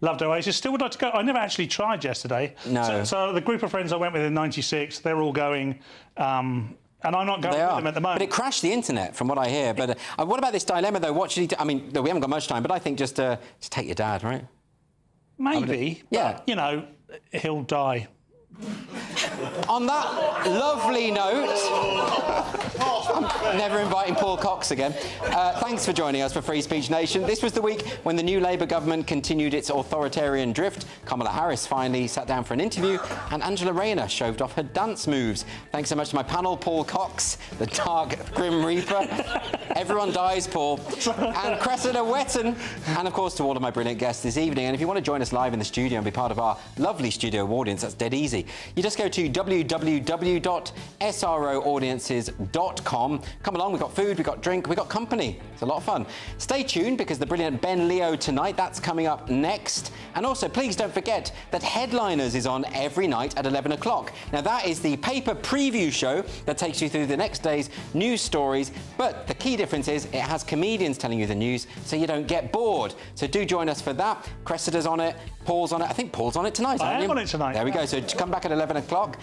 loved Oasis. Still would like to go. I never actually tried yesterday. No. So the group of friends I went with in '96, they're all going. And I'm not going with them at the moment. But it crashed the internet, from what I hear. But what about this dilemma, though? What should he do? I mean, we haven't got much time, but I think just take your dad, right? Maybe. Yeah. But, you know, he'll die. On that lovely note, I'm never inviting Paul Cox again. Thanks for joining us for Free Speech Nation. This was the week when the new Labour government continued its authoritarian drift. Kamala Harris finally sat down for an interview, and Angela Rayner shoved off her dance moves. Thanks so much to my panel, Paul Cox, the dark Grim Reaper. Everyone dies, Paul. And Cressida Wetton. And, of course, to all of my brilliant guests this evening. And if you want to join us live in the studio and be part of our lovely studio audience, that's dead easy. You just go to www.sroaudiences.com. Come along, we've got food, we've got drink, we've got company. It's a lot of fun. Stay tuned because the brilliant Ben Leo tonight, that's coming up next. And also, please don't forget that Headliners is on every night at 11 o'clock. Now, that is the paper preview show that takes you through the next day's news stories. But the key difference is it has comedians telling you the news so you don't get bored. So do join us for that. Cressida's on it, Paul's on it. I think Paul's on it tonight, aren't you? I am on it tonight. There we go. So come back at 11 o'clock.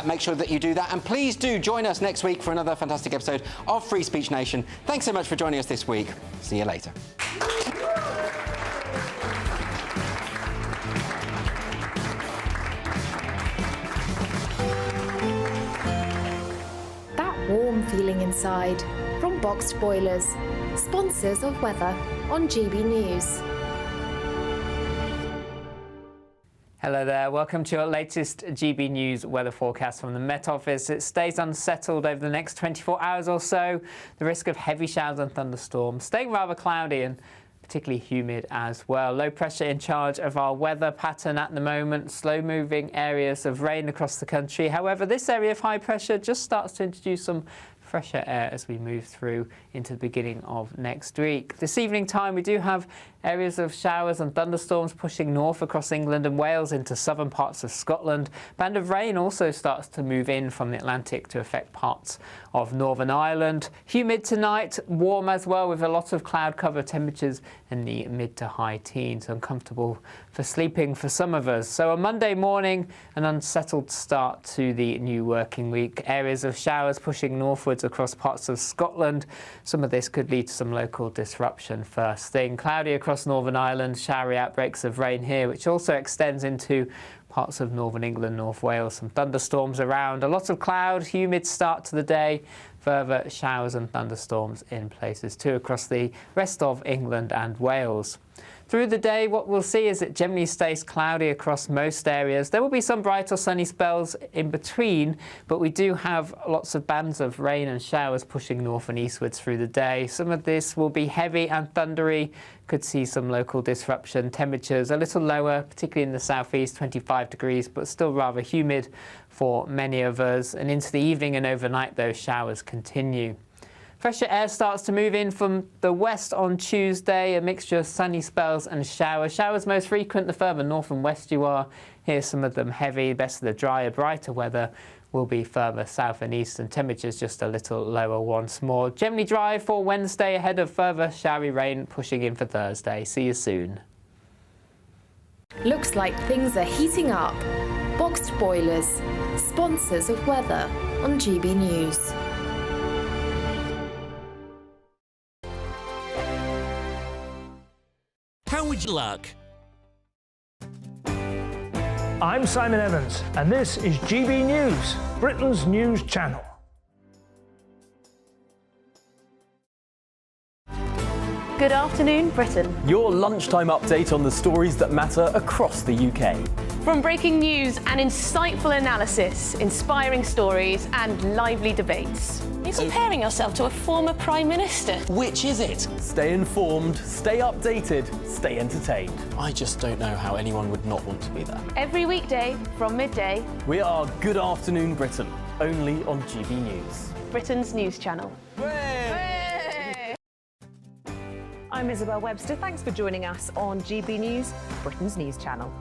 Make sure that you do that. And please do join us next week for another fantastic episode of Free Speech Nation. Thanks so much for joining us this week. See you later. That warm feeling inside from Boxed Boilers, sponsors of weather on GB News. Hello there, welcome to your latest GB News weather forecast from the Met Office. It stays unsettled over the next 24 hours or so. The risk of heavy showers and thunderstorms staying rather cloudy and particularly humid as well. Low pressure in charge of our weather pattern at the moment. Slow moving areas of rain across the country. However, this area of high pressure just starts to introduce some fresher air as we move through into the beginning of next week. This evening time we do have areas of showers and thunderstorms pushing north across England and Wales into southern parts of Scotland. Band of rain also starts to move in from the Atlantic to affect parts of Northern Ireland. Humid tonight, warm as well with a lot of cloud cover, temperatures in the mid to high teens. Uncomfortable for sleeping for some of us. So on Monday morning, an unsettled start to the new working week. Areas of showers pushing northwards across parts of Scotland. Some of this could lead to some local disruption first thing. Cloudy across Northern Ireland, showery outbreaks of rain here, which also extends into parts of northern England, North Wales. Some thunderstorms around. A lot of cloud, humid start to the day. Further showers and thunderstorms in places too across the rest of England and Wales. Through the day, what we'll see is it generally stays cloudy across most areas. There will be some bright or sunny spells in between, but we do have lots of bands of rain and showers pushing north and eastwards through the day. Some of this will be heavy and thundery. Could see some local disruption. Temperatures a little lower, particularly in the southeast, 25 degrees, but still rather humid for many of us. And into the evening and overnight, those showers continue. Fresher air starts to move in from the west on Tuesday, a mixture of sunny spells and showers. Showers most frequent the further north and west you are. Here's some of them heavy. The best of the drier, brighter weather will be further south and east, and temperatures just a little lower once more. Generally dry for Wednesday ahead of further showery rain pushing in for Thursday. See you soon. Looks like things are heating up. Boxed boilers, sponsors of weather on GB News. How would you like? I'm Simon Evans, and this is GB News, Britain's news channel. Good afternoon, Britain. Your lunchtime update on the stories that matter across the UK. From breaking news and insightful analysis, inspiring stories and lively debates. You're comparing yourself to a former Prime Minister. Which is it? Stay informed, stay updated, stay entertained. I just don't know how anyone would not want to be there. Every weekday from midday. We are Good Afternoon Britain, only on GB News. Britain's news channel. I'm Isabel Webster. Thanks for joining us on GB News, Britain's news channel.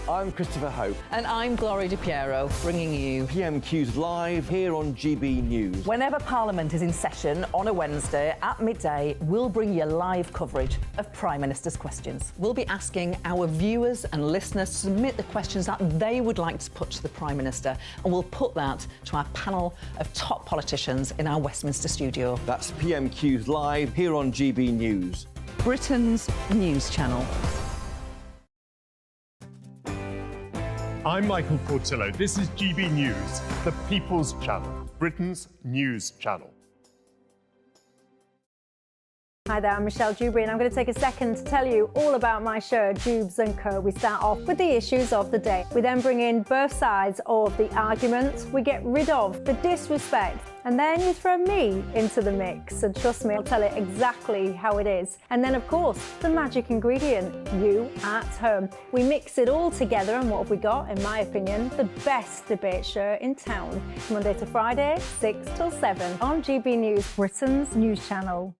I'm Christopher Hope. And I'm Gloria Di Piero, bringing you PMQ's live here on GB News. Whenever Parliament is in session on a Wednesday at midday, we'll bring you live coverage of Prime Minister's questions. We'll be asking our viewers and listeners to submit the questions that they would like to put to the Prime Minister, and we'll put that to our panel of top politicians in our Westminster studio. That's PMQ's live here on GB News. Britain's news channel. I'm Michael Portillo. This is GB News, the People's Channel, Britain's news channel. Hi there, I'm Michelle Dewberry, and I'm going to take a second to tell you all about my show, Dubes & Co. We start off with the issues of the day. We then bring in both sides of the argument. We get rid of the disrespect, and then you throw me into the mix. And trust me, I'll tell it exactly how it is. And then, of course, the magic ingredient, you at home. We mix it all together, and what have we got? In my opinion, the best debate show in town. Monday to Friday, 6 till 7 on GB News, Britain's news channel.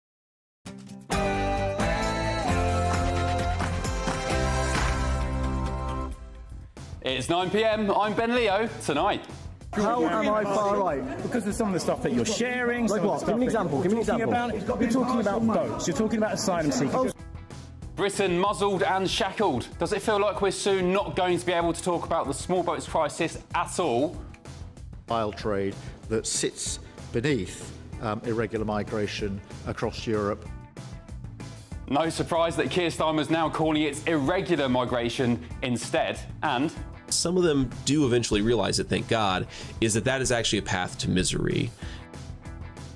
It's 9 p.m. I'm Ben Leo. Tonight. How am I far right? Because of some of the stuff that you're sharing. Like what? Give me an example. You're talking about boats. You're talking about asylum seekers. Britain muzzled and shackled. Does it feel like we're soon not going to be able to talk about the small boats crisis at all? Oil trade that sits beneath irregular migration across Europe. No surprise that Keir Starmer's now calling it irregular migration instead, and some of them do eventually realize it, thank God, is that is actually a path to misery.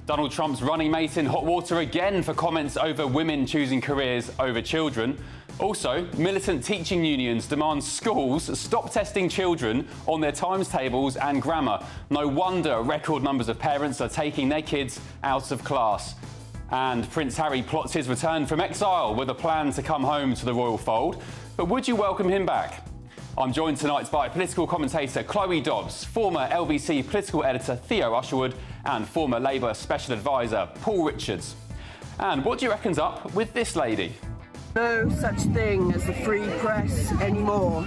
Donald Trump's running mate in hot water again for comments over women choosing careers over children. Also, militant teaching unions demand schools stop testing children on their times tables and grammar. No wonder record numbers of parents are taking their kids out of class. And Prince Harry plots his return from exile with a plan to come home to the royal fold. But would you welcome him back? I'm joined tonight by political commentator Chloe Dobbs, former LBC political editor Theo Usherwood, and former Labour special advisor Paul Richards. And what do you reckon's up with this lady? No such thing as the free press anymore.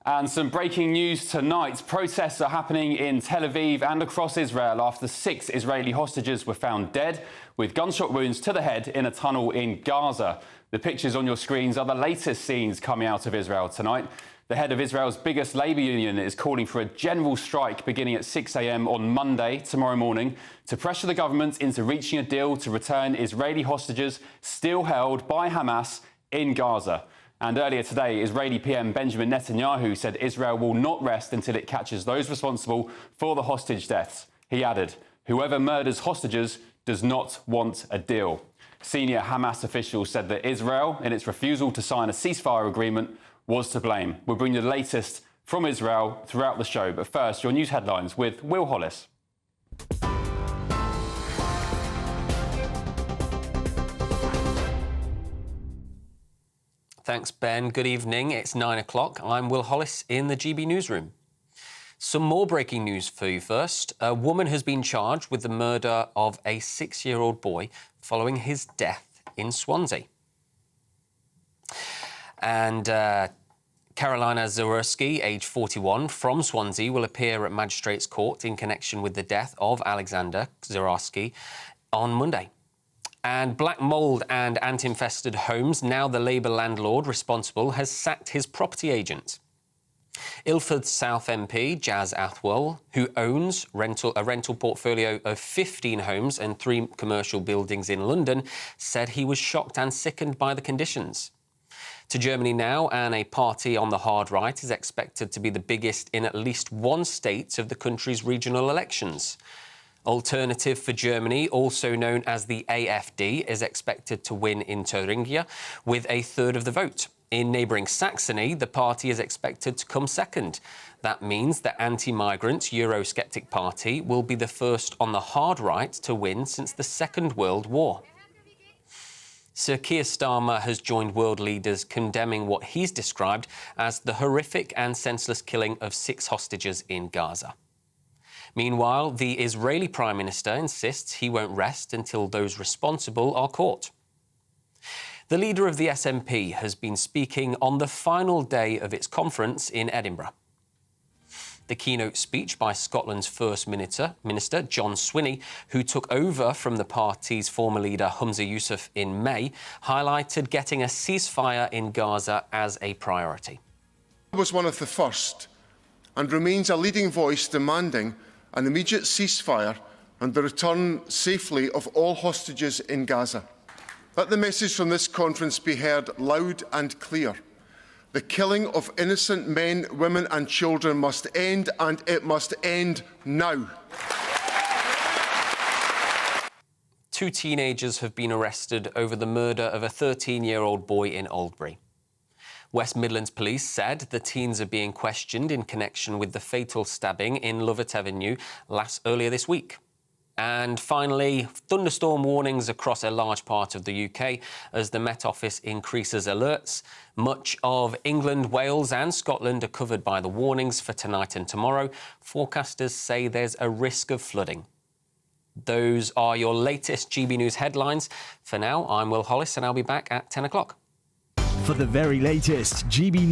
And some breaking news tonight. Protests are happening in Tel Aviv and across Israel after 6 Israeli hostages were found dead with gunshot wounds to the head in a tunnel in Gaza. The pictures on your screens are the latest scenes coming out of Israel tonight. The head of Israel's biggest labour union is calling for a general strike beginning at 6 a.m. on Monday, tomorrow morning, to pressure the government into reaching a deal to return Israeli hostages still held by Hamas in Gaza. And earlier today, Israeli PM Benjamin Netanyahu said Israel will not rest until it catches those responsible for the hostage deaths. He added, "Whoever murders hostages does not want a deal." Senior Hamas officials said that Israel, in its refusal to sign a ceasefire agreement, was to blame. We'll bring you the latest from Israel throughout the show. But first, your news headlines with Will Hollis. Thanks, Ben. Good evening. It's 9 o'clock. I'm Will Hollis in the GB newsroom. Some more breaking news for you first. A woman has been charged with the murder of a 6-year-old boy following his death in Swansea. And Carolina Zaworski, age 41, from Swansea, will appear at Magistrates Court in connection with the death of Alexander Zaworski on Monday. And black mould and ant-infested homes, now the Labour landlord responsible has sacked his property agent. Ilford South MP Jazz Athwell, who owns a rental portfolio of 15 homes and 3 commercial buildings in London, said he was shocked and sickened by the conditions. To Germany now, and a party on the hard right is expected to be the biggest in at least one state of the country's regional elections. Alternative for Germany, also known as the AfD, is expected to win in Thuringia with a third of the vote. In neighbouring Saxony, the party is expected to come second. That means the anti-migrant Eurosceptic party will be the first on the hard right to win since the Second World War. Sir Keir Starmer has joined world leaders condemning what he's described as the horrific and senseless killing of 6 hostages in Gaza. Meanwhile, the Israeli Prime Minister insists he won't rest until those responsible are caught. The leader of the SNP has been speaking on the final day of its conference in Edinburgh. The keynote speech by Scotland's First Minister, John Swinney, who took over from the party's former leader Humza Yousaf in May, highlighted getting a ceasefire in Gaza as a priority. I was one of the first and remains a leading voice demanding an immediate ceasefire and the return safely of all hostages in Gaza. Let the message from this conference be heard loud and clear. The killing of innocent men, women and children must end, and it must end now. 2 teenagers have been arrested over the murder of a 13-year-old boy in Oldbury. West Midlands Police said the teens are being questioned in connection with the fatal stabbing in Lovett Avenue earlier this week. And finally, thunderstorm warnings across a large part of the UK as the Met Office increases alerts. Much of England, Wales and Scotland are covered by the warnings for tonight and tomorrow. Forecasters say there's a risk of flooding. Those are your latest GB News headlines. For now, I'm Will Hollis and I'll be back at 10 o'clock. For the very latest GB